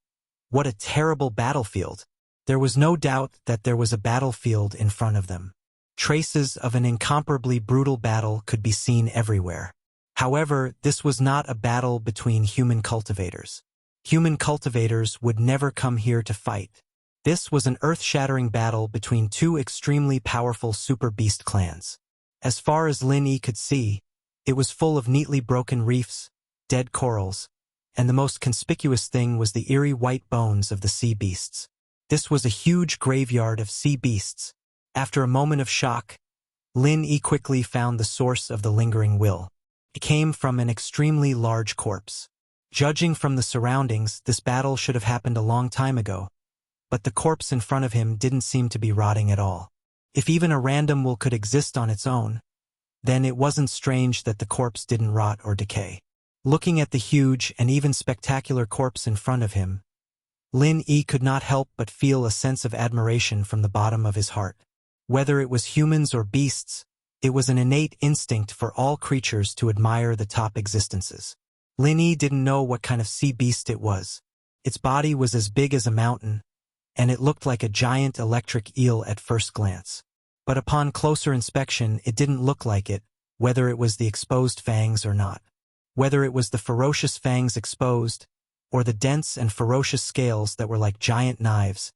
"What a terrible battlefield!" There was no doubt that there was a battlefield in front of them. Traces of an incomparably brutal battle could be seen everywhere. However, this was not a battle between human cultivators. Human cultivators would never come here to fight. This was an earth-shattering battle between 2 extremely powerful super beast clans. As far as Lin Yi could see, it was full of neatly broken reefs, dead corals, and the most conspicuous thing was the eerie white bones of the sea beasts. This was a huge graveyard of sea beasts. After a moment of shock, Lin Yi quickly found the source of the lingering will. It came from an extremely large corpse. Judging from the surroundings, this battle should have happened a long time ago, but the corpse in front of him didn't seem to be rotting at all. If even a random will could exist on its own, then it wasn't strange that the corpse didn't rot or decay. Looking at the huge and even spectacular corpse in front of him, Lin Yi could not help but feel a sense of admiration from the bottom of his heart. Whether it was humans or beasts, it was an innate instinct for all creatures to admire the top existences. Lin Yi didn't know what kind of sea beast it was. Its body was as big as a mountain, and it looked like a giant electric eel at first glance. But upon closer inspection, it didn't look like it, whether it was the exposed fangs or not. Whether it was the ferocious fangs exposed, or the dense and ferocious scales that were like giant knives,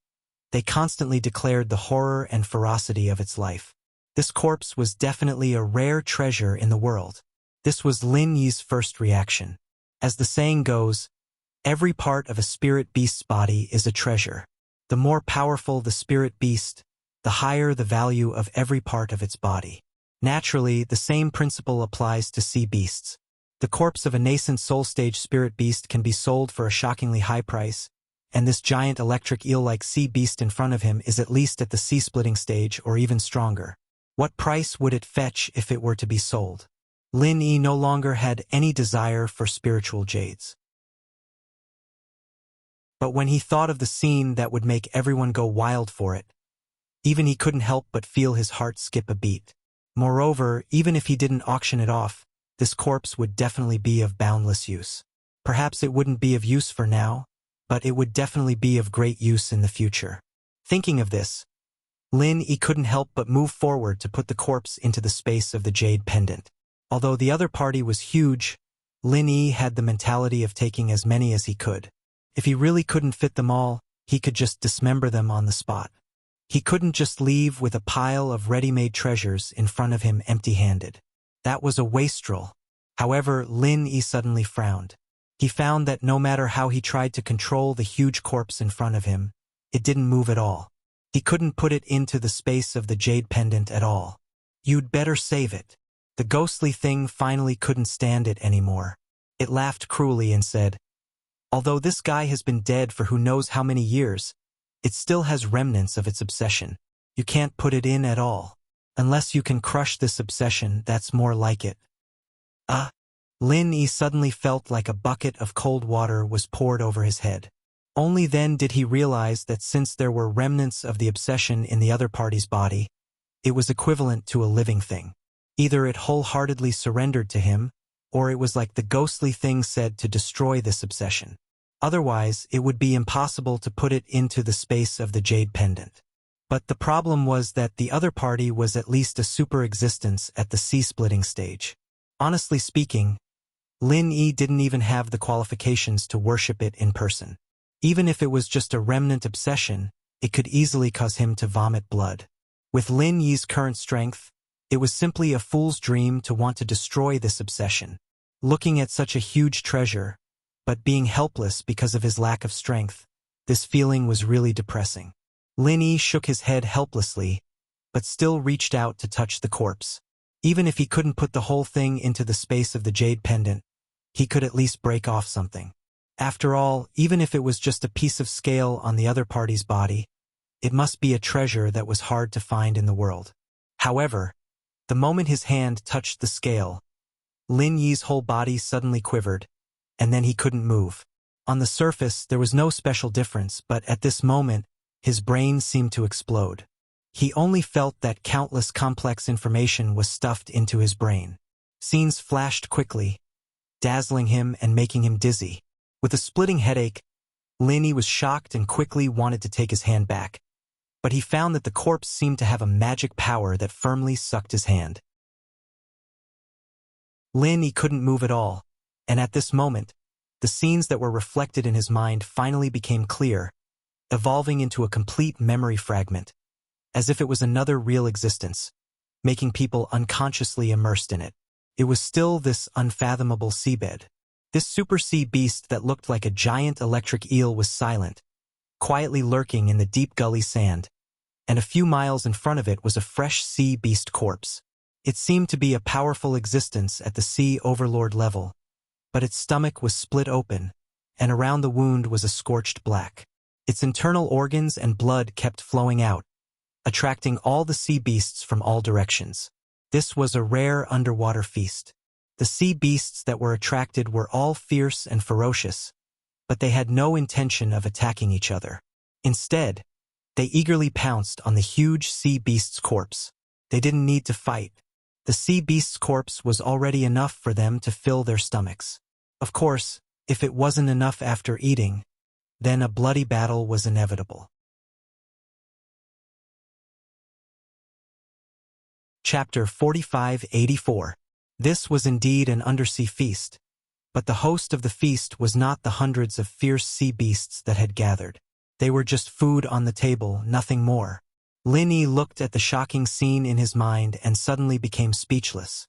they constantly declared the horror and ferocity of its life. This corpse was definitely a rare treasure in the world. This was Lin Yi's first reaction. As the saying goes, every part of a spirit beast's body is a treasure. The more powerful the spirit beast, the higher the value of every part of its body. Naturally, the same principle applies to sea beasts. The corpse of a nascent soul stage spirit beast can be sold for a shockingly high price, and this giant electric eel-like sea beast in front of him is at least at the sea-splitting stage or even stronger. What price would it fetch if it were to be sold? Lin Yi no longer had any desire for spiritual jades. But when he thought of the scene that would make everyone go wild for it, even he couldn't help but feel his heart skip a beat. Moreover, even if he didn't auction it off, this corpse would definitely be of boundless use. Perhaps it wouldn't be of use for now, but it would definitely be of great use in the future. Thinking of this, Lin Yi couldn't help but move forward to put the corpse into the space of the jade pendant. Although the other party was huge, Lin Yi had the mentality of taking as many as he could. If he really couldn't fit them all, he could just dismember them on the spot. He couldn't just leave with a pile of ready-made treasures in front of him empty-handed. That was a wastrel. However, Lin Yi suddenly frowned. He found that no matter how he tried to control the huge corpse in front of him, it didn't move at all. He couldn't put it into the space of the jade pendant at all. "You'd better save it." The ghostly thing finally couldn't stand it anymore. It laughed cruelly and said, Although this guy has been dead for who knows how many years, it still has remnants of its obsession. You can't put it in at all. Unless you can crush this obsession, that's more like it. Lin Yi suddenly felt like a bucket of cold water was poured over his head. Only then did he realize that since there were remnants of the obsession in the other party's body, it was equivalent to a living thing. Either it wholeheartedly surrendered to him, or it was like the ghostly thing said to destroy this obsession. Otherwise, it would be impossible to put it into the space of the jade pendant. But the problem was that the other party was at least a super existence at the sea-splitting stage. Honestly speaking, Lin Yi didn't even have the qualifications to worship it in person. Even if it was just a remnant obsession, it could easily cause him to vomit blood. With Lin Yi's current strength, it was simply a fool's dream to want to destroy this obsession. Looking at such a huge treasure, but being helpless because of his lack of strength, this feeling was really depressing. Lin Yi shook his head helplessly, but still reached out to touch the corpse. Even if he couldn't put the whole thing into the space of the jade pendant, he could at least break off something. After all, even if it was just a piece of scale on the other party's body, it must be a treasure that was hard to find in the world. However, the moment his hand touched the scale, Lin Yi's whole body suddenly quivered, and then he couldn't move. On the surface, there was no special difference, but at this moment, his brain seemed to explode. He only felt that countless complex information was stuffed into his brain. Scenes flashed quickly, dazzling him and making him dizzy. With a splitting headache, Lin Yi was shocked and quickly wanted to take his hand back. But he found that the corpse seemed to have a magic power that firmly sucked his hand. Lin Yi couldn't move at all, and at this moment, the scenes that were reflected in his mind finally became clear, evolving into a complete memory fragment, as if it was another real existence, making people unconsciously immersed in it. It was still this unfathomable seabed. This super sea beast that looked like a giant electric eel was silent, quietly lurking in the deep gully sand, and a few miles in front of it was a fresh sea beast corpse. It seemed to be a powerful existence at the sea overlord level, but its stomach was split open, and around the wound was a scorched black. Its internal organs and blood kept flowing out, attracting all the sea beasts from all directions. This was a rare underwater feast. The sea beasts that were attracted were all fierce and ferocious, but they had no intention of attacking each other. Instead, they eagerly pounced on the huge sea beast's corpse. They didn't need to fight. The sea beast's corpse was already enough for them to fill their stomachs. Of course, if it wasn't enough after eating, then a bloody battle was inevitable. Chapter 4584. This was indeed an undersea feast, but the host of the feast was not the hundreds of fierce sea beasts that had gathered. They were just food on the table, nothing more. Lin Yi looked at the shocking scene in his mind and suddenly became speechless.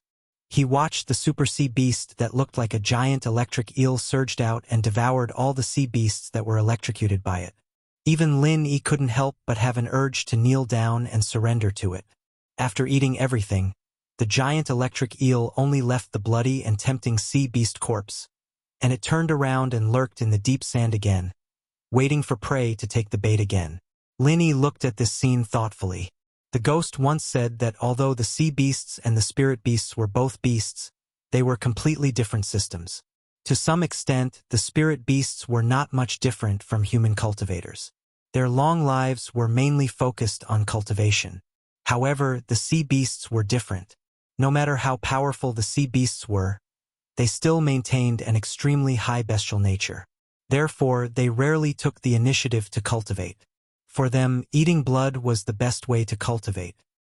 He watched the super sea beast that looked like a giant electric eel surged out and devoured all the sea beasts that were electrocuted by it. Even Lin Yi couldn't help but have an urge to kneel down and surrender to it. After eating everything, the giant electric eel only left the bloody and tempting sea beast corpse, and it turned around and lurked in the deep sand again, waiting for prey to take the bait again. Lin Yi looked at this scene thoughtfully. The ghost once said that although the sea beasts and the spirit beasts were both beasts, they were completely different systems. To some extent, the spirit beasts were not much different from human cultivators. Their long lives were mainly focused on cultivation. However, the sea beasts were different. No matter how powerful the sea beasts were, they still maintained an extremely high bestial nature. Therefore, they rarely took the initiative to cultivate. For them, eating blood was the best way to cultivate.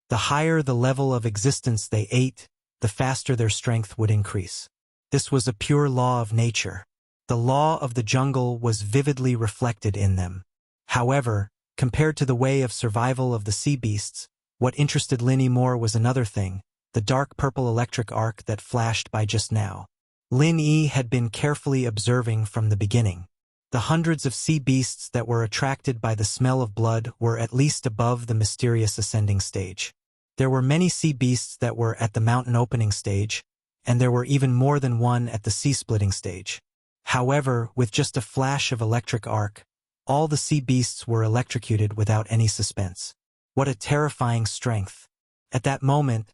The higher the level of existence they ate, the faster their strength would increase. This was a pure law of nature. The law of the jungle was vividly reflected in them. However, compared to the way of survival of the sea beasts, what interested Lin Yi more was another thing, the dark purple electric arc that flashed by just now. Lin Yi had been carefully observing from the beginning. The hundreds of sea beasts that were attracted by the smell of blood were at least above the mysterious ascending stage. There were many sea beasts that were at the mountain opening stage, and there were even more than one at the sea splitting stage. However, with just a flash of electric arc, all the sea beasts were electrocuted without any suspense. What a terrifying strength. At that moment,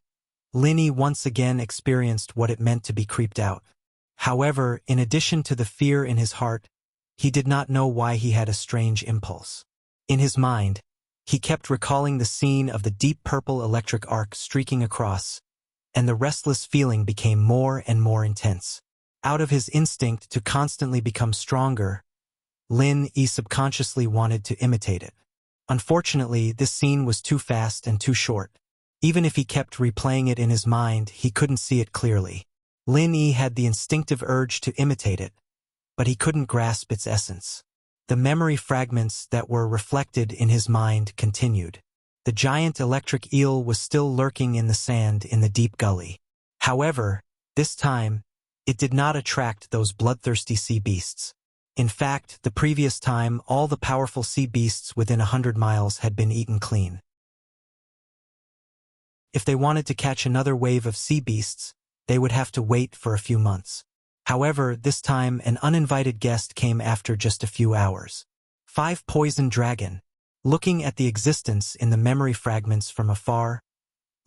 Linny once again experienced what it meant to be creeped out. However, in addition to the fear in his heart, he did not know why he had a strange impulse. In his mind, he kept recalling the scene of the deep purple electric arc streaking across, and the restless feeling became more and more intense. Out of his instinct to constantly become stronger, Lin-Yi subconsciously wanted to imitate it. Unfortunately, this scene was too fast and too short. Even if he kept replaying it in his mind, he couldn't see it clearly. Lin-Yi had the instinctive urge to imitate it, but he couldn't grasp its essence. The memory fragments that were reflected in his mind continued. The giant electric eel was still lurking in the sand in the deep gully. However, this time, it did not attract those bloodthirsty sea beasts. In fact, the previous time, all the powerful sea beasts within 100 miles had been eaten clean. If they wanted to catch another wave of sea beasts, they would have to wait for a few months. However, this time an uninvited guest came after just a few hours. 5 poison dragon. Looking at the existence in the memory fragments from afar,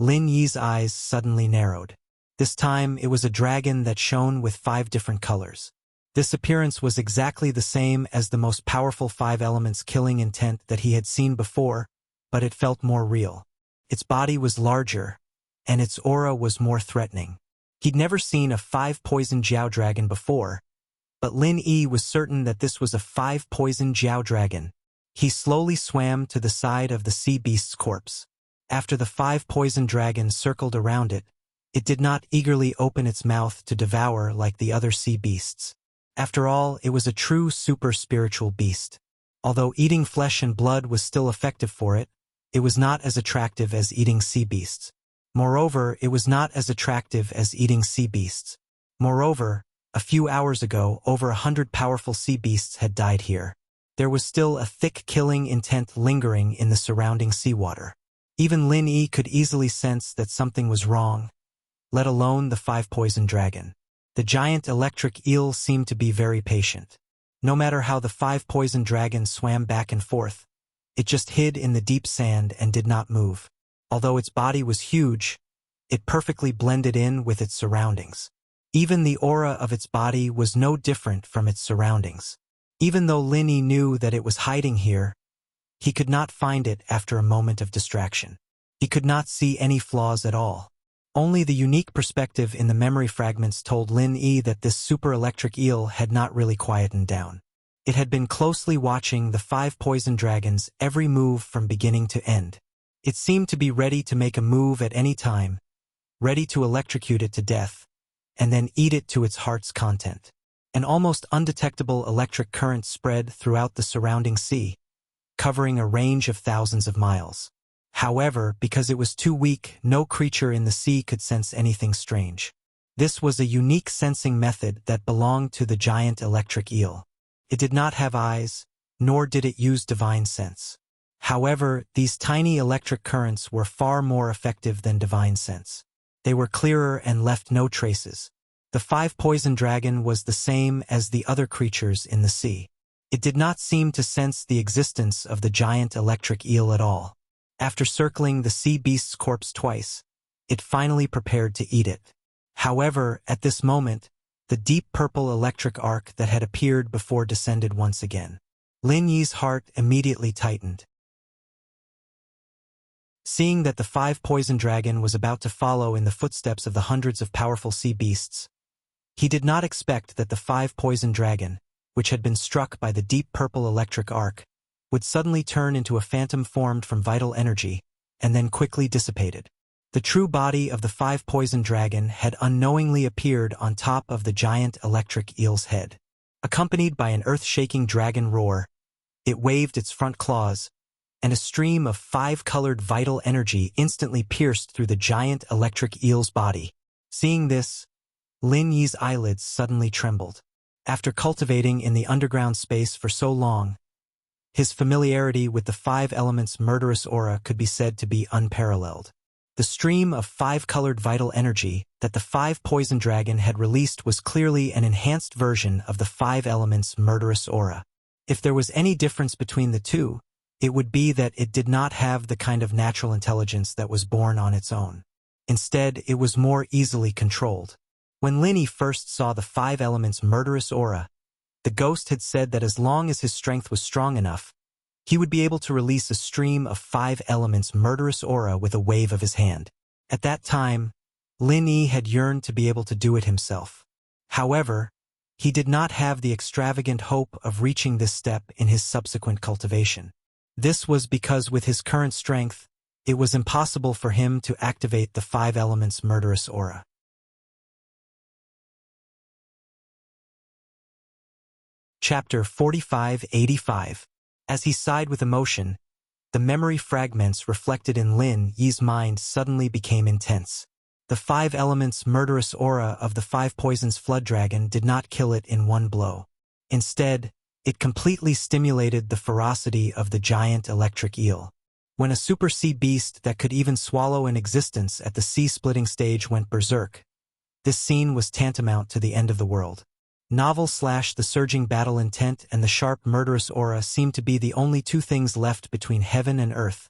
Lin-Yi's eyes suddenly narrowed. This time it was a dragon that shone with 5 different colors. This appearance was exactly the same as the most powerful 5 elements killing intent that he had seen before, but it felt more real. Its body was larger, and its aura was more threatening. He'd never seen a 5 poison Jiao dragon before, but Lin-Yi was certain that this was a 5 poison Jiao dragon. He slowly swam to the side of the sea beast's corpse. After the 5 poison dragons circled around it, it did not eagerly open its mouth to devour like the other sea beasts. After all, it was a true super-spiritual beast. Although eating flesh and blood was still effective for it, it was not as attractive as eating sea beasts. Moreover, a few hours ago, over 100 powerful sea beasts had died here. There was still a thick killing intent lingering in the surrounding seawater. Even Lin-Yi could easily sense that something was wrong, let alone the 5 poison dragon. The giant electric eel seemed to be very patient. No matter how the 5 poison dragons swam back and forth, it just hid in the deep sand and did not move. Although its body was huge, it perfectly blended in with its surroundings. Even the aura of its body was no different from its surroundings. Even though Lin-Yi knew that it was hiding here, he could not find it after a moment of distraction. He could not see any flaws at all. Only the unique perspective in the memory fragments told Lin-Yi that this super-electric eel had not really quietened down. It had been closely watching the 5 poison dragons' every move from beginning to end. It seemed to be ready to make a move at any time, ready to electrocute it to death, and then eat it to its heart's content. An almost undetectable electric current spread throughout the surrounding sea, covering a range of thousands of miles. However, because it was too weak, no creature in the sea could sense anything strange. This was a unique sensing method that belonged to the giant electric eel. It did not have eyes, nor did it use divine sense. However, these tiny electric currents were far more effective than divine sense. They were clearer and left no traces. The 5 poison dragon was the same as the other creatures in the sea. It did not seem to sense the existence of the giant electric eel at all. After circling the sea beast's corpse twice, it finally prepared to eat it. However, at this moment, the deep purple electric arc that had appeared before descended once again. Lin-Yi's heart immediately tightened. Seeing that the 5 poison dragon was about to follow in the footsteps of the hundreds of powerful sea beasts, he did not expect that the 5 poison dragon, which had been struck by the deep purple electric arc, would suddenly turn into a phantom formed from vital energy, and then quickly dissipated. The true body of the 5 poison dragon had unknowingly appeared on top of the giant electric eel's head. Accompanied by an earth-shaking dragon roar, it waved its front claws, and a stream of 5-colored vital energy instantly pierced through the giant electric eel's body. Seeing this, Lin-Yi's eyelids suddenly trembled. After cultivating in the underground space for so long, his familiarity with the 5 elements' murderous aura could be said to be unparalleled. The stream of 5-colored vital energy that the 5-poison dragon had released was clearly an enhanced version of the 5 elements' murderous aura. If there was any difference between the two, it would be that it did not have the kind of natural intelligence that was born on its own. Instead, it was more easily controlled. When Linny first saw the 5 elements' murderous aura, the ghost had said that as long as his strength was strong enough, he would be able to release a stream of 5 elements' murderous aura with a wave of his hand. At that time, Linny had yearned to be able to do it himself. However, he did not have the extravagant hope of reaching this step in his subsequent cultivation. This was because with his current strength, it was impossible for him to activate the 5 elements' murderous aura. Chapter 4585. As he sighed with emotion, the memory fragments reflected in Lin Yi's mind suddenly became intense. The 5 elements' murderous aura of the 5 poisons flood dragon did not kill it in one blow. Instead, it completely stimulated the ferocity of the giant electric eel. When a super sea beast that could even swallow an existence at the sea-splitting stage went berserk, this scene was tantamount to the end of the world. The surging battle intent and the sharp murderous aura seemed to be the only two things left between heaven and earth,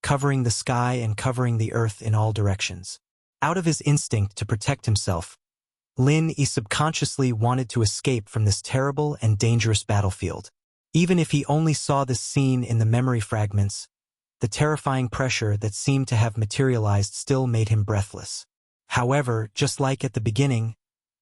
covering the sky and covering the earth in all directions. Out of his instinct to protect himself, Lin Yi subconsciously wanted to escape from this terrible and dangerous battlefield. Even if he only saw this scene in the memory fragments, the terrifying pressure that seemed to have materialized still made him breathless. However, just like at the beginning,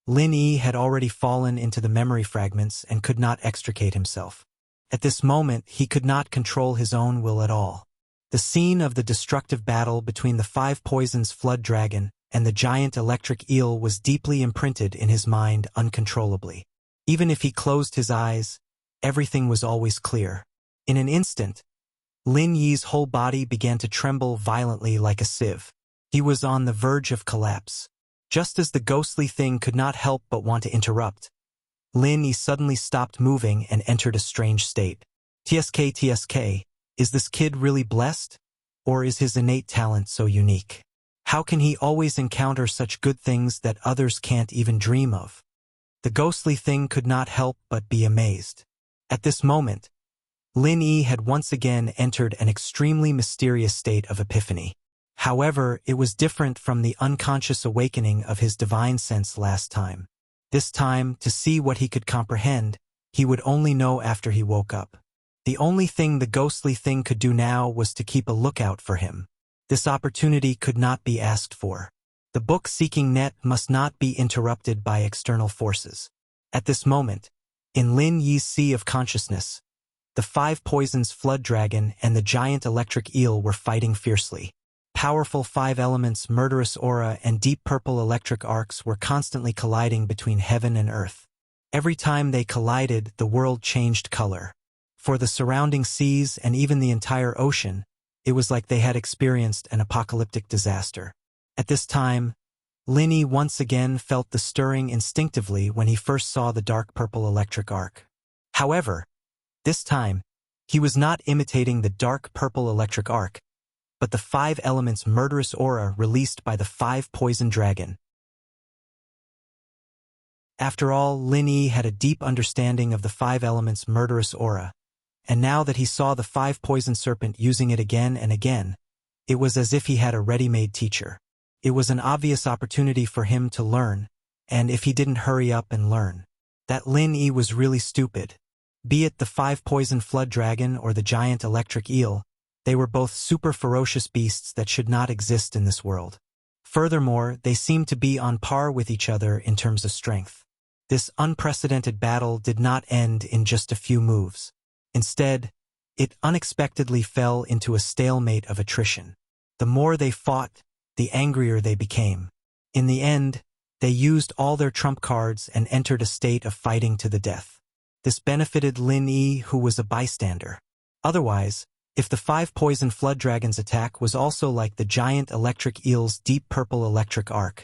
Lin Yi had already fallen into the memory fragments and could not extricate himself. At this moment, he could not control his own will at all. The scene of the destructive battle between the 5 poisons flood dragon and the giant electric eel was deeply imprinted in his mind uncontrollably. Even if he closed his eyes, everything was always clear. In an instant, Lin Yi's whole body began to tremble violently like a sieve. He was on the verge of collapse. Just as the ghostly thing could not help but want to interrupt, Lin Yi suddenly stopped moving and entered a strange state. TSK, is this kid really blessed? Or is his innate talent so unique? How can he always encounter such good things that others can't even dream of? The ghostly thing could not help but be amazed. At this moment, Lin Yi had once again entered an extremely mysterious state of epiphany. However, it was different from the unconscious awakening of his divine sense last time. This time, to see what he could comprehend, he would only know after he woke up. The only thing the ghostly thing could do now was to keep a lookout for him. This opportunity could not be asked for. The book-seeking net must not be interrupted by external forces. At this moment, in Lin Yi's sea of consciousness, the 5 poisons flood dragon and the giant electric eel were fighting fiercely. Powerful 5 elements, murderous aura, and deep purple electric arcs were constantly colliding between heaven and earth. Every time they collided, the world changed color. For the surrounding seas and even the entire ocean, it was like they had experienced an apocalyptic disaster. At this time, Lin Yi once again felt the stirring instinctively when he first saw the dark purple electric arc. However, this time, he was not imitating the dark purple electric arc, but the 5 elements murderous aura released by the 5 poison dragon. After all, Lin Yi had a deep understanding of the 5 elements murderous aura, and now that he saw the 5 poison serpent using it again and again, it was as if he had a ready-made teacher. It was an obvious opportunity for him to learn, and if he didn't hurry up and learn, that Lin Yi was really stupid. Be it the 5 poison flood dragon or the giant electric eel, they were both super ferocious beasts that should not exist in this world. Furthermore, they seemed to be on par with each other in terms of strength. This unprecedented battle did not end in just a few moves. Instead, it unexpectedly fell into a stalemate of attrition. The more they fought, the angrier they became. In the end, they used all their trump cards and entered a state of fighting to the death. This benefited Lin Yi, who was a bystander. Otherwise, if the 5 poison flood dragon's attack was also like the giant electric eel's deep purple electric arc,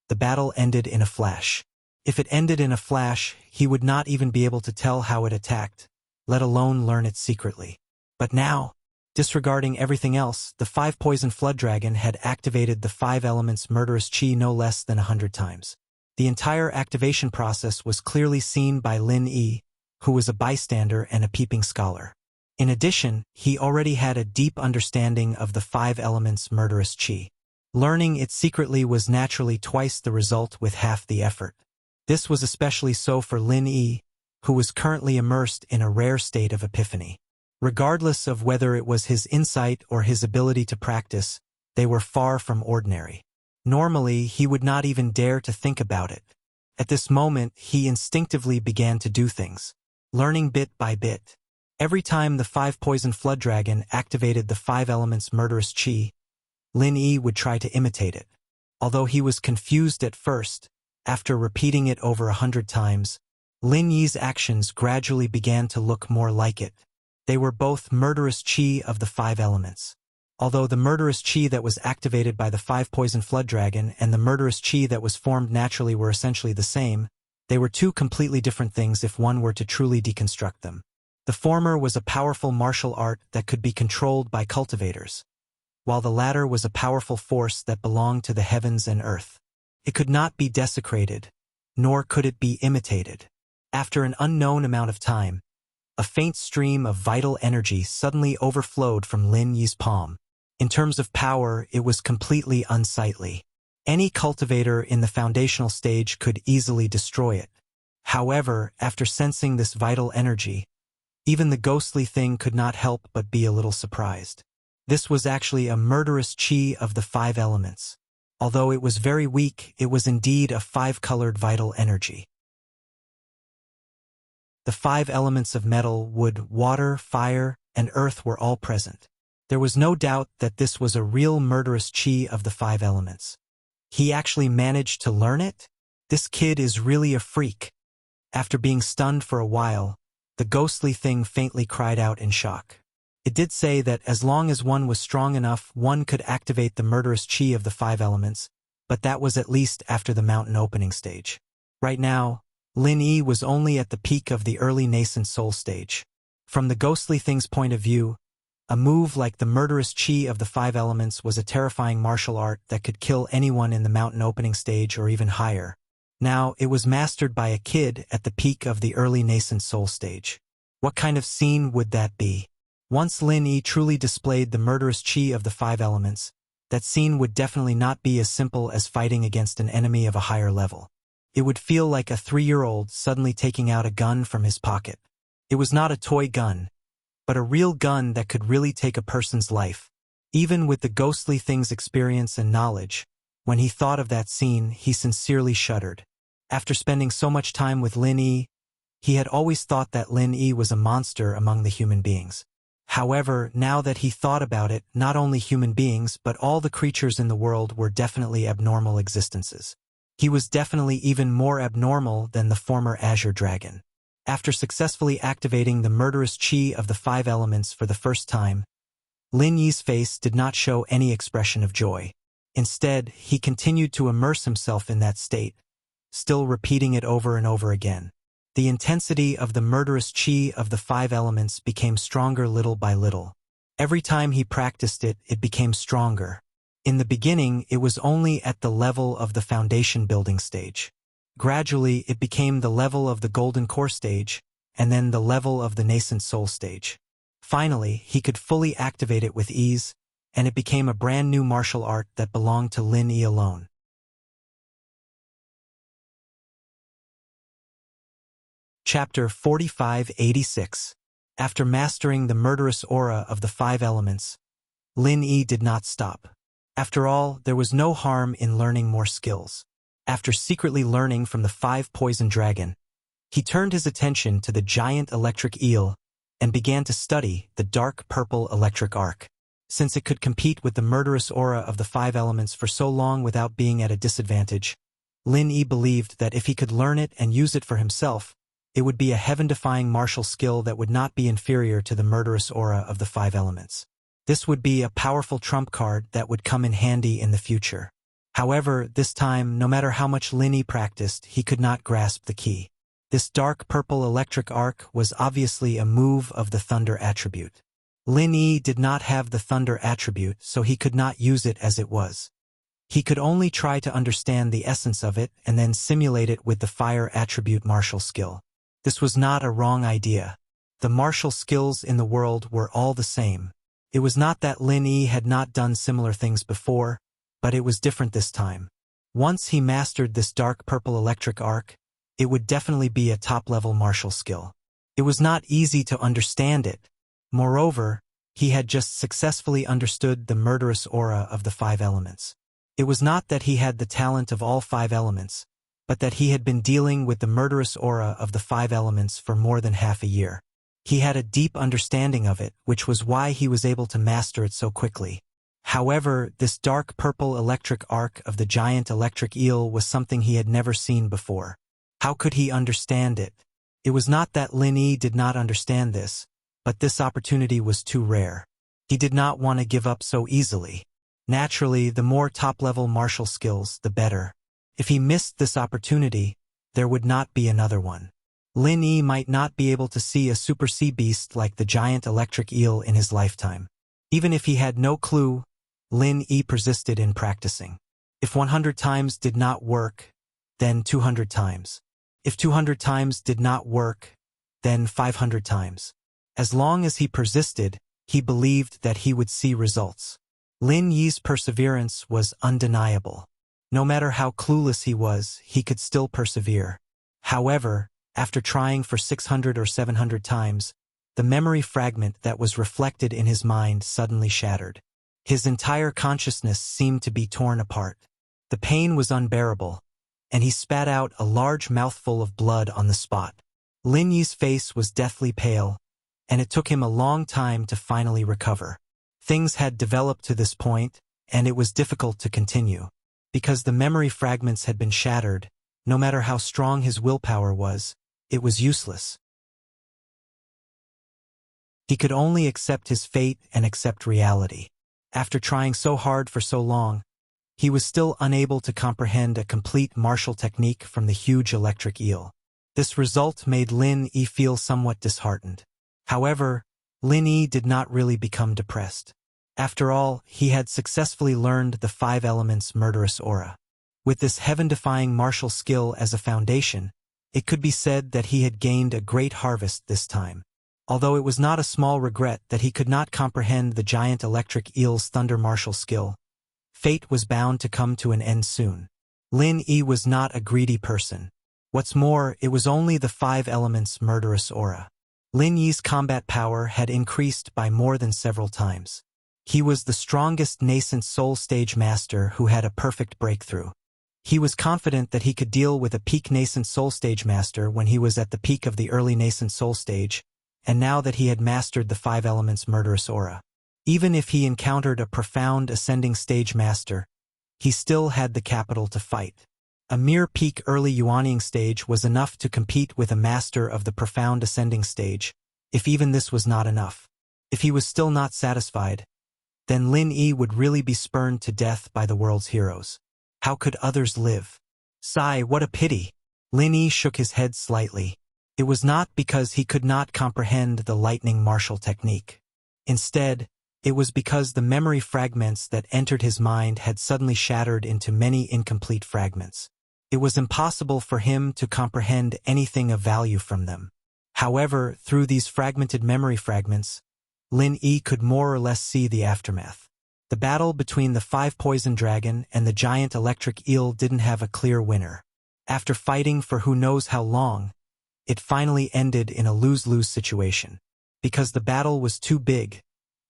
the battle ended in a flash. If it ended in a flash, he would not even be able to tell how it attacked, let alone learn it secretly. But now, Disregarding everything else, the 5-poison flood dragon had activated the 5 elements murderous chi no less than 100 times. The entire activation process was clearly seen by Lin Yi, who was a bystander and a peeping scholar. In addition, he already had a deep understanding of the 5 elements murderous chi. Learning it secretly was naturally twice the result with half the effort. This was especially so for Lin Yi, who was currently immersed in a rare state of epiphany. Regardless of whether it was his insight or his ability to practice, they were far from ordinary. Normally, he would not even dare to think about it. At this moment, he instinctively began to do things, learning bit by bit. Every time the 5-poison flood dragon activated the 5 elements murderous chi, Lin Yi would try to imitate it. Although he was confused at first, after repeating it over 100 times, Lin Yi's actions gradually began to look more like it. They were both murderous chi of the 5 elements. Although the murderous chi that was activated by the 5-poison flood dragon and the murderous chi that was formed naturally were essentially the same, they were two completely different things if one were to truly deconstruct them. The former was a powerful martial art that could be controlled by cultivators, while the latter was a powerful force that belonged to the heavens and earth. It could not be desecrated, nor could it be imitated. After an unknown amount of time, a faint stream of vital energy suddenly overflowed from Lin Yi's palm. In terms of power, it was completely unsightly. Any cultivator in the foundational stage could easily destroy it. However, after sensing this vital energy, even the ghostly thing could not help but be a little surprised. This was actually a murderous chi of the 5 elements. Although it was very weak, it was indeed a 5-colored vital energy. The 5 elements of metal, wood, water, fire, and earth were all present. There was no doubt that this was a real murderous chi of the 5 elements. He actually managed to learn it? This kid is really a freak. After being stunned for a while, the ghostly thing faintly cried out in shock. It did say that as long as one was strong enough, one could activate the murderous chi of the 5 elements, but that was at least after the mountain opening stage. Right now, Lin Yi was only at the peak of the early nascent soul stage. From the ghostly thing's point of view, a move like the murderous chi of the 5 elements was a terrifying martial art that could kill anyone in the mountain opening stage or even higher. Now, it was mastered by a kid at the peak of the early nascent soul stage. What kind of scene would that be? Once Lin Yi truly displayed the murderous chi of the 5 elements, that scene would definitely not be as simple as fighting against an enemy of a higher level. It would feel like a 3-year-old suddenly taking out a gun from his pocket. It was not a toy gun, but a real gun that could really take a person's life. Even with the ghostly thing's experience and knowledge, when he thought of that scene, he sincerely shuddered. After spending so much time with Lin Yi, he had always thought that Lin Yi was a monster among the human beings. However, now that he thought about it, not only human beings but all the creatures in the world were definitely abnormal existences. He was definitely even more abnormal than the former Azure Dragon. After successfully activating the murderous chi of the 5 elements for the first time, Lin Yi's face did not show any expression of joy. Instead, he continued to immerse himself in that state, still repeating it over and over again. The intensity of the murderous chi of the 5 elements became stronger little by little. Every time he practiced it, it became stronger. In the beginning, it was only at the level of the foundation building stage. Gradually, it became the level of the golden core stage, and then the level of the nascent soul stage. Finally, he could fully activate it with ease, and it became a brand new martial art that belonged to Lin Yi alone. Chapter 4586. After mastering the murderous aura of the 5 elements, Lin Yi did not stop. After all, there was no harm in learning more skills. After secretly learning from the 5-poison dragon, he turned his attention to the giant electric eel and began to study the dark purple electric arc. Since it could compete with the murderous aura of the 5 elements for so long without being at a disadvantage, Lin Yi believed that if he could learn it and use it for himself, it would be a heaven-defying martial skill that would not be inferior to the murderous aura of the 5 elements. This would be a powerful trump card that would come in handy in the future. However, this time, no matter how much Lin Yi practiced, he could not grasp the key. This dark purple electric arc was obviously a move of the thunder attribute. Lin Yi did not have the thunder attribute, so he could not use it as it was. He could only try to understand the essence of it and then simulate it with the fire attribute martial skill. This was not a wrong idea. The martial skills in the world were all the same. It was not that Lin Yi had not done similar things before, but it was different this time. Once he mastered this dark purple electric arc, it would definitely be a top-level martial skill. It was not easy to understand it. Moreover, he had just successfully understood the murderous aura of the 5 elements. It was not that he had the talent of all 5 elements, but that he had been dealing with the murderous aura of the 5 elements for more than half a year. He had a deep understanding of it, which was why he was able to master it so quickly. However, this dark purple electric arc of the giant electric eel was something he had never seen before. How could he understand it? It was not that Lin Yi did not understand this, but this opportunity was too rare. He did not want to give up so easily. Naturally, the more top-level martial skills, the better. If he missed this opportunity, there would not be another one. Lin Yi might not be able to see a super sea beast like the giant electric eel in his lifetime. Even if he had no clue, Lin Yi persisted in practicing. If 100 times did not work, then 200 times. If 200 times did not work, then 500 times. As long as he persisted, he believed that he would see results. Lin Yi's perseverance was undeniable. No matter how clueless he was, he could still persevere. However, after trying for 600 or 700 times, the memory fragment that was reflected in his mind suddenly shattered. His entire consciousness seemed to be torn apart. The pain was unbearable, and he spat out a large mouthful of blood on the spot. Lin Yi's face was deathly pale, and it took him a long time to finally recover. Things had developed to this point, and it was difficult to continue. Because the memory fragments had been shattered, no matter how strong his willpower was, it was useless. He could only accept his fate and accept reality. After trying so hard for so long, he was still unable to comprehend a complete martial technique from the huge electric eel. This result made Lin Yi feel somewhat disheartened. However, Lin Yi did not really become depressed. After all, he had successfully learned the 5 elements' murderous aura. With this heaven-defying martial skill as a foundation, it could be said that he had gained a great harvest this time. Although it was not a small regret that he could not comprehend the giant electric eel's thunder martial skill, fate was bound to come to an end soon. Lin Yi was not a greedy person. What's more, it was only the 5 elements' murderous aura. Lin Yi's combat power had increased by more than several times. He was the strongest nascent soul stage master who had a perfect breakthrough. He was confident that he could deal with a peak nascent soul stage master when he was at the peak of the early nascent soul stage, and now that he had mastered the 5 elements' murderous aura. Even if he encountered a profound ascending stage master, he still had the capital to fight. A mere peak early Yuanying stage was enough to compete with a master of the profound ascending stage, if even this was not enough. If he was still not satisfied, then Lin Yi would really be spurned to death by the world's heroes. How could others live? Sigh, what a pity. Lin Yi shook his head slightly. It was not because he could not comprehend the lightning martial technique. Instead, it was because the memory fragments that entered his mind had suddenly shattered into many incomplete fragments. It was impossible for him to comprehend anything of value from them. However, through these fragmented memory fragments, Lin Yi could more or less see the aftermath. The battle between the 5 poison dragon and the giant electric eel didn't have a clear winner. After fighting for who knows how long, it finally ended in a lose-lose situation. Because the battle was too big,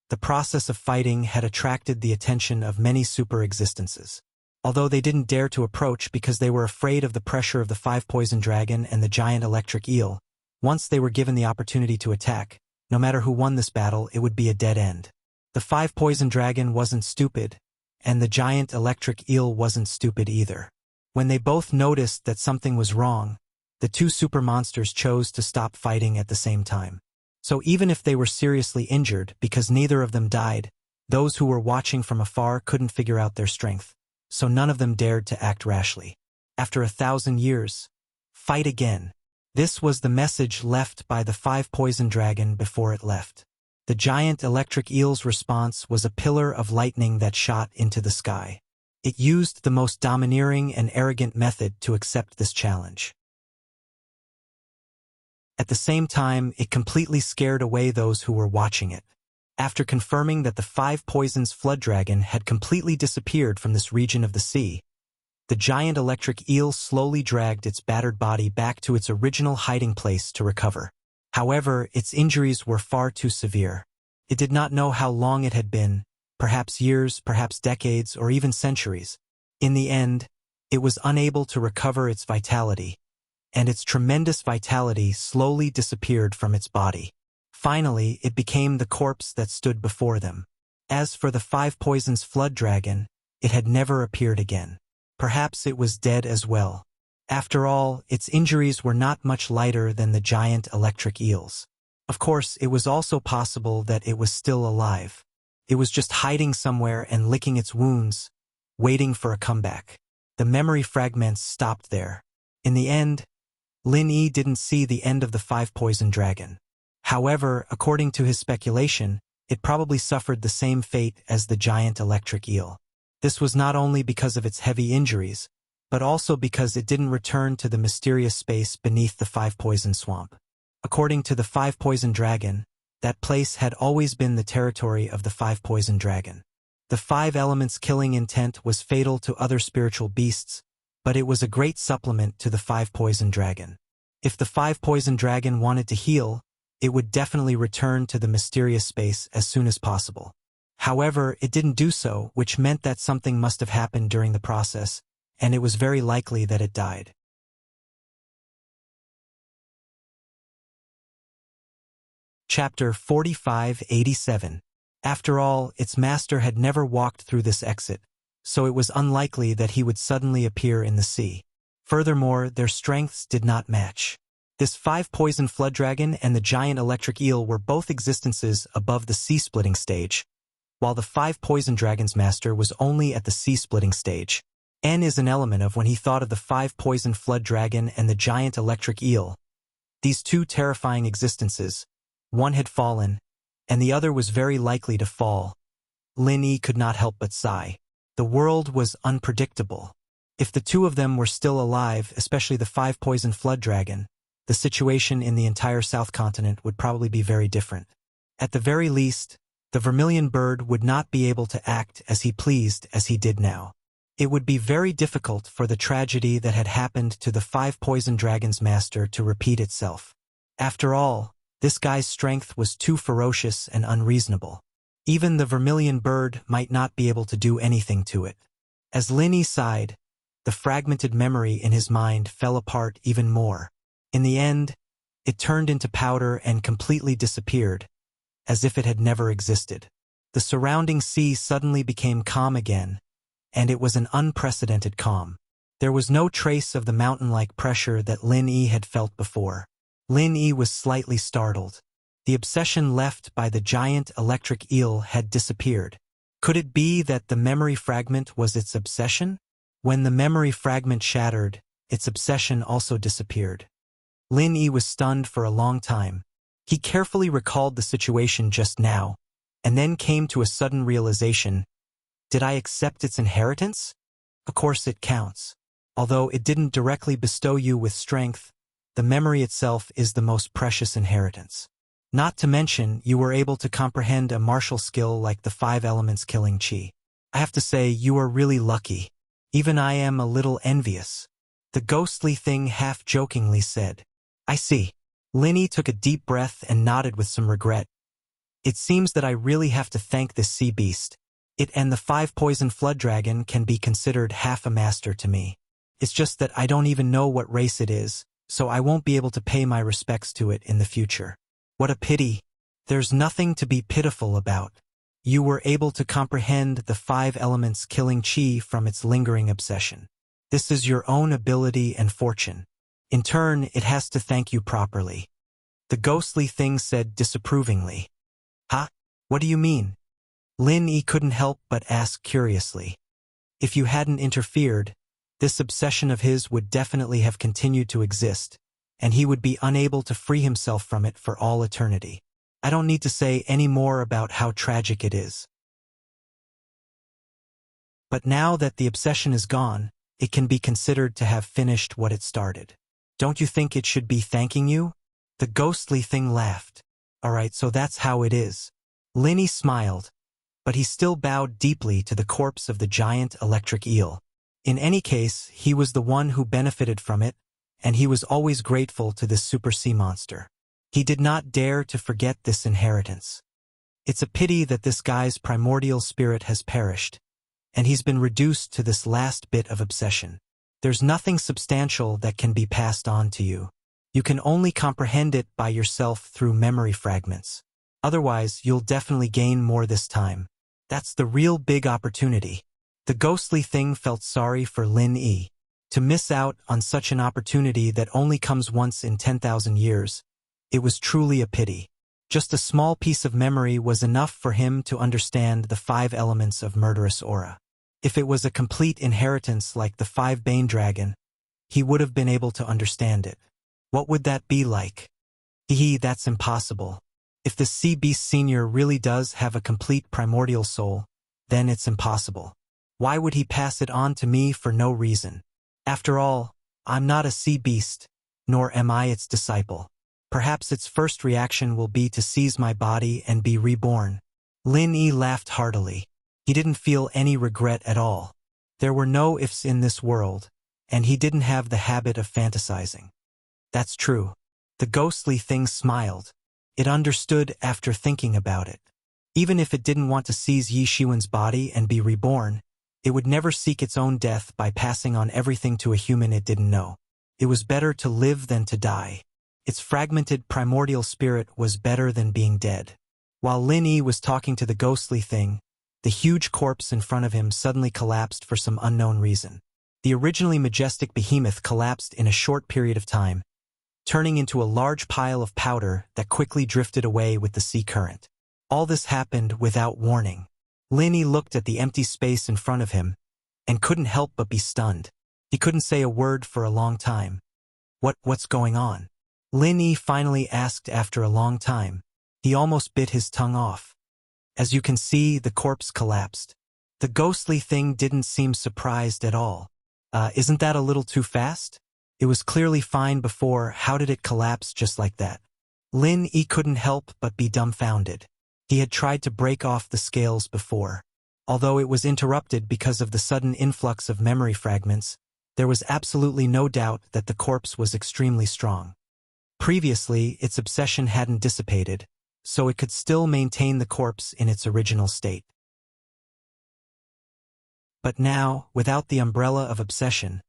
the process of fighting had attracted the attention of many super existences. Although they didn't dare to approach because they were afraid of the pressure of the 5 poison dragon and the giant electric eel, once they were given the opportunity to attack, no matter who won this battle, it would be a dead end. The 5 poison dragon wasn't stupid, and the giant electric eel wasn't stupid either. When they both noticed that something was wrong, the 2 super monsters chose to stop fighting at the same time. So even if they were seriously injured because neither of them died, those who were watching from afar couldn't figure out their strength, so none of them dared to act rashly. After 1,000 years, fight again. This was the message left by the 5 poison dragon before it left. The giant electric eel's response was a pillar of lightning that shot into the sky. It used the most domineering and arrogant method to accept this challenge. At the same time, it completely scared away those who were watching it. After confirming that the 5 poisons flood dragon had completely disappeared from this region of the sea, the giant electric eel slowly dragged its battered body back to its original hiding place to recover. However, its injuries were far too severe. It did not know how long it had been, perhaps years, perhaps decades, or even centuries. In the end, it was unable to recover its vitality, and its tremendous vitality slowly disappeared from its body. Finally, it became the corpse that stood before them. As for the 5 poisons flood dragon, it had never appeared again. Perhaps it was dead as well. After all, its injuries were not much lighter than the giant electric eel's. Of course, it was also possible that it was still alive. It was just hiding somewhere and licking its wounds, waiting for a comeback. The memory fragments stopped there. In the end, Lin Yi didn't see the end of the 5 poison dragon. However, according to his speculation, it probably suffered the same fate as the giant electric eel. This was not only because of its heavy injuries, but also because it didn't return to the mysterious space beneath the 5 poison swamp. According to the 5 poison dragon, that place had always been the territory of the 5 poison dragon. The 5 elements killing intent was fatal to other spiritual beasts, but it was a great supplement to the 5 poison dragon. If the 5 poison dragon wanted to heal, it would definitely return to the mysterious space as soon as possible. However, it didn't do so, which meant that something must have happened during the process, and it was very likely that it died. Chapter 4587. After all, its master had never walked through this exit, so it was unlikely that he would suddenly appear in the sea. Furthermore, their strengths did not match. This 5 poison flood dragon and the giant electric eel were both existences above the sea-splitting stage, while the 5 poison dragon's master was only at the sea-splitting stage. N is an element of when he thought of the 5 poison flood dragon and the giant electric eel. These 2 terrifying existences, one had fallen, and the other was very likely to fall. Lin Yi could not help but sigh. The world was unpredictable. If the 2 of them were still alive, especially the 5 poison flood dragon, the situation in the entire South Continent would probably be very different. At the very least, the vermilion bird would not be able to act as he pleased as he did now. It would be very difficult for the tragedy that had happened to the 5 poison dragon's master to repeat itself. After all, this guy's strength was too ferocious and unreasonable. Even the vermilion bird might not be able to do anything to it. As Lin Yi sighed, the fragmented memory in his mind fell apart even more. In the end, it turned into powder and completely disappeared, as if it had never existed. The surrounding sea suddenly became calm again, and it was an unprecedented calm. There was no trace of the mountain-like pressure that Lin Yi had felt before. Lin Yi was slightly startled. The obsession left by the giant electric eel had disappeared. Could it be that the memory fragment was its obsession? When the memory fragment shattered, its obsession also disappeared. Lin Yi was stunned for a long time. He carefully recalled the situation just now, and then came to a sudden realization. Did I accept its inheritance? Of course it counts. Although it didn't directly bestow you with strength, the memory itself is the most precious inheritance. Not to mention, you were able to comprehend a martial skill like the 5 elements killing chi. I have to say, you are really lucky. Even I am a little envious. The ghostly thing half-jokingly said. I see. Lin Yi took a deep breath and nodded with some regret. It seems that I really have to thank this sea beast. It and the 5 poison flood dragon can be considered half a master to me. It's just that I don't even know what race it is, so I won't be able to pay my respects to it in the future. What a pity. There's nothing to be pitiful about. You were able to comprehend the 5 elements killing chi from its lingering obsession. This is your own ability and fortune. In turn, it has to thank you properly. The ghostly thing said disapprovingly. Huh? What do you mean? Lin Yi couldn't help but ask curiously. If you hadn't interfered, this obsession of his would definitely have continued to exist, and he would be unable to free himself from it for all eternity. I don't need to say any more about how tragic it is. But now that the obsession is gone, it can be considered to have finished what it started. Don't you think it should be thanking you? The ghostly thing laughed. All right, so that's how it is. Linny smiled, but he still bowed deeply to the corpse of the giant electric eel. In any case, he was the one who benefited from it, and he was always grateful to this super sea monster. He did not dare to forget this inheritance. It's a pity that this guy's primordial spirit has perished, and he's been reduced to this last bit of obsession. There's nothing substantial that can be passed on to you. You can only comprehend it by yourself through memory fragments. Otherwise, you'll definitely gain more this time. That's the real big opportunity. The ghostly thing felt sorry for Lin Yi. To miss out on such an opportunity that only comes once in 10,000 years, it was truly a pity. Just a small piece of memory was enough for him to understand the 5 elements of murderous aura. If it was a complete inheritance like the 5 Bane Dragon, he would have been able to understand it. What would that be like? That's impossible. If the Sea Beast Senior really does have a complete primordial soul, then it's impossible. Why would he pass it on to me for no reason? After all, I'm not a sea beast, nor am I its disciple. Perhaps its first reaction will be to seize my body and be reborn. Lin Yi laughed heartily. He didn't feel any regret at all. There were no ifs in this world, and he didn't have the habit of fantasizing. That's true. The ghostly thing smiled. It understood after thinking about it. Even if it didn't want to seize Yi Shiwen's body and be reborn, it would never seek its own death by passing on everything to a human it didn't know. It was better to live than to die. Its fragmented primordial spirit was better than being dead. While Lin Yi was talking to the ghostly thing, the huge corpse in front of him suddenly collapsed for some unknown reason. The originally majestic behemoth collapsed in a short period of time, turning into a large pile of powder that quickly drifted away with the sea current. All this happened without warning. Lin Yi looked at the empty space in front of him and couldn't help but be stunned. He couldn't say a word for a long time. What's going on? Lin Yi finally asked after a long time. He almost bit his tongue off. As you can see, the corpse collapsed. The ghostly thing didn't seem surprised at all. Isn't that a little too fast? It was clearly fine before. How did it collapse just like that? Lin Yi couldn't help but be dumbfounded. He had tried to break off the scales before. Although it was interrupted because of the sudden influx of memory fragments, there was absolutely no doubt that the corpse was extremely strong. Previously, its obsession hadn't dissipated, so it could still maintain the corpse in its original state. But now, without the umbrella of obsession,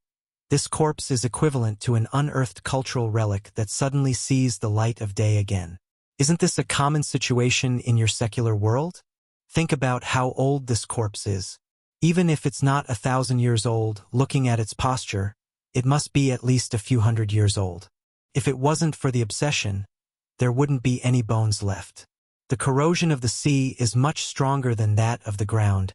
this corpse is equivalent to an unearthed cultural relic that suddenly sees the light of day again. Isn't this a common situation in your secular world? Think about how old this corpse is. Even if it's not 1,000 years old, looking at its posture, it must be at least a few hundred years old. If it wasn't for the obsession, there wouldn't be any bones left. The corrosion of the sea is much stronger than that of the ground.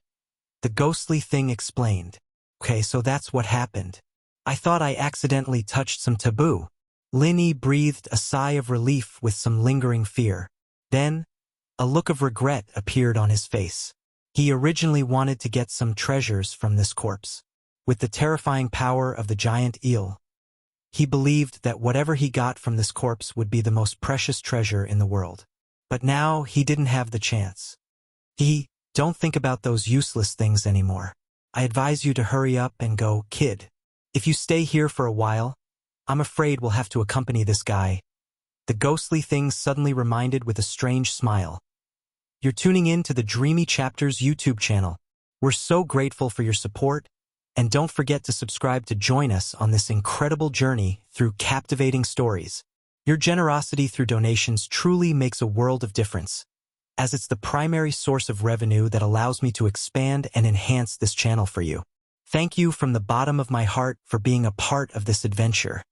The ghostly thing explained. Okay, so that's what happened. I thought I accidentally touched some taboo. Lin Yi breathed a sigh of relief with some lingering fear. Then, a look of regret appeared on his face. He originally wanted to get some treasures from this corpse. With the terrifying power of the giant eel, he believed that whatever he got from this corpse would be the most precious treasure in the world. But now he didn't have the chance. Don't think about those useless things anymore. I advise you to hurry up and go, kid. If you stay here for a while, I'm afraid we'll have to accompany this guy. The ghostly thing suddenly reminded with a strange smile. You're tuning in to the Dreamy Chapters YouTube channel. We're so grateful for your support, and don't forget to subscribe to join us on this incredible journey through captivating stories. Your generosity through donations truly makes a world of difference, as it's the primary source of revenue that allows me to expand and enhance this channel for you. Thank you from the bottom of my heart for being a part of this adventure.